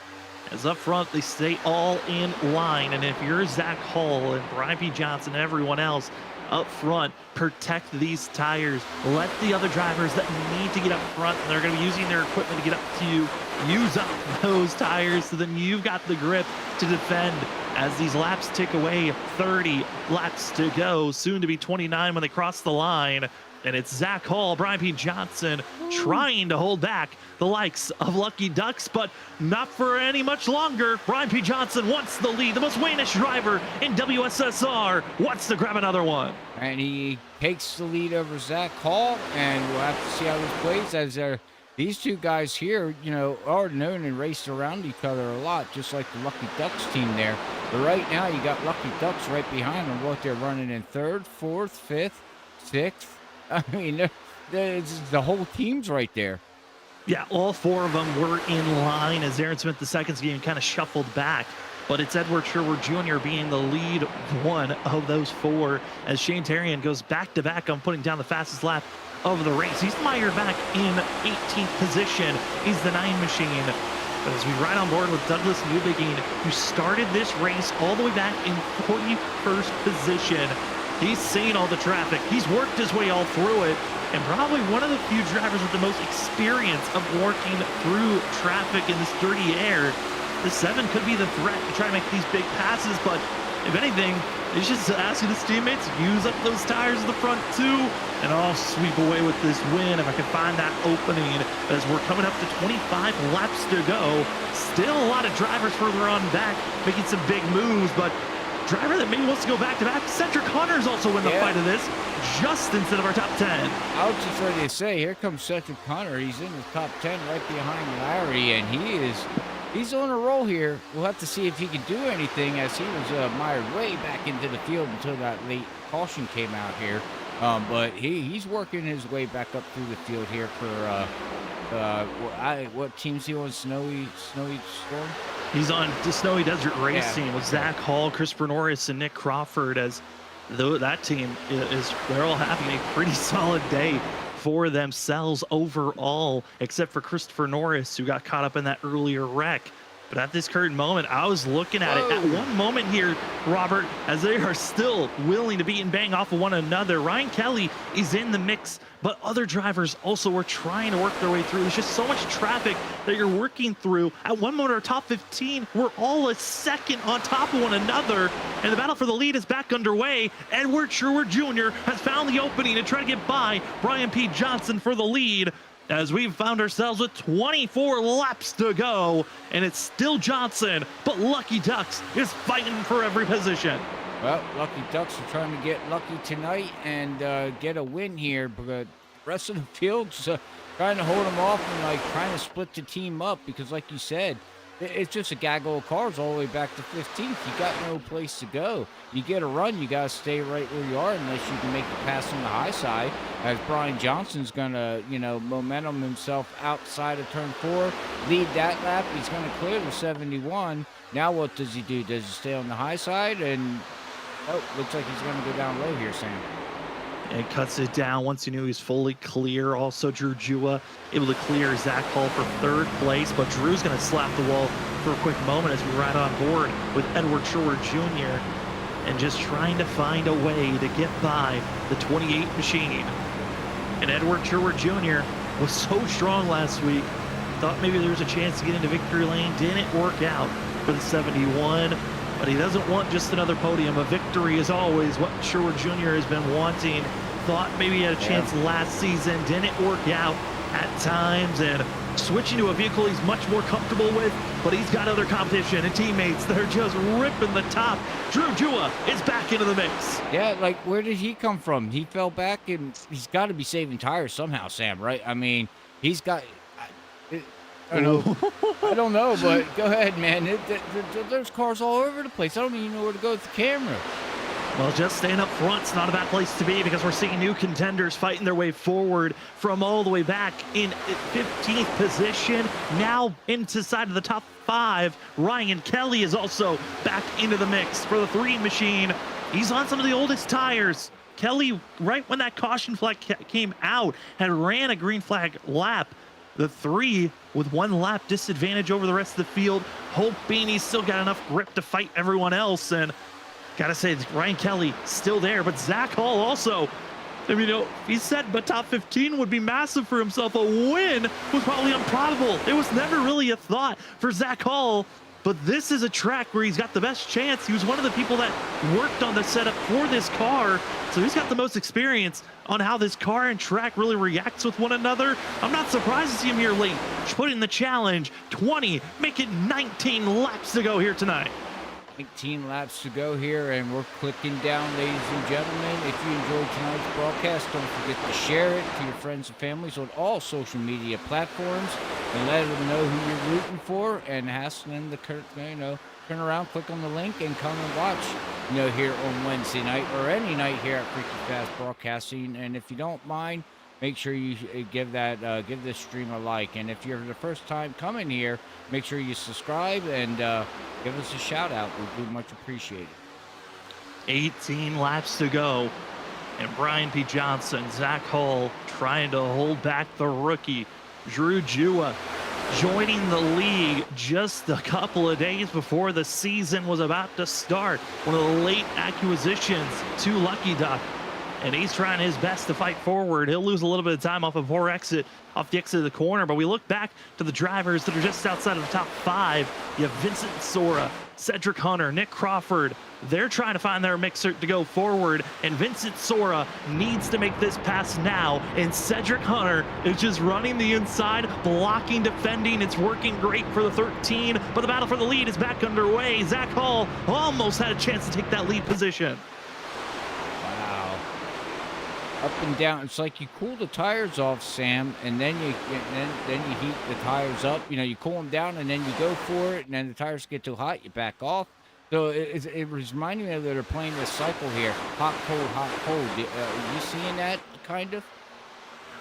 As up front, they stay all in line. And if you're Zach Hall and Brian P. Johnson and everyone else, up front. Protect these tires. Let the other drivers that need to get up front, and they're going to be using their equipment to get up to you, use up those tires so then you've got the grip to defend as these laps tick away. 30 laps to go, soon to be 29 when they cross the line. And it's Zach Hall, Brian P. Johnson trying to hold back the likes of Lucky Ducks, but not for any much longer. Brian P. Johnson wants the lead. The most Waynish driver in WSSR wants to grab another one. And he takes the lead over Zach Hall, and we'll have to see how this plays as these two guys here, you know, are known and raced around each other a lot, just like the Lucky Ducks team there. But right now, you got Lucky Ducks right behind them. What they're running in third, fourth, fifth, sixth. I mean, the whole team's right there. Yeah, all four of them were in line as Aaron Smith II's game kind of shuffled back. But it's Edward Sherwood Jr. being the lead one of those four as Shane Terrian goes back-to-back on putting down the fastest lap of the race. He's mired back in 18th position. He's the 9 machine. But as we ride on board with Douglas Newbegin, who started this race all the way back in 41st position. He's seen all the traffic. He's worked his way all through it, and probably one of the few drivers with the most experience of working through traffic in this dirty air. The 7 could be the threat to try to make these big passes, but if anything, it's just asking his teammates to use up those tires in the front too, and I'll sweep away with this win if I can find that opening as we're coming up to 25 laps to go. Still a lot of drivers further on back making some big moves, but driver that maybe wants to go back-to-back, Cedric Hunter's also in the fight of this, just instead of our top 10. I was just ready to say, here comes Cedric Hunter. He's in the top 10 right behind Larry, and he's on a roll here. We'll have to see if he can do anything as he was mired way back into the field until that late caution came out here. But he's working his way back up through the field here for what team's he on? Snowy Storm? He's on the Snowy Desert Racing with Zach Hall, Christopher Norris, and Nick Crawford, as though that team they're all having a pretty solid day for themselves overall, except for Christopher Norris, who got caught up in that earlier wreck. But at this current moment, I was looking at it. At one moment here, Robert, as they are still willing to beat and bang off of one another. Ryan Kelly is in the mix, but other drivers also are trying to work their way through. There's just so much traffic that you're working through. At one moment, our top 15, we're all a second on top of one another, and the battle for the lead is back underway. Edward Sherwood Jr. has found the opening to try to get by Brian P. Johnson for the lead, as we've found ourselves with 24 laps to go, and it's still Johnson, but Lucky Ducks is fighting for every position. Well, Lucky Ducks are trying to get lucky tonight and get a win here, but the rest of the field's trying to hold them off and trying to split the team up because, like you said, it's just a gaggle of cars all the way back to 15th. You got no place to go. You get a run, you got to stay right where you are unless you can make the pass on the high side, as Brian Johnson's going to, momentum himself outside of turn 4, lead that lap. He's going to clear the 71. Now what does he do? Does he stay on the high side? And, looks like he's going to go down low here, Sam. And cuts it down once he knew he was fully clear. Also, Drew Jua able to clear Zach Hall for 3rd place, but Drew's going to slap the wall for a quick moment as we ride on board with Edward Sherwood Jr. and just trying to find a way to get by the 28 machine. And Edward Sherwood Jr. was so strong last week. Thought maybe there was a chance to get into victory lane. Didn't work out for the 71. But he doesn't want just another podium. A victory is always what Sherwood Jr. has been wanting. Thought maybe he had a chance last season. Didn't work out at times. And switching to a vehicle he's much more comfortable with. But he's got other competition and teammates that are just ripping the top. Drew Jua is back into the mix. Yeah, where did he come from? He fell back, and he's got to be saving tires somehow, Sam, right? I mean, he's got... I don't know, but go ahead, man. There's cars all over the place. I don't even know where to go with the camera. Well, just staying up front's not a bad place to be because we're seeing new contenders fighting their way forward from all the way back in 15th position. Now into side of the top 5. Ryan Kelly is also back into the mix for the 3 machine. He's on some of the oldest tires. Kelly, right when that caution flag came out, had ran a green flag lap. The 3 with 1 lap disadvantage over the rest of the field, hoping he's still got enough grip to fight everyone else. And Gotta say, Ryan Kelly still there, but Zach Hall also. I mean, he said but top 15 would be massive for himself. A win was probably improbable. It was never really a thought for Zach Hall, but this is a track where he's got the best chance. He was one of the people that worked on the setup for this car, so he's got the most experience on how this car and track really reacts with one another. I'm not surprised to see him here late, put in the challenge, 20, make it 19 laps to go here tonight. 19 laps to go here, and we're clicking down, ladies and gentlemen. If you enjoyed tonight's broadcast, don't forget to share it to your friends and families on all social media platforms, and let them know who you're rooting for, and hassle them to turn around, click on the link, and come and watch, here on Wednesday night or any night here at Freaky Fast Broadcasting. And if you don't mind, make sure you give this stream a like. And if you're the first time coming here, make sure you subscribe and give us a shout out. We do much appreciate it. 18 laps to go, and Brian P. Johnson, Zach Hall trying to hold back the rookie Drew Jua, joining the league just a couple of days before the season was about to start. One of the late acquisitions to Lucky Duck, and he's trying his best to fight forward. He'll lose a little bit of time off the exit of the corner, but we look back to the drivers that are just outside of the top 5. You have Vincent Sora, Cedric Hunter, Nick Crawford. They're trying to find their mixer to go forward, and Vincent Sora needs to make this pass now, and Cedric Hunter is just running the inside, blocking, defending. It's working great for the 13, but the battle for the lead is back underway. Zach Hall almost had a chance to take that lead position. Up and down. It's like you cool the tires off, Sam, and then you heat the tires up. You cool them down, and then you go for it, and then the tires get too hot, you back off. So it reminded me that they're playing this cycle here: hot, cold, hot, cold. Are you seeing that kind of?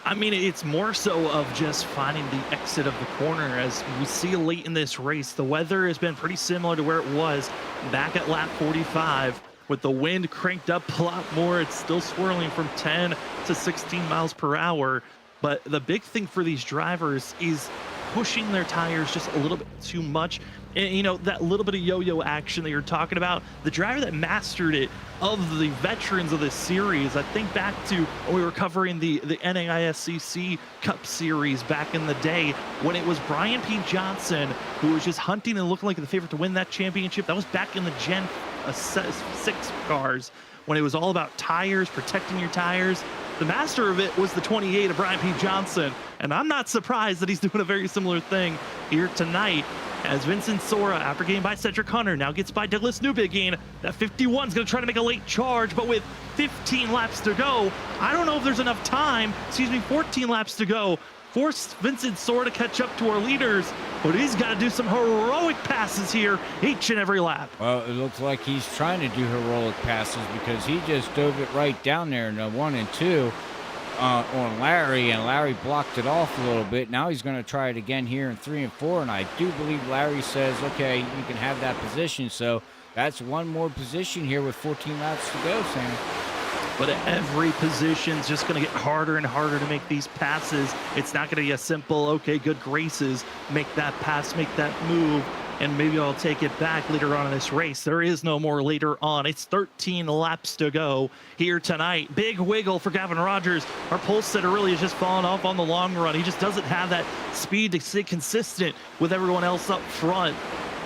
I mean, it's more so of just finding the exit of the corner. As we see late in this race, the weather has been pretty similar to where it was back at lap 45. With the wind cranked up a lot more, it's still swirling from 10 to 16 miles per hour. But the big thing for these drivers is pushing their tires just a little bit too much. And, that little bit of yo-yo action that you're talking about, the driver that mastered it of the veterans of this series, I think back to when we were covering the NAISCC Cup Series back in the day, when it was Brian P. Johnson who was just hunting and looking like the favorite to win that championship. That was back in the Gen 6 cars, when it was all about tires, protecting your tires. The master of it was the 28 of Brian P. Johnson, and I'm not surprised that he's doing a very similar thing here tonight, as Vincent Sora, after getting by Cedric Hunter, now gets by Douglas Newbegin. That 51 is going to try to make a late charge, but with 15 laps to go, I don't know if there's enough time, 14 laps to go, force Vincent Sora to catch up to our leaders, but he's got to do some heroic passes here each and every lap. Well, it looks like he's trying to do heroic passes, because he just dove it right down there in the 1 and 2 on Larry, and Larry blocked it off a little bit. Now he's going to try it again here in 3 and 4, and I do believe Larry says, okay, you can have that position. So that's one more position here with 14 laps to go, Sam. But every position's just going to get harder and harder to make these passes. It's not going to be a simple, okay, good graces, make that pass, make that move, and maybe I'll take it back later on in this race. There is no more later on. It's 13 laps to go here tonight. Big wiggle for Gavin Rogers. Our pole setter really has just fallen off on the long run. He just doesn't have that speed to stay consistent with everyone else up front.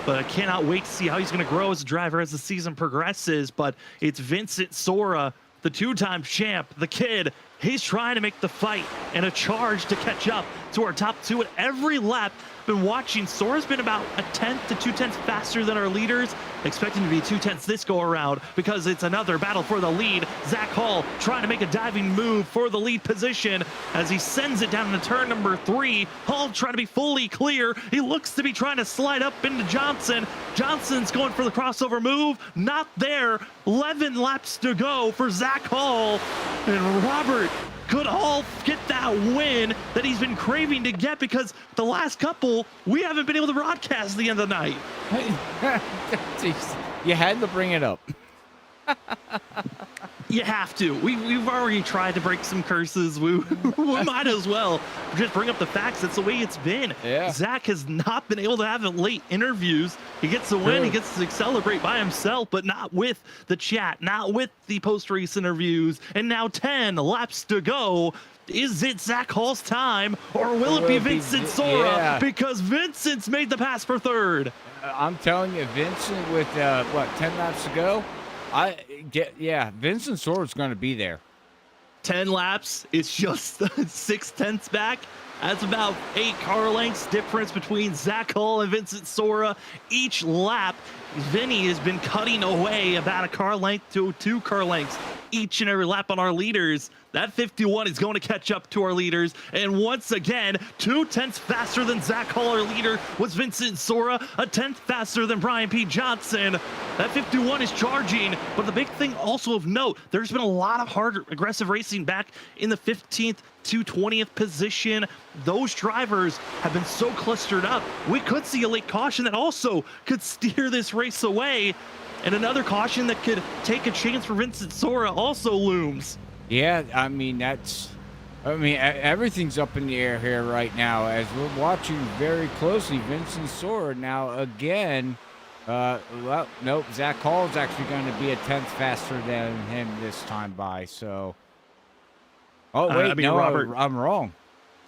But I cannot wait to see how he's going to grow as a driver as the season progresses. But it's Vincent Sora, the two-time champ, the kid. He's trying to make the fight and a charge to catch up to our top 2 at every lap. Been watching, Sora's been about a tenth to 2/10 faster than our leaders, expecting to be 2/10 this go around, because it's another battle for the lead. Zach Hall trying to make a diving move for the lead position as he sends it down into turn number 3. Hall trying to be fully clear. He looks to be trying to slide up into Johnson. Johnson's going for the crossover move, not there. 11 laps to go for Zach Hall, and Robert could Hall get that win that he's been craving to get, because the last couple we haven't been able to broadcast the end of the night. You had to bring it up. You have to. We've already tried to break some curses. We might as well just bring up the facts. That's the way it's been. Yeah. Zach has not been able to have late interviews. He gets the win. He gets to celebrate by himself, but not with the chat, not with the post-race interviews. And now 10 laps to go. Is it Zach Hall's time, or will it be Vincent Sora? Yeah. Because Vincent's made the pass for third. I'm telling you, Vincent with, 10 laps to go? Vincent Sora's going to be there. 10 laps, it's just 6/10 back. That's about 8 car lengths difference between Zach Hall and Vincent Sora. Each lap, Vinny has been cutting away about a car length to 2 car lengths each and every lap on our leaders. That 51 is going to catch up to our leaders. And once again, 2/10 faster than Zach Hall, our leader, was Vincent Sora. A 10th faster than Brian P. Johnson. That 51 is charging. But the big thing also of note, there's been a lot of hard, aggressive racing back in the 15th to 20th position. Those drivers have been so clustered up. We could see a late caution that also could steer this race away. And another caution that could take a chance for Vincent Sora also looms. Yeah, everything's up in the air here right now as we're watching very closely. Vincent Sora now again. Nope, Zach Hall's actually going to be a 10th faster than him this time by. So, Robert, I'm wrong.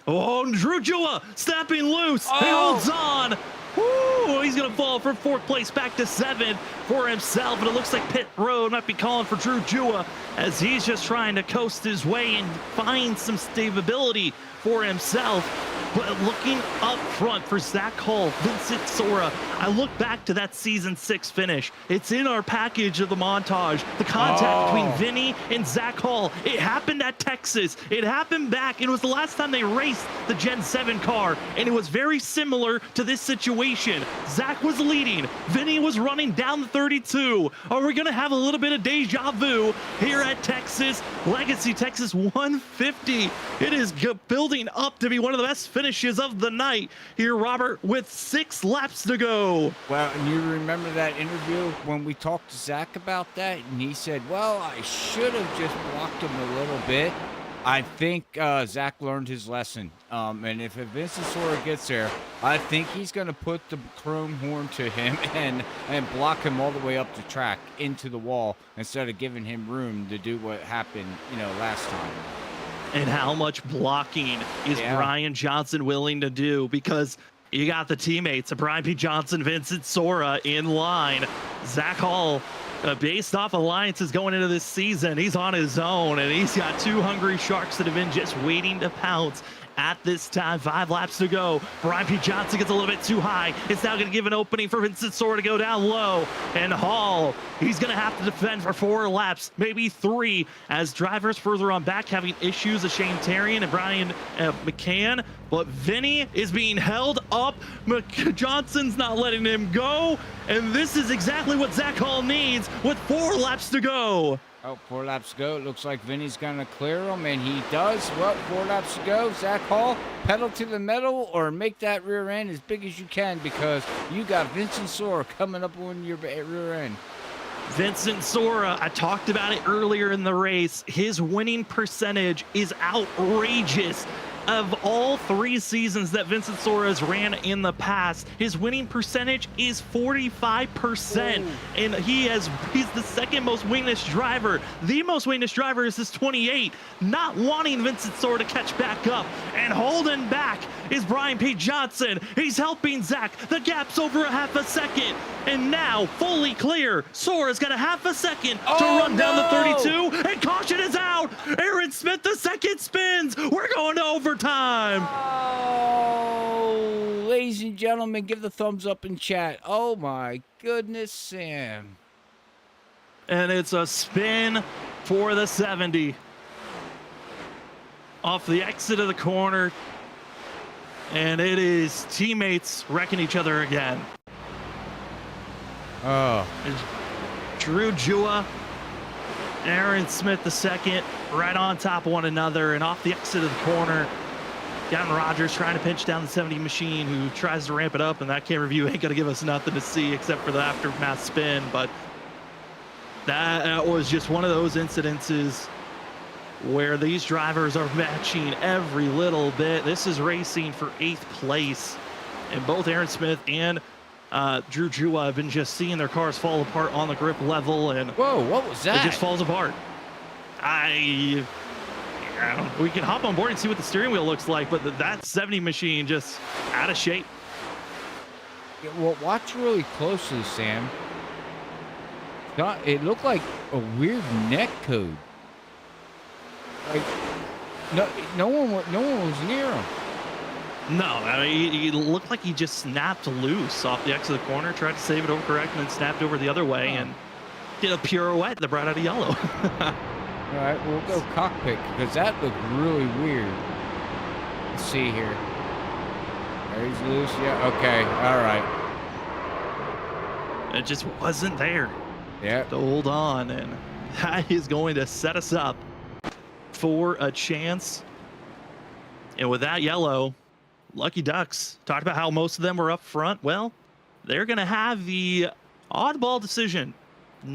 Oh, Drew Jua snapping loose. He holds on. Woo, he's going to fall from 4th place back to 7th for himself. And it looks like pit road might be calling for Drew Jua as he's just trying to coast his way and find some stability for himself. But looking up front for Zach Hall, Vincent Sora, I look back to that season 6 finish. It's in our package of the montage. The contact between Vinny and Zach Hall. It happened at Texas. It happened back. It was the last time they raced the Gen 7 car, and it was very similar to this situation. Zach was leading. Vinny was running down the 32. Are we going to have a little bit of deja vu here at Texas? Legacy Texas 150. It is building up to be one of the best finishes of the night here, Robert, with 6 laps to go. Well, and you remember that interview when we talked to Zach about that, and he said, well, I should have just blocked him a little bit. I think Zach learned his lesson. And if Vincent Sora gets there, I think he's going to put the chrome horn to him and block him all the way up the track into the wall instead of giving him room to do what happened, last time. And how much blocking is Brian Johnson willing to do? Because you got the teammates of Brian P. Johnson, Vincent Sora in line. Zach Hall, based off alliances going into this season, he's on his own, and he's got 2 hungry sharks that have been just waiting to pounce. At this time, 5 laps to go. Brian P. Johnson gets a little bit too high. It's now going to give an opening for Vincent Sora to go down low. And Hall, he's going to have to defend for 4 laps, maybe 3, as drivers further on back having issues with Shane Terrian and Brian McCann. But Vinny is being held up. Johnson's not letting him go. And this is exactly what Zach Hall needs with 4 laps to go. 4 laps to go. It looks like Vinny's going to clear him, and he does. Well, 4 laps to go. Zach Hall, pedal to the metal or make that rear end as big as you can because you got Vincent Sora coming up on your rear end. Vincent Sora, I talked about it earlier in the race. His winning percentage is outrageous. Of all 3 seasons that Vincent Sora has ran in the past, his winning percentage is 45%. And he's the second most winless driver. The most winless driver is his 28, not wanting Vincent Sora to catch back up. And holding back is Brian P. Johnson. He's helping Zach. The gap's over a half a second. And now, fully clear, Sora's got a half a second to run down the 32, and caution is out. Aaron Smith, the second spins. We're going to overtime. Oh, ladies and gentlemen, give the thumbs up in chat. Oh my goodness, Sam. And it's a spin for the 70. Off the exit of the corner. And it is teammates wrecking each other again. Oh. Drew Jua, Aaron Smith the second, right on top of one another, and off the exit of the corner, Gavin Rogers trying to pinch down the 70 machine, who tries to ramp it up, and that camera view ain't gonna give us nothing to see except for the aftermath spin. But That was just one of those incidences where these drivers are matching every little bit. This is racing for 8th place, and both Aaron Smith and Drew Jua have been just seeing their cars fall apart on the grip level, and whoa, what was that? it just falls apart. We can hop on board and see what the steering wheel looks like, but that 70 machine just out of shape. Yeah, well, watch really closely, Sam. It looked like a weird neck code. Like no one was near him. No, I mean, he looked like he just snapped loose off the exit of the corner, tried to save it over correct, and then snapped over the other way and did a pirouette that brought out a yellow. All right, we'll go cockpit because that looked really weird. Let's see here. There he's loose. Yeah. Okay. All right. It just wasn't there. Yeah. To hold on, and that is going to set us up for a chance. And with that yellow, Lucky Ducks talked about how most of them were up front. Well, they're going to have the oddball decision.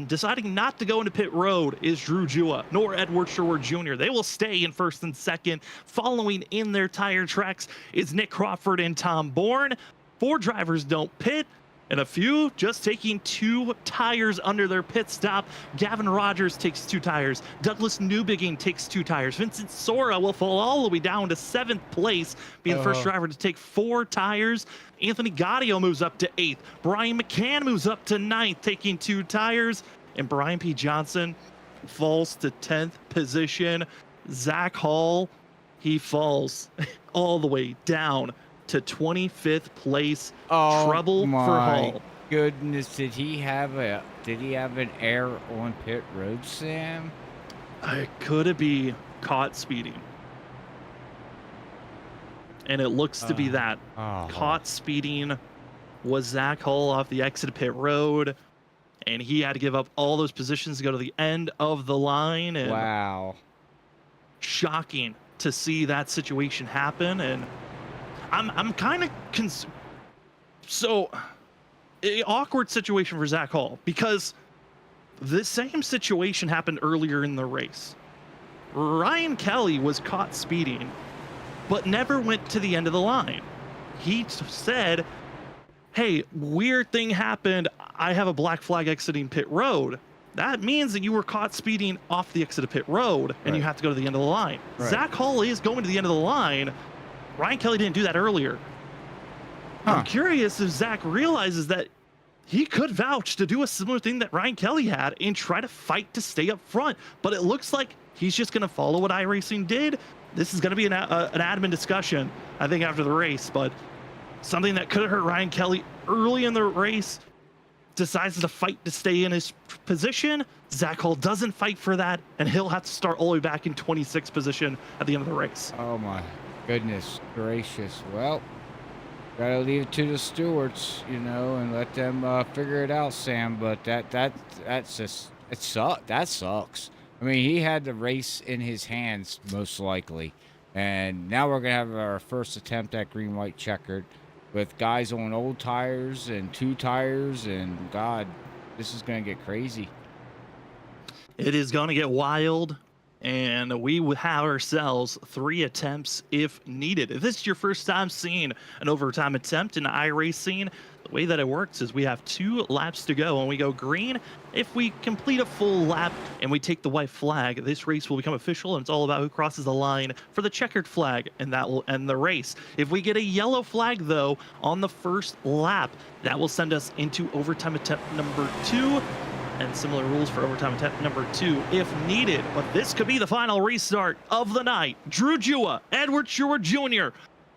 Deciding not to go into pit road is Drew Jua nor Edward Sherwood Jr. They will stay in first and second. Following in their tire tracks is Nick Crawford and Tom Bourne. 4 drivers don't pit, and a few just taking 2 tires under their pit stop. Gavin Rogers takes 2 tires. Douglas Newbigging takes 2 tires. Vincent Sora will fall all the way down to 7th place, being the first driver to take 4 tires. Anthony Gaudio moves up to 8th. Brian McCann moves up to 9th, taking 2 tires. And Brian P. Johnson falls to 10th position. Zach Hall, he falls all the way down to 25th place. Oh, Trouble for Hall. Goodness, did he have an error on pit road, Sam? Could it be caught speeding? And it looks to be that. Caught speeding was Zach Hall off the exit of pit road, and he had to give up all those positions to go to the end of the line. And wow. Shocking to see that situation happen. And I'm kind of so an awkward situation for Zach Hall, because the same situation happened earlier in the race. Ryan Kelly was caught speeding, but never went to the end of the line. He said, hey, weird thing happened. I have a black flag exiting pit road. That means that you were caught speeding off the exit of pit road, and you have to go to the end of the line. Right. Zach Hall is going to the end of the line. Ryan Kelly didn't do that earlier. I'm curious if Zach realizes that he could vouch to do a similar thing that Ryan Kelly had and try to fight to stay up front. But it looks like he's just going to follow what iRacing did. This is going to be an admin discussion, I think, after the race. But something that could have hurt Ryan Kelly early in the race, decides to fight to stay in his position. Zach Hall doesn't fight for that, and he'll have to start all the way back in 26th position at the end of the race. Oh, my goodness gracious. Well, gotta leave it to the stewards, and let them figure it out, Sam. But that's just that sucks. I mean, he had the race in his hands most likely, and now we're gonna have our first attempt at green white checkered with guys on old tires and 2 tires, and God, this is gonna get crazy. It is gonna get wild. And we would have ourselves 3 attempts if needed. If this is your first time seeing an overtime attempt in iRacing, the way that it works is we have 2 laps to go, and we go green. If we complete a full lap and we take the white flag, this race will become official, and it's all about who crosses the line for the checkered flag, and that will end the race. If we get a yellow flag, though, on the first lap, that will send us into overtime attempt number 2. And similar rules for overtime attempt number 2 if needed. But this could be the final restart of the night. Drew Jua, Edward Sherwood Jr.,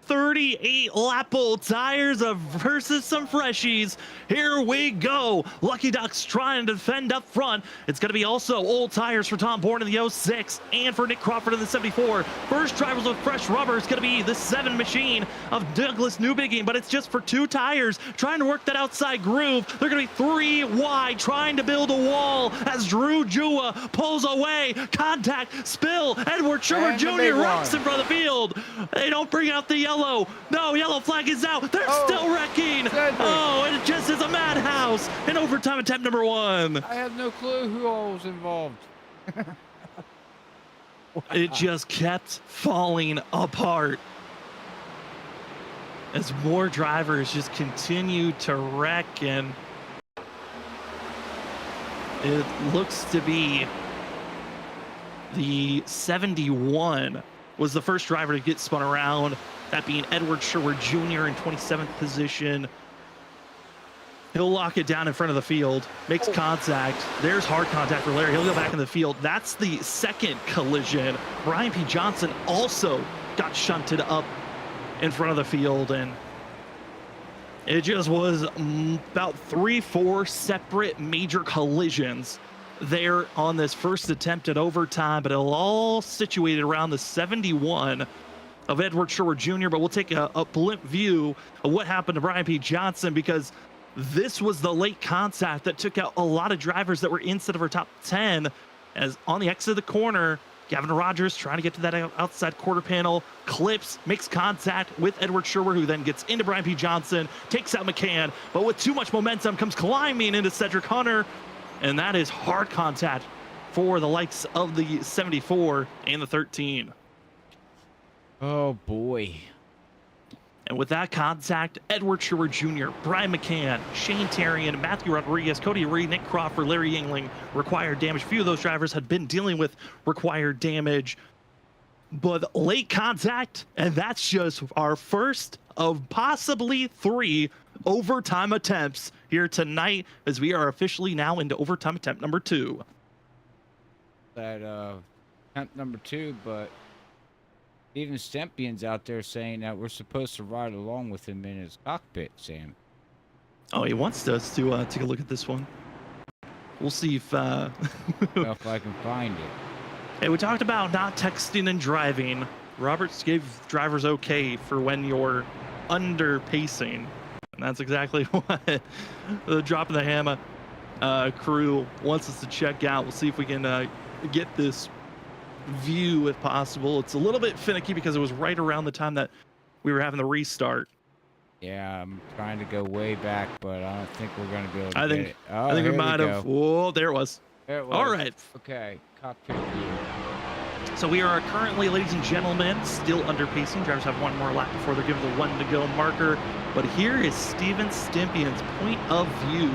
38 lap old tires versus some freshies. Here we go. Lucky Ducks trying to defend up front. It's going to be also old tires for Tom Bourne in the 06 and for Nick Crawford in the 74. First drivers with fresh rubber is going to be the 7 machine of Douglas Newbigging, but it's just for 2 tires trying to work that outside groove. They're going to be 3 wide trying to build a wall as Drew Jua pulls away. Contact, spill. Edward Sherwood Jr. rocks in front of the field. They don't bring out the yellow yellow. No, yellow flag is out. They're still wrecking. Cedric. Oh, and it just is a madhouse in overtime attempt number 1. I have no clue who all was involved. It just kept falling apart as more drivers just continue to wreck, and it looks to be the 71 was the first driver to get spun around, that being Edward Sherwood Jr. in 27th position. He'll lock it down in front of the field, makes contact. There's hard contact for Larry. He'll go back in the field. That's the second collision. Brian P. Johnson also got shunted up in front of the field, and it just was about 3-4 separate major collisions there on this first attempt at overtime, but it'll all situated around the 71 of Edward Sherwood Jr. But we'll take a blimp view of what happened to Brian P. Johnson, because this was the late contact that took out a lot of drivers that were inside of our top 10. As on the exit of the corner, Gavin Rogers trying to get to that outside quarter panel, clips, makes contact with Edward Sherwood, who then gets into Brian P. Johnson, takes out McCann, but with too much momentum comes climbing into Cedric Hunter, and that is hard contact for the likes of the 74 and the 13. Oh boy. And with that contact, Edward Sherwood Jr., Brian McCann, Shane Tarian, Matthew Rodriguez, Cody Reed, Nick Crawford, Larry Yingling, required damage. A few of those drivers had been dealing with required damage, but late contact, and that's just our first of possibly 3 overtime attempts here tonight, as we are officially now into overtime attempt number 2. That attempt number 2, but even Stempion's out there saying that we're supposed to ride along with him in his cockpit, Sam. Oh, he wants us to take a look at this one. We'll see if If I can find it. Hey, we talked about not texting and driving. Roberts gave drivers okay for when you're under pacing, and that's exactly what the Drop in the Hammer crew wants us to check out. We'll see if we can get this view if possible. It's a little bit finicky because it was right around the time that we were having the restart. Yeah, I'm trying to go way back, but I don't think we're going to be able to I get think it. Oh, I think we here might have. go. Whoa, there it was. There it was. All right. Okay, cockpit view. So we are currently, ladies and gentlemen, still under pacing. Drivers have one more lap before they're given the 1 to go marker. But here is Steven Stempion's point of view,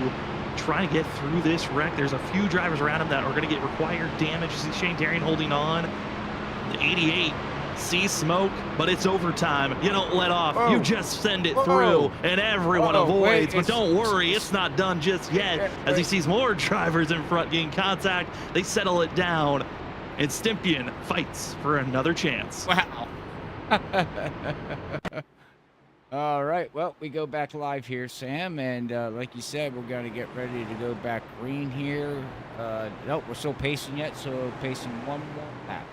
trying to get through this wreck. There's a few drivers around him that are going to get required damage. You see Shane Darian holding on. The 88 sees smoke, but it's overtime. You don't let off. Whoa. You just send it Whoa. through, and everyone Whoa, avoids. wait, but don't worry, it's not done just yet. As he sees more drivers in front getting contact, they settle it down, and Stempion fights for another chance. Wow. All right, well, we go back live here, Sam, and like you said, we're going to get ready to go back green here. Nope, we're still pacing yet, so pacing one more lap.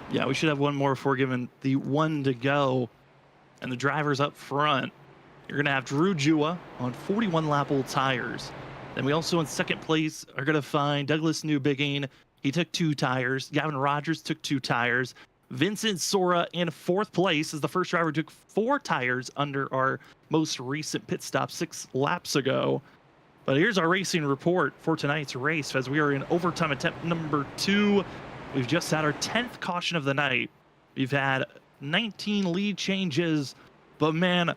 Yeah, we should have one more before giving the 1 to go. And the drivers up front, you're going to have Drew Jua on 41 lap old tires. Then we also in second place are going to find Douglas Newbigging. He took 2 tires. Gavin Rogers took 2 tires. Vincent Sora in 4th place as the first driver took 4 tires under our most recent pit stop 6 laps ago. But here's our racing report for tonight's race as we are in overtime attempt number 2. We've just had our 10th caution of the night. We've had 19 lead changes, but man,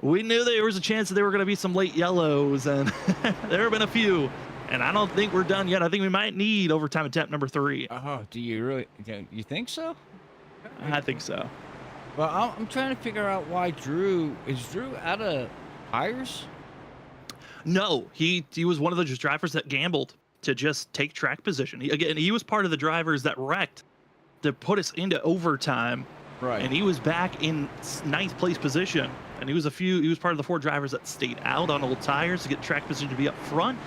we knew there was a chance that there were going to be some late yellows, and there have been a few. And I don't think we're done yet. I think we might need overtime attempt number 3. Oh, do you really? You think so? I think so. Well, I'm trying to figure out why Drew out of tires? No, he was one of those drivers that gambled to just take track position. He was part of the drivers that wrecked to put us into overtime. Right. And he was back in 9th place position. And he was part of the 4 drivers that stayed out on old tires to get track position to be up front.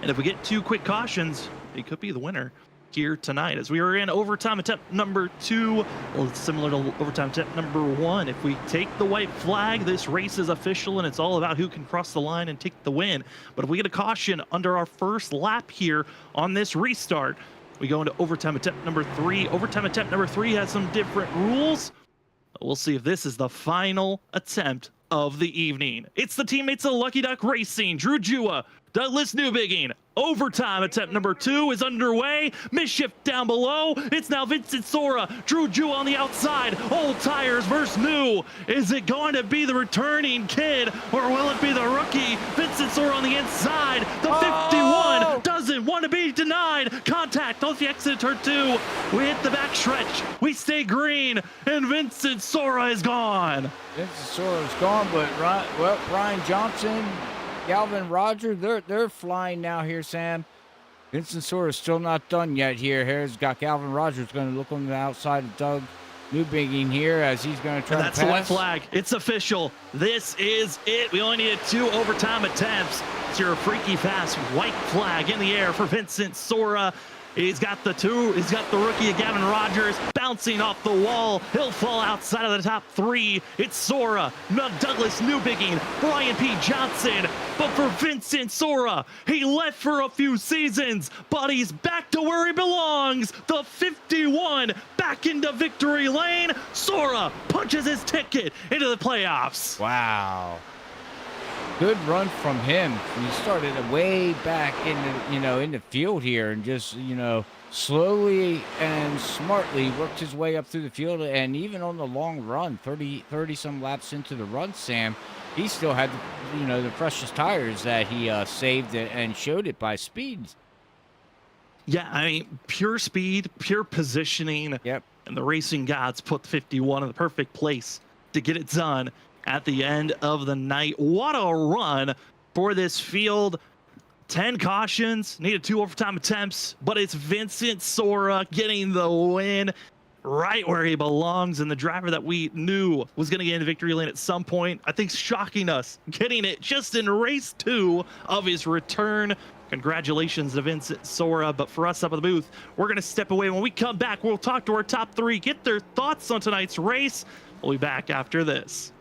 And if we get 2 quick cautions, he could be the winner here tonight as we are in overtime attempt number 2. Well, it's similar to overtime attempt number 1. If we take the white flag, this race is official and it's all about who can cross the line and take the win. But if we get a caution under our first lap here on this restart, we go into overtime attempt number 3. Overtime attempt number 3 has some different rules. We'll see if this is the final attempt of the evening. It's the teammates of Lucky Duck Racing, Drew Jua, Douglas Newbigging. Overtime attempt number 2 is underway. Misshift down below. It's now Vincent Sora. Drew Jua on the outside. Old tires versus new. Is it going to be the returning kid, or will it be the rookie? Vincent Sora on the inside. The 51 doesn't want to be denied. Contact off the exit turn 2. We hit the back stretch. We stay green, and Vincent Sora is gone. Vincent Sora's gone, but Ryan Johnson, Galvin Rogers, they're flying now here, Sam. Vincent Sora's still not done yet here. Here's got Galvin Rogers going to look on the outside of Doug Newbigging here as he's going to try to pass. That's the white flag. It's official. This is it. We only needed 2 overtime attempts. It's your freaky fast white flag in the air for Vincent Sora. He's got the rookie Gavin Rogers bouncing off the wall. He'll fall outside of the top 3. It's Sora, Douglas Newbigging, Brian P. Johnson. But for Vincent Sora, he left for a few seasons, but he's back to where he belongs. The 51 back into victory lane. Sora punches his ticket into the playoffs. Wow. Good run from him. He started way back in the field here and just, slowly and smartly worked his way up through the field. And even on the long run, 30 some laps into the run, Sam, he still had, the precious tires that he saved and showed it by speed. Yeah, I mean, pure speed, pure positioning. Yep. And the racing gods put the 51 in the perfect place to get it done at the end of the night. What a run for this field. 10 cautions, needed 2 overtime attempts, but it's Vincent Sora getting the win right where he belongs, and the driver that we knew was going to get into victory lane at some point, I think shocking us, getting it just in race 2 of his return. Congratulations to Vincent Sora. But for us up at the booth, we're going to step away. When we come back, we'll talk to our top 3, get their thoughts on tonight's race. We'll be back after this.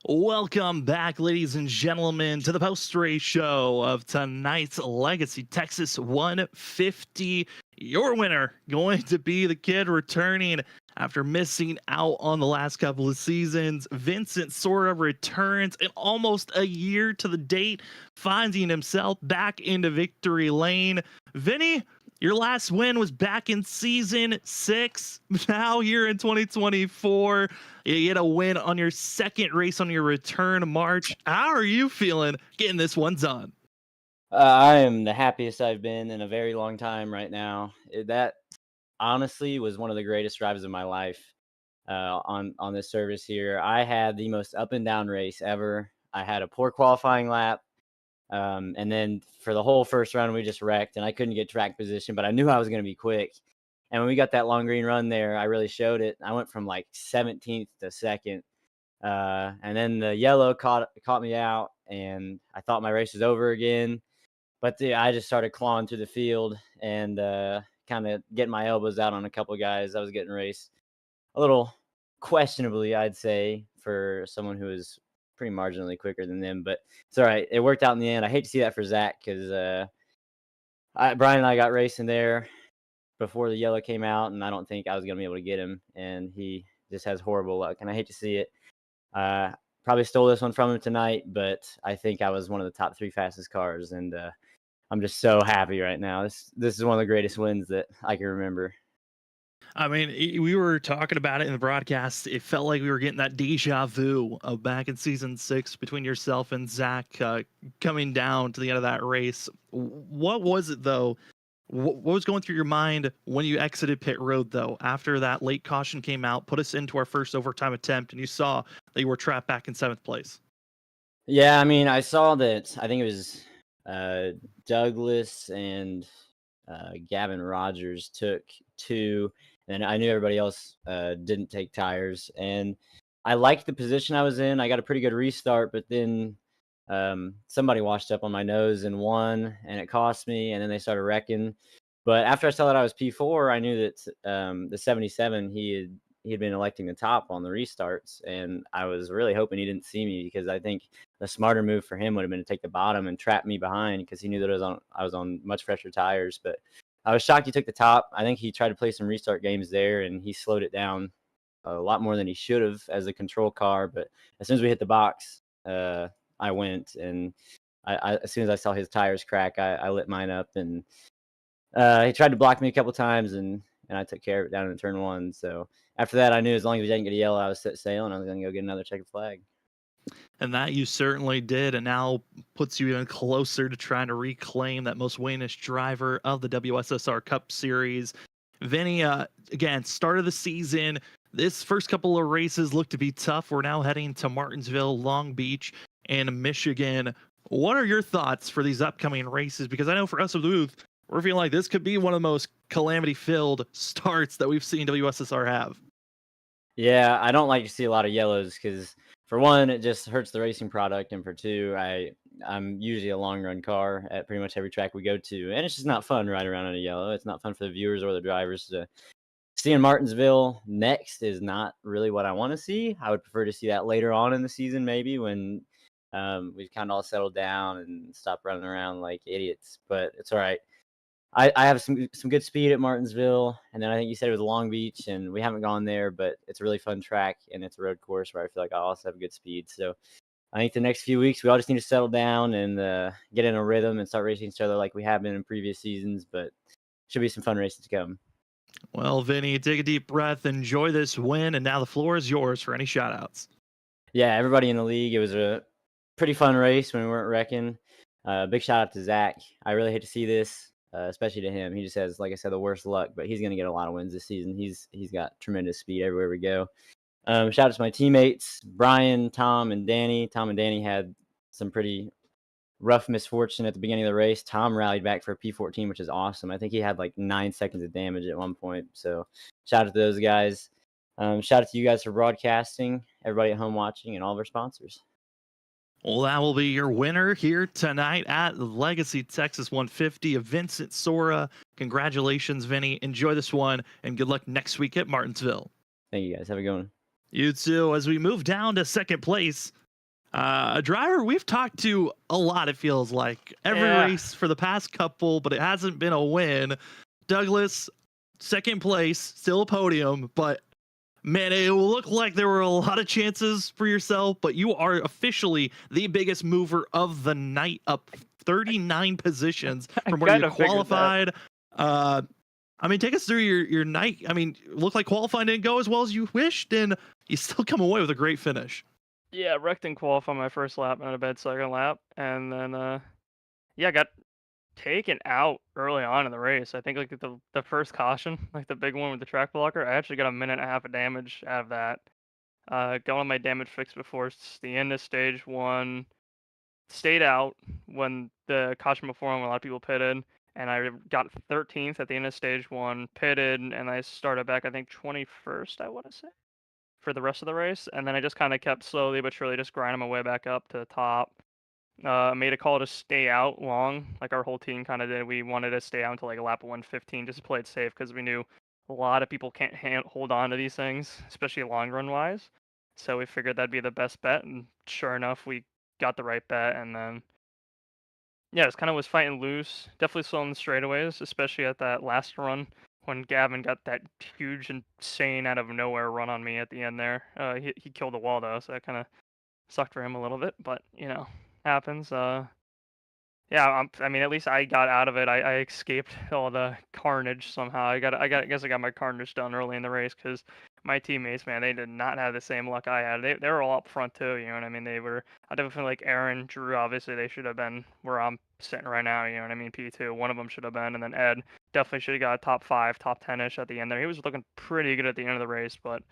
Welcome back, ladies and gentlemen, to the post-race show of tonight's Legacy Texas 150. Your winner going to be the kid returning after missing out on the last couple of seasons. Vincent Sora returns in almost a year to the date, finding himself back into victory lane. Vinny, your last win was back in season 6. Now here in 2024, you get a win on your second race on your return march. How are you feeling getting this one done? I am the happiest I've been in a very long time right now. That honestly was one of the greatest drives of my life on this service here. I had the most up and down race ever. I had a poor qualifying lap, and then for the whole first run we just wrecked, and I couldn't get track position, but I knew I was going to be quick. And when we got that long green run there, I really showed it. I went from like 17th to second, and then the yellow caught me out, and I thought my race was over again. But I just started clawing through the field and kind of getting my elbows out on a couple of guys. I was getting raced a little questionably, I'd say, for someone who was pretty marginally quicker than them. But it's all right. It worked out in the end. I hate to see that for Zach because Brian and I got racing there before the yellow came out, and I don't think I was going to be able to get him. And he just has horrible luck, and I hate to see it. Probably stole this one from him tonight, but I think I was one of the top 3 fastest cars, and I'm just so happy right now. This is one of the greatest wins that I can remember. I mean, we were talking about it in the broadcast. It felt like we were getting that deja vu of back in season 6 between yourself and Zach coming down to the end of that race. What was it, though? What was going through your mind when you exited pit road, though, after that late caution came out, put us into our first overtime attempt, and you saw that you were trapped back in 7th place? Yeah, I mean, I saw that. I think it was Douglas and Gavin Rogers took 2, and I knew everybody else didn't take tires. And I liked the position I was in. I got a pretty good restart, but then somebody washed up on my nose and won, and it cost me. And then they started wrecking. But after I saw that I was P4, I knew that the 77 he had been electing the top on the restarts, and I was really hoping he didn't see me because I think the smarter move for him would have been to take the bottom and trap me behind because he knew that I was on much fresher tires. But I was shocked he took the top. I think he tried to play some restart games there, and he slowed it down a lot more than he should have as a control car. But as soon as we hit the box, I went, and as soon as I saw his tires crack, I lit mine up, and he tried to block me a couple times, and I took care of it down in turn 1. So after that, I knew as long as we didn't get a yellow, I was set sail, and I was going to go get another checkered flag. And that you certainly did, and now puts you even closer to trying to reclaim that most winnish driver of the WSSR Cup Series. Vinny, again, start of the season. This first couple of races look to be tough. We're now heading to Martinsville, Long Beach, and Michigan. What are your thoughts for these upcoming races? Because I know for us at the booth, we're feeling like this could be one of the most calamity-filled starts that we've seen WSSR have. Yeah, I don't like to see a lot of yellows because, for one, it just hurts the racing product, and for 2, I'm usually a long run car at pretty much every track we go to, and it's just not fun riding around in a yellow. It's not fun for the viewers or the drivers to see in Martinsville next is not really what I want to see. I would prefer to see that later on in the season, maybe when we've kind of all settled down and stopped running around like idiots. But it's all right. I have some good speed at Martinsville, and then I think you said it was Long Beach, and we haven't gone there, but it's a really fun track, and it's a road course where I feel like I also have good speed. So I think the next few weeks we all just need to settle down and get in a rhythm and start racing each other like we have been in previous seasons. But should be some fun races to come. Well, Vinny, take a deep breath, enjoy this win, and now the floor is yours for any shout-outs. Yeah, everybody in the league. It was a pretty fun race when we weren't wrecking. Big shout out to Zach. I really hate to see this. Especially to him. He just has, like I said, the worst luck, but he's going to get a lot of wins this season. He's got tremendous speed everywhere we go. Shout out to my teammates, Brian, Tom, and Danny. Tom and Danny had some pretty rough misfortune at the beginning of the race. Tom rallied back for a P14, which is awesome. I think he had like 9 seconds of damage at one point. So shout out to those guys. Shout out to you guys for broadcasting, everybody at home watching, and all of our sponsors. Well, that will be your winner here tonight at Legacy Texas 150 of Vincent Sora. Congratulations, Vinny. Enjoy this one, and good luck next week at Martinsville. Thank you, guys. Have a good one. You too. As we move down to second place, A driver we've talked to a lot, it feels like. Every Yeah. race for the past couple, but it hasn't been a win. Douglas, second place, still a podium, but man, it looked like there were a lot of chances for yourself, but you are officially the biggest mover of the night, up 39 positions from where you kinda figured that. qualified. I mean, take us through your night. I mean, it looked like qualifying didn't go as well as you wished, and you still come away with a great finish. Yeah, wrecked in qualify my first lap and had a bad second lap, and then yeah, got taken out early on in the race. I think like the first caution, like the big one with the track blocker, I actually got a minute and a half of damage out of that. Got all my damage fixed before the end of stage one. Stayed out when the caution before when a lot of people pitted, and I got 13th at the end of stage one, pitted, and I started back I think 21st, I want to say, for the rest of the race, and then I just kind of kept slowly but surely just grinding my way back up to the top. Made a call to stay out long, like our whole team kind of did. We wanted to stay out until like lap 115, just to play it safe because we knew a lot of people can't hold on to these things, especially long run wise. So we figured that'd be the best bet, and sure enough, we got the right bet. And then yeah, it kind of was fighting loose. Definitely slow in the straightaways, especially at that last run when Gavin got that huge, insane out of nowhere run on me at the end there. He killed the wall though, so that kind of sucked for him a little bit, but you know, happens. Yeah, I mean, at least I got out of it. I escaped all the carnage somehow. I guess I got my carnage done early in the race because my teammates, man, they did not have the same luck I had. They were all up front too. You know what I mean? They were. I definitely feel like Aaron, Drew. Obviously, they should have been where I'm sitting right now. You know what I mean? P2. One of them should have been, and then Ed definitely should have got top 5, top 10ish at the end there. He was looking pretty good at the end of the race, but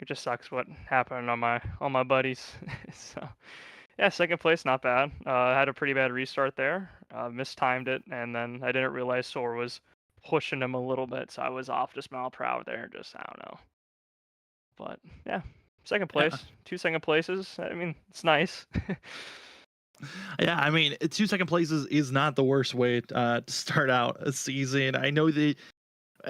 it just sucks what happened on my buddies. So. Yeah, second place, not bad. Had a pretty bad restart there. Mistimed it, and then I didn't realize Sor was pushing him a little bit, so I was off just mile per hour there. Just I don't know, but yeah, second Yeah. place, 2 second places. I mean, it's nice. Yeah, I mean, 2 second places is not the worst way to start out a season. I know the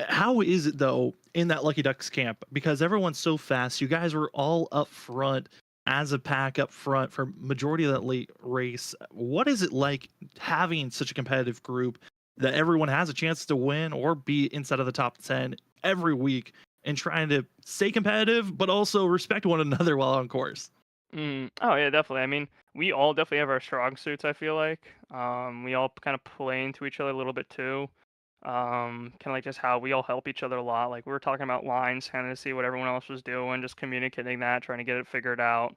how is it though in that Lucky Ducks camp? Because everyone's so fast. You guys were all up front as a pack up front for majority of that late race. What is it like having such a competitive group that everyone has a chance to win or be inside of the top 10 every week and trying to stay competitive, but also respect one another while on course? Oh yeah, definitely. I mean, we all definitely have our strong suits. I feel like we all kind of play into each other a little bit too. Kind of like just how we all help each other a lot. Like we were talking about lines, kind of to see what everyone else was doing, just communicating that, trying to get it figured out.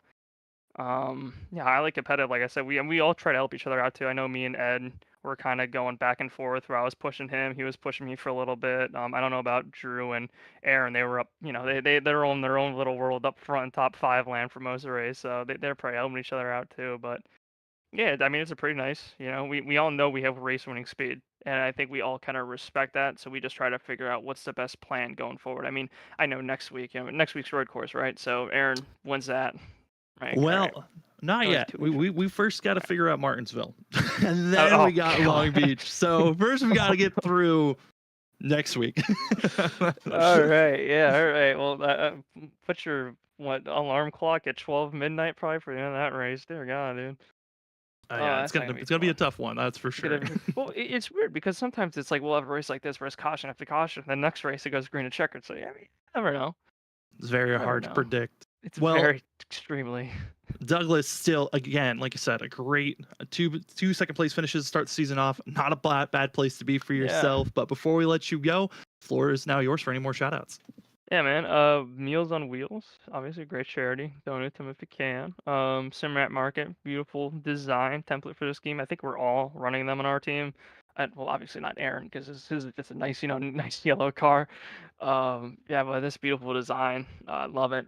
Yeah, I like competitive. Like I said, we all try to help each other out too. I know me and Ed were kind of going back and forth where I was pushing him, he was pushing me for a little bit. I don't know about Drew and Aaron. They were up, you know, they're on their own little world up front, in top 5 land for most of the race, so they're probably helping each other out too. But yeah, I mean, it's a pretty nice. You know, we all know we have race winning speed, and I think we all kind of respect that. So we just try to figure out what's the best plan going forward. I mean, I know next week, you know, next week's road course, right? So Aaron, when's that? Right. All right. Well, not Oh, it's yet. 2 We, weeks. we we first got to figure out Martinsville, and then Oh, we got Long God. Beach. So first we got to get through next week. All right. Yeah. All right. Well, put your alarm clock at 12 midnight probably for the end of that race. Dear God, dude. Oh, Yeah, that's not gonna be it's gonna be a fun. tough one. That's for It's sure. well, it's weird because sometimes it's like we'll have a race like this where it's caution after caution. The next race it goes green and checkered. So yeah, I mean, never know. It's very Never hard to know. predict. It's Well, very extremely. Douglas still, again, like you said, a great two second place finishes to start the season off. Not a bad place to be for Yeah. yourself. But before we let you go, floor is now yours for any more shout outs. Yeah, man. Meals on Wheels, obviously a great charity. Donate to them if you can. Simrat Market, beautiful design template for this game. I think we're all running them on our team. Well, obviously not Aaron because his is just a nice, nice yellow car. Yeah, but this beautiful design, love it.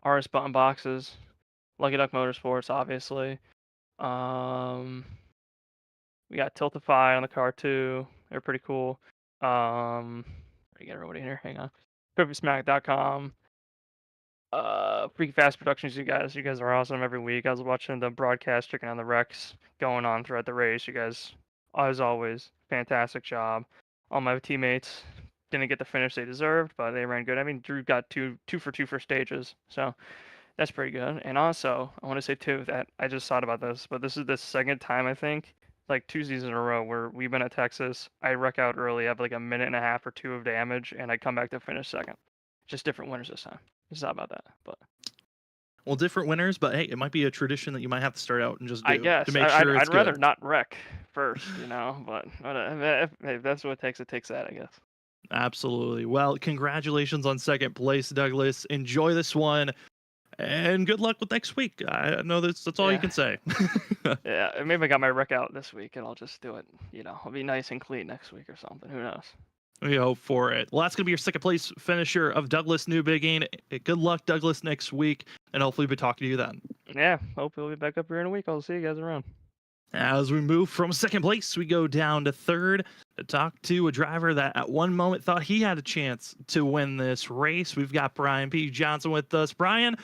RS button boxes, Lucky Duck Motorsports, obviously. Um, we got Tiltify on the car too. They're pretty cool. Let me get everybody in here. Hang on. PerfectSmack.com. Freaky Fast Productions, you guys are awesome every week. I was watching the broadcast, checking on the wrecks going on throughout the race. You guys, as always, fantastic job. All my teammates didn't get the finish they deserved, but they ran good. I mean, Drew got two for two for stages, so That's pretty good. And also, I want to say too that I just thought about this, but this is the second time I think, like 2 seasons in a row, where we've been at Texas. I wreck out early, have like a minute and a half or two of damage, and I come back to finish second. Just different winners this time. Just thought about that, but Well, different winners, but hey, it might be a tradition that you might have to start out and just I do to guess make I'd sure it's rather good. not wreck first, but if that's what it takes that, I guess. Absolutely. Well, congratulations on second place, Douglas. Enjoy this one, and good luck with next week. I know that's all you Yeah, can say. yeah. Maybe I got my wreck out this week, and I'll just do it. I'll be nice and clean next week or something. Who knows? We hope for it. Well, that's going to be your second place finisher of Douglas Newbigging. Good luck, Douglas, next week, and hopefully we'll be talking to you then. Yeah, hope we'll be back up here in a week. I'll see you guys around. As we move from second place, we go down to third to talk to a driver that at one moment thought he had a chance to win this race. We've got Brian P. Johnson with us. Brian,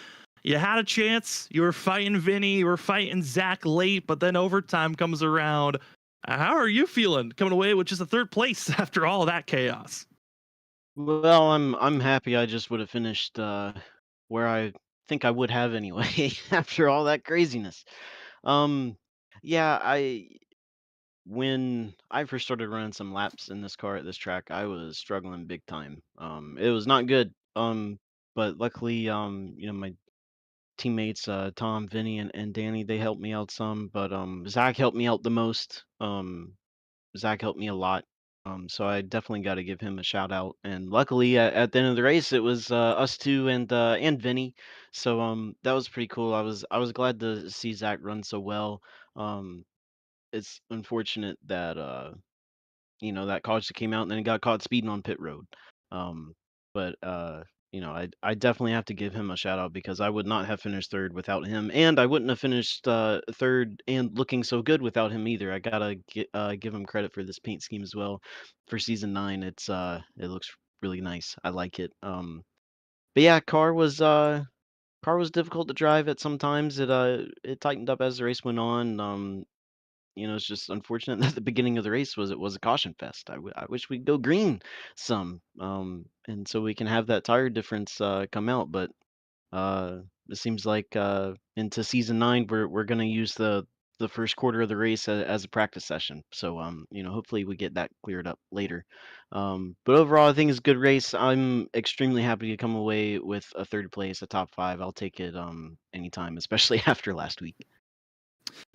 you had a chance. You were fighting Vinny, you were fighting Zach late, but then overtime comes around. How are you feeling coming away with just a third place after all that chaos? Well, I'm happy I just would have finished where I think I would have anyway after all that craziness. Um yeah, I when I first started running some laps in this car at this track, I was struggling big time. It was not good. But luckily my teammates Tom, Vinny and Danny, they helped me out some, but Zach helped me out the most. Zach helped me a lot. So I definitely got to give him a shout out. And luckily, at the end of the race, it was us two and Vinny. So that was pretty cool. I was glad to see Zach run so well. Um, it's unfortunate that that college that came out and then he got caught speeding on pit road. Um, but I definitely have to give him a shout out because I would not have finished third without him, and I wouldn't have finished third and looking so good without him either. I gotta give him credit for this paint scheme as well. For season 9, it looks really nice. I like it. But yeah, car was difficult to drive at some times. It tightened up as the race went on. It's just unfortunate that the beginning of the race was a caution fest. I wish we'd go green some, and so we can have that tire difference come out. But uh, it seems like into season 9, we're gonna use the first quarter of the race as a practice session. So hopefully we get that cleared up later. But overall, I think it's a good race. I'm extremely happy to come away with a third place, a top 5. I'll take it anytime, especially after last week.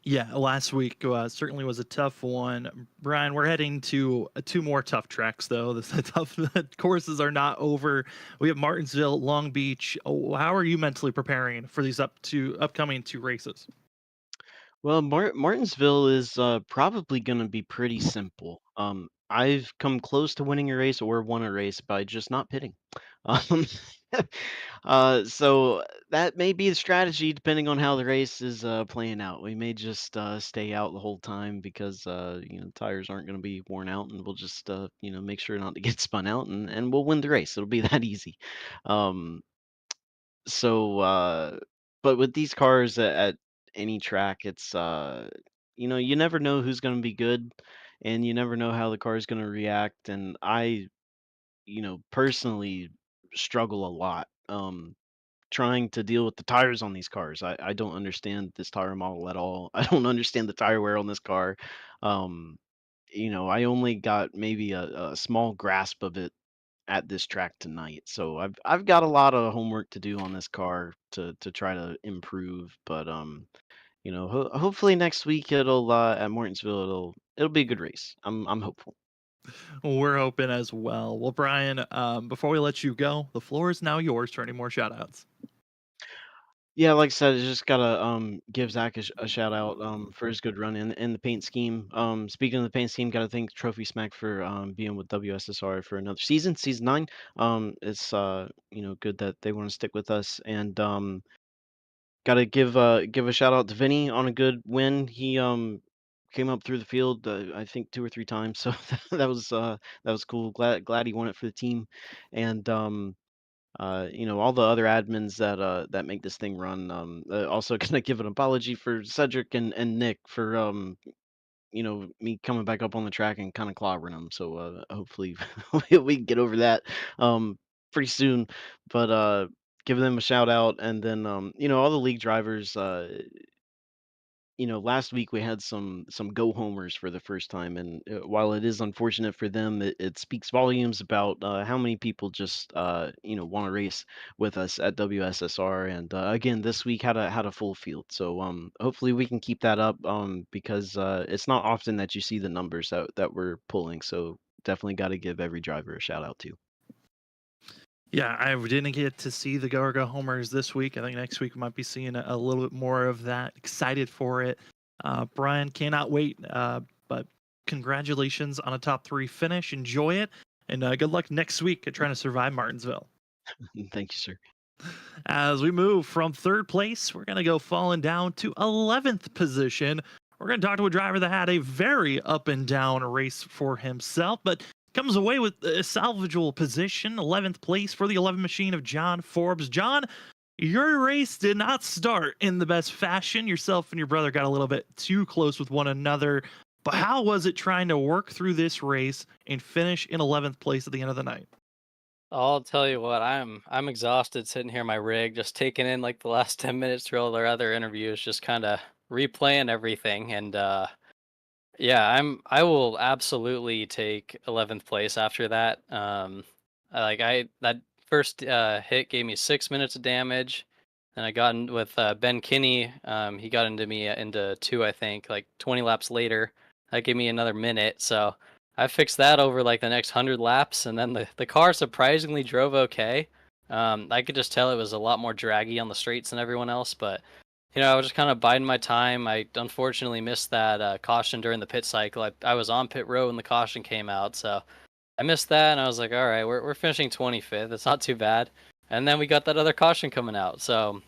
Yeah, last week certainly was a tough one. Brian, we're heading to two more tough tracks, though. The tough courses are not over. We have Martinsville, Long Beach. Oh, how are you mentally preparing for these upcoming two races? Well, Martinsville is probably going to be pretty simple. I've come close to winning a race or won a race by just not pitting. Um, so that may be the strategy depending on how the race is playing out. We may just stay out the whole time because tires aren't going to be worn out, and we'll just make sure not to get spun out, and we'll win the race. It'll be that easy. Um, so, but with these cars at any track, you never know who's going to be good, and you never know how the car is going to react. And I, personally struggle a lot trying to deal with the tires on these cars. I don't understand this tire model at all. I don't understand the tire wear on this car. Um, I only got maybe a small grasp of it at this track tonight. So I've got a lot of homework to do on this car to try to improve. But hopefully next week it'll at Martinsville it'll be a good race. I'm hopeful. We're hoping as well. Well, Brian, before we let you go, the floor is now yours for any more shout outs. Yeah, like I said, I just gotta give Zach a shout out for his good run in the paint scheme. Speaking of the paint scheme, gotta thank Trophy Smack for being with WSSR for another season 9. It's good that they want to stick with us, and gotta give a shout out to Vinny on a good win. He came up through the field I think 2 or 3 times, so that was cool. Glad he won it for the team, and all the other admins that make this thing run. Also gonna give an apology for Cedric and Nick for me coming back up on the track and kind of clobbering them. So hopefully we can get over that pretty soon. But give them a shout out, and then all the league drivers. Last week we had some go homers for the first time, and while it is unfortunate for them, it speaks volumes about how many people just want to race with us at WSSR. And again, this week had a full field, so hopefully we can keep that up because it's not often that you see the numbers that we're pulling. So definitely got to give every driver a shout out too. Yeah, I didn't get to see the Go homers this week. I think next week we might be seeing a little bit more of that. Excited for it. Brian, cannot wait. But congratulations on a top 3 finish. Enjoy it. And good luck next week at trying to survive Martinsville. Thank you, sir. As we move from 3rd place, we're going to go falling down to 11th position. We're going to talk to a driver that had a very up and down race for himself, but comes away with a salvageable position, 11th place for the 11 machine of John Forbes. John, your race did not start in the best fashion. Yourself and your brother got a little bit too close with one another. But how was it trying to work through this race and finish in 11th place at the end of the night? I'll tell you what, I'm exhausted sitting here in my rig, just taking in like the last 10 minutes through all their other interviews, just kind of replaying everything. And yeah, I will absolutely take 11th place after that. That first hit gave me 6 minutes of damage, and I got in with Ben Kinney. He got into me into 2, I think, like 20 laps later. That gave me another minute, so I fixed that over like the next 100 laps, and then the car surprisingly drove okay. I could just tell it was a lot more draggy on the straights than everyone else, but I was just kind of biding my time. I unfortunately missed that caution during the pit cycle. I was on pit row when the caution came out, so I missed that, and I was like, all right, we're finishing 25th. It's not too bad. And then we got that other caution coming out, so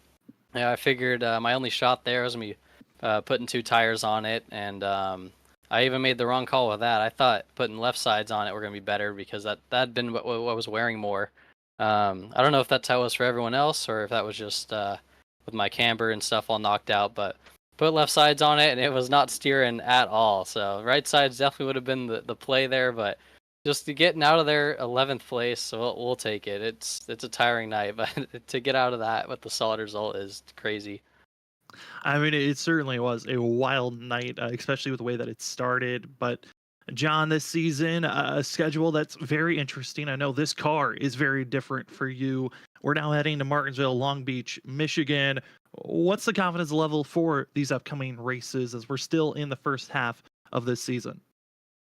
I figured my only shot there was me putting 2 tires on it, and I even made the wrong call with that. I thought putting left sides on it were going to be better because that had been what was wearing more. I don't know if that's how it was for everyone else or if that was just with my camber and stuff all knocked out, but put left sides on it and it was not steering at all. So right sides definitely would have been the play there, but just to getting out of there 11th place, so we'll take it. It's a tiring night, but to get out of that with the solid result is crazy. I mean, it certainly was a wild night, especially with the way that it started. But John, this season, a schedule that's very interesting. I know this car is very different for you. We're now heading to Martinsville, Long Beach, Michigan. What's the confidence level for these upcoming races as we're still in the first half of this season?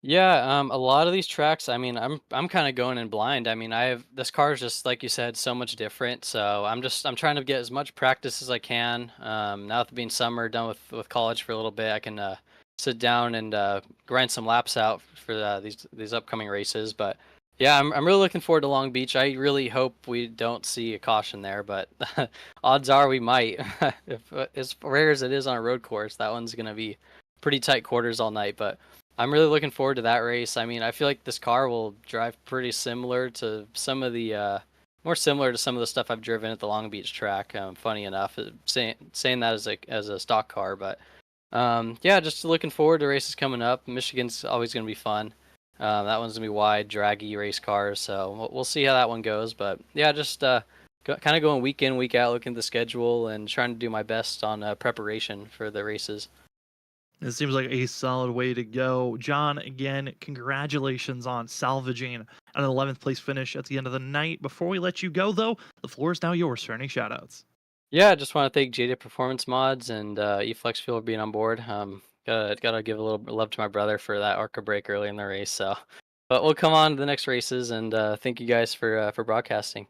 Yeah, a lot of these tracks, I mean, I'm kind of going in blind. I mean, this car is just like you said, so much different. So I'm trying to get as much practice as I can. Now with it being summer, done with college for a little bit, I can sit down and grind some laps out for these upcoming races. But yeah, I'm really looking forward to Long Beach. I really hope we don't see a caution there, but odds are we might. If as rare as it is on a road course, that one's gonna be pretty tight quarters all night. But I'm really looking forward to that race. I mean, I feel like this car will drive pretty similar to some of the more similar to some of the stuff I've driven at the Long Beach track. Funny enough, saying that as a stock car, but yeah, just looking forward to races coming up. Michigan's always going to be fun. That one's going to be wide, draggy race cars, so we'll see how that one goes. But yeah, just kind of going week in, week out, looking at the schedule and trying to do my best on preparation for the races. It seems like a solid way to go. John, again, congratulations on salvaging an 11th place finish at the end of the night. Before we let you go, though, the floor is now yours for any shoutouts. Yeah, I just want to thank JD Performance Mods and eFlex Fuel for being on board. Gotta give a little love to my brother for that ARCA break early in the race. So, but we'll come on to the next races, and thank you guys for broadcasting.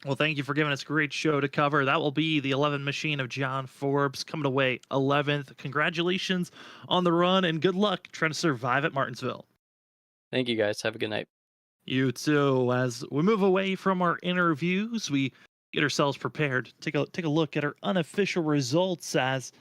Well, thank you for giving us a great show to cover. That will be the 11 machine of John Forbes coming away 11th. Congratulations on the run and good luck trying to survive at Martinsville. Thank you guys. Have a good night. You too. As we move away from our interviews, we get ourselves prepared. Take a look at our unofficial results as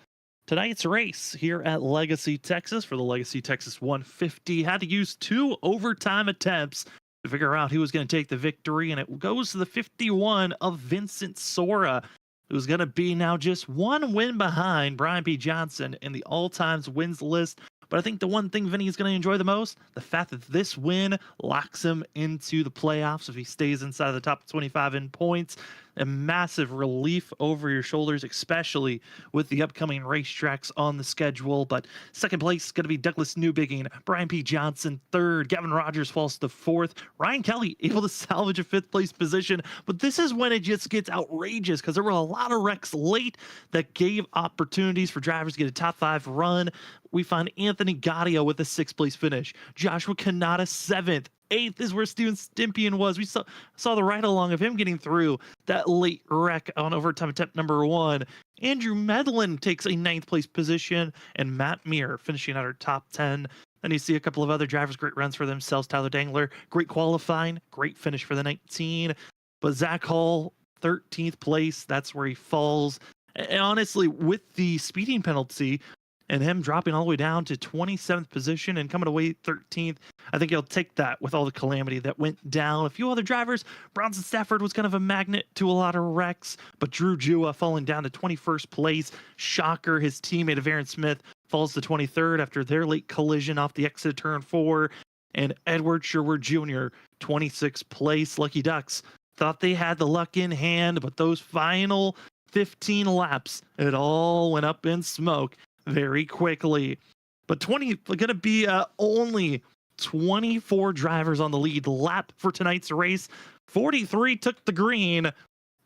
tonight's race here at Legacy Texas for the Legacy Texas 150 had to use 2 overtime attempts to figure out who was going to take the victory, and it goes to the 51 of Vincent Sora, who's going to be now just 1 win behind Brian P. Johnson in the all-times wins list. But I think the one thing Vinny is going to enjoy the most, the fact that this win locks him into the playoffs if he stays inside of the top 25 in points. A massive relief over your shoulders, especially with the upcoming racetracks on the schedule. But second place is going to be Douglas Newbigging, Brian P. Johnson third, Gavin Rogers falls to fourth, Ryan Kelly able to salvage a fifth place position. But this is when it just gets outrageous because there were a lot of wrecks late that gave opportunities for drivers to get a top 5 run. We find Anthony Gaudio with a 6th place finish, Joshua Kanata 7th. 8th is where Steven Stimpian was. We saw the ride along of him getting through that late wreck on overtime attempt number 1. Andrew Medlin takes a 9th place position, and Matt Meir finishing at our top 10. Then you see a couple of other drivers, great runs for themselves. Tyler Dangler, great qualifying, great finish for the 19. But Zach Hall, 13th place, that's where he falls. And honestly, with the speeding penalty, and him dropping all the way down to 27th position and coming away 13th, I think he'll take that with all the calamity that went down. A few other drivers, Bronson Stafford was kind of a magnet to a lot of wrecks, but Drew Jua falling down to 21st place. Shocker, his teammate of Aaron Smith falls to 23rd after their late collision off the exit of turn 4. And Edward Sherwood Jr., 26th place. Lucky Ducks thought they had the luck in hand, but those final 15 laps, it all went up in smoke very quickly. But going to be only 24 drivers on the lead lap for tonight's race. 43 took the green,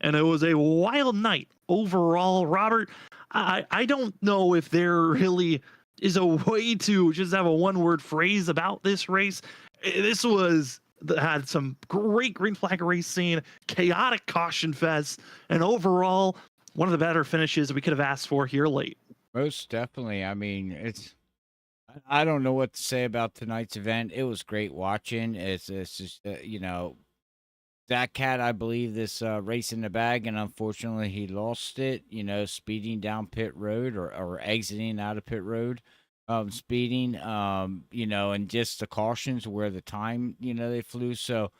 and it was a wild night overall. Robert, I don't know if there really is a way to just have a one-word phrase about this race. This had some great green flag racing, chaotic caution fest, and overall one of the better finishes we could have asked for here late. Most definitely. I mean, I don't know what to say about tonight's event. It was great watching. It's just, Zach Cat, I believe this race in the bag, and unfortunately he lost it, speeding down pit road or exiting out of pit road, speeding, and just the cautions where the time, they flew. So,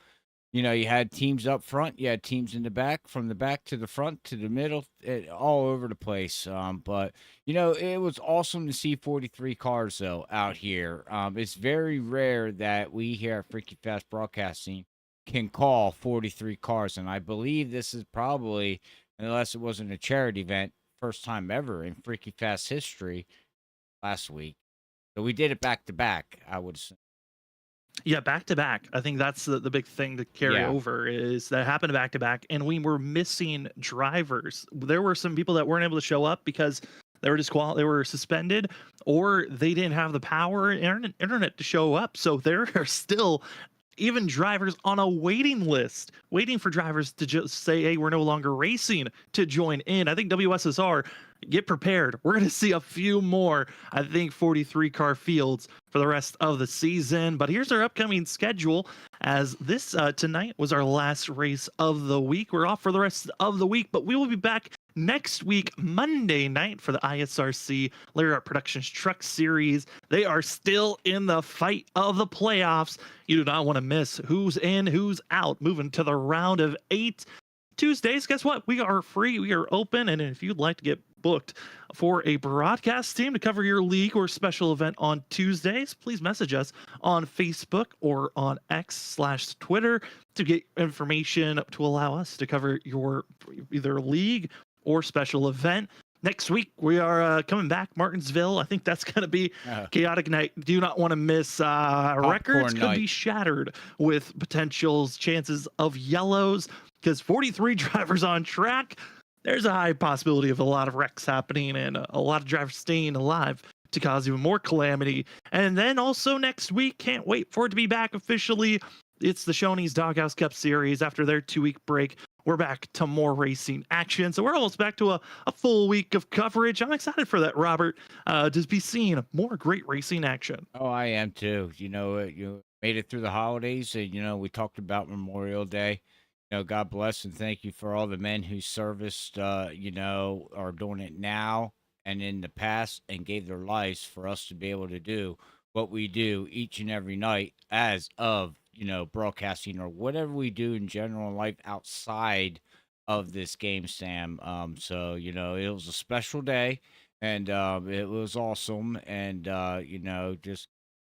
you had teams up front, you had teams in the back, from the back to the front to the middle, all over the place. But, it was awesome to see 43 cars, though, out here. It's very rare that we here at Freaky Fast Broadcasting can call 43 cars. And I believe this is probably, unless it wasn't a charity event, first time ever in Freaky Fast history last week. So we did it back to back, I would assume. Yeah, back to back. I think that's the big thing to carry over is that happened back to back, and we were missing drivers. There were some people that weren't able to show up because they were they were suspended, or they didn't have the power internet to show up. So there are still even drivers on a waiting list, waiting for drivers to just say, hey, we're no longer racing, to join in. I think WSSR, get prepared. We're going to see a few more, I think, 43 car fields for the rest of the season. But here's our upcoming schedule, as this tonight was our last race of the week. We're off for the rest of the week, but we will be back next week, Monday night, for the ISRC Larry Art Productions Truck Series. They are still in the fight of the playoffs. You do not want to miss who's in, who's out, moving to the round of 8. Tuesdays, guess what? We are free, we are open, and if you'd like to get booked for a broadcast team to cover your league or special event on Tuesdays, please message us on Facebook or on X/Twitter to get information to allow us to cover your either league or special event. Next week, we are coming back, Martinsville. I think that's going to be chaotic night. Do not want to miss. Records could be shattered with potential chances of yellows, because 43 drivers on track, there's a high possibility of a lot of wrecks happening and a lot of drivers staying alive to cause even more calamity. And then also next week, can't wait for it to be back officially. It's the Shoney's Doghouse Cup Series. After their 2-week break, we're back to more racing action. So we're almost back to a full week of coverage. I'm excited for that, Robert, to be seeing more great racing action. Oh, I am too. You made it through the holidays, and, we talked about Memorial Day. God bless and thank you for all the men who serviced, are doing it now and in the past and gave their lives for us to be able to do what we do each and every night as of, broadcasting or whatever we do in general in life outside of this game, Sam. So, it was a special day. and it was awesome. And you know, just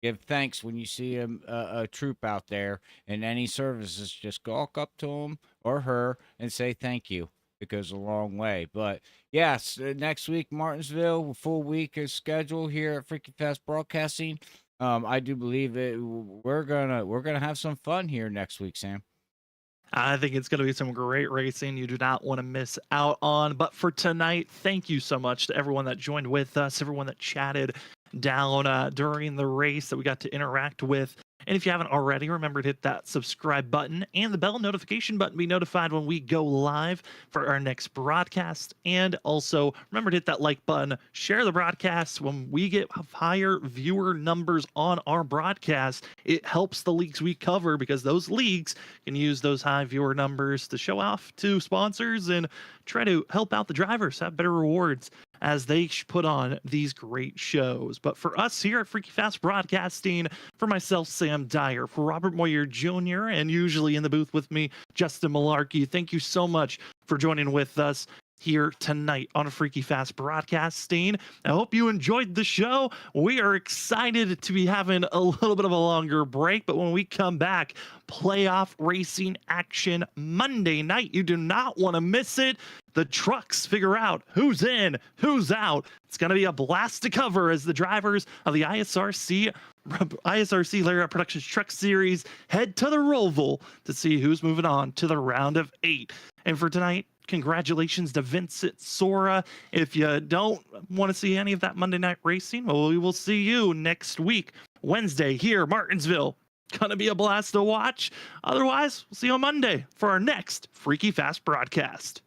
give thanks when you see a troop out there in any services. Just walk up to him or her and say thank you. It goes a long way. But yes, next week Martinsville, full week is scheduled here at Freaky Fast Broadcasting. I do believe it. We're gonna have some fun here next week, Sam. I think it's going to be some great racing you do not want to miss out on. But for tonight, thank you so much to everyone that joined with us, everyone that chatted down during the race that we got to interact with. And if you haven't already, remember to hit that subscribe button and the bell notification button to be notified when we go live for our next broadcast. And also remember to hit that like button, share the broadcast. When we get higher viewer numbers on our broadcast, it helps the leagues we cover, because those leagues can use those high viewer numbers to show off to sponsors and try to help out the drivers have better rewards as they put on these great shows. But for us here at Freaky Fast Broadcasting, for myself, Sam Dyer, for Robert Moyer Jr., and usually in the booth with me, Justin Malarkey, thank you so much for joining with us here tonight on Freaky Fast Broadcasting. I hope you enjoyed the show. We are excited to be having a little bit of a longer break, but when we come back, playoff racing action Monday night. You do not want to miss it. The trucks figure out who's in, who's out. It's going to be a blast to cover as the drivers of the ISRC Layer Productions Truck Series head to the Roval to see who's moving on to the round of 8. And for tonight, congratulations to Vincent Sora. If you don't want to see any of that Monday night racing, well, we will see you next week, Wednesday, here, Martinsville. Gonna be a blast to watch. Otherwise, we'll see you on Monday for our next Freaky Fast broadcast.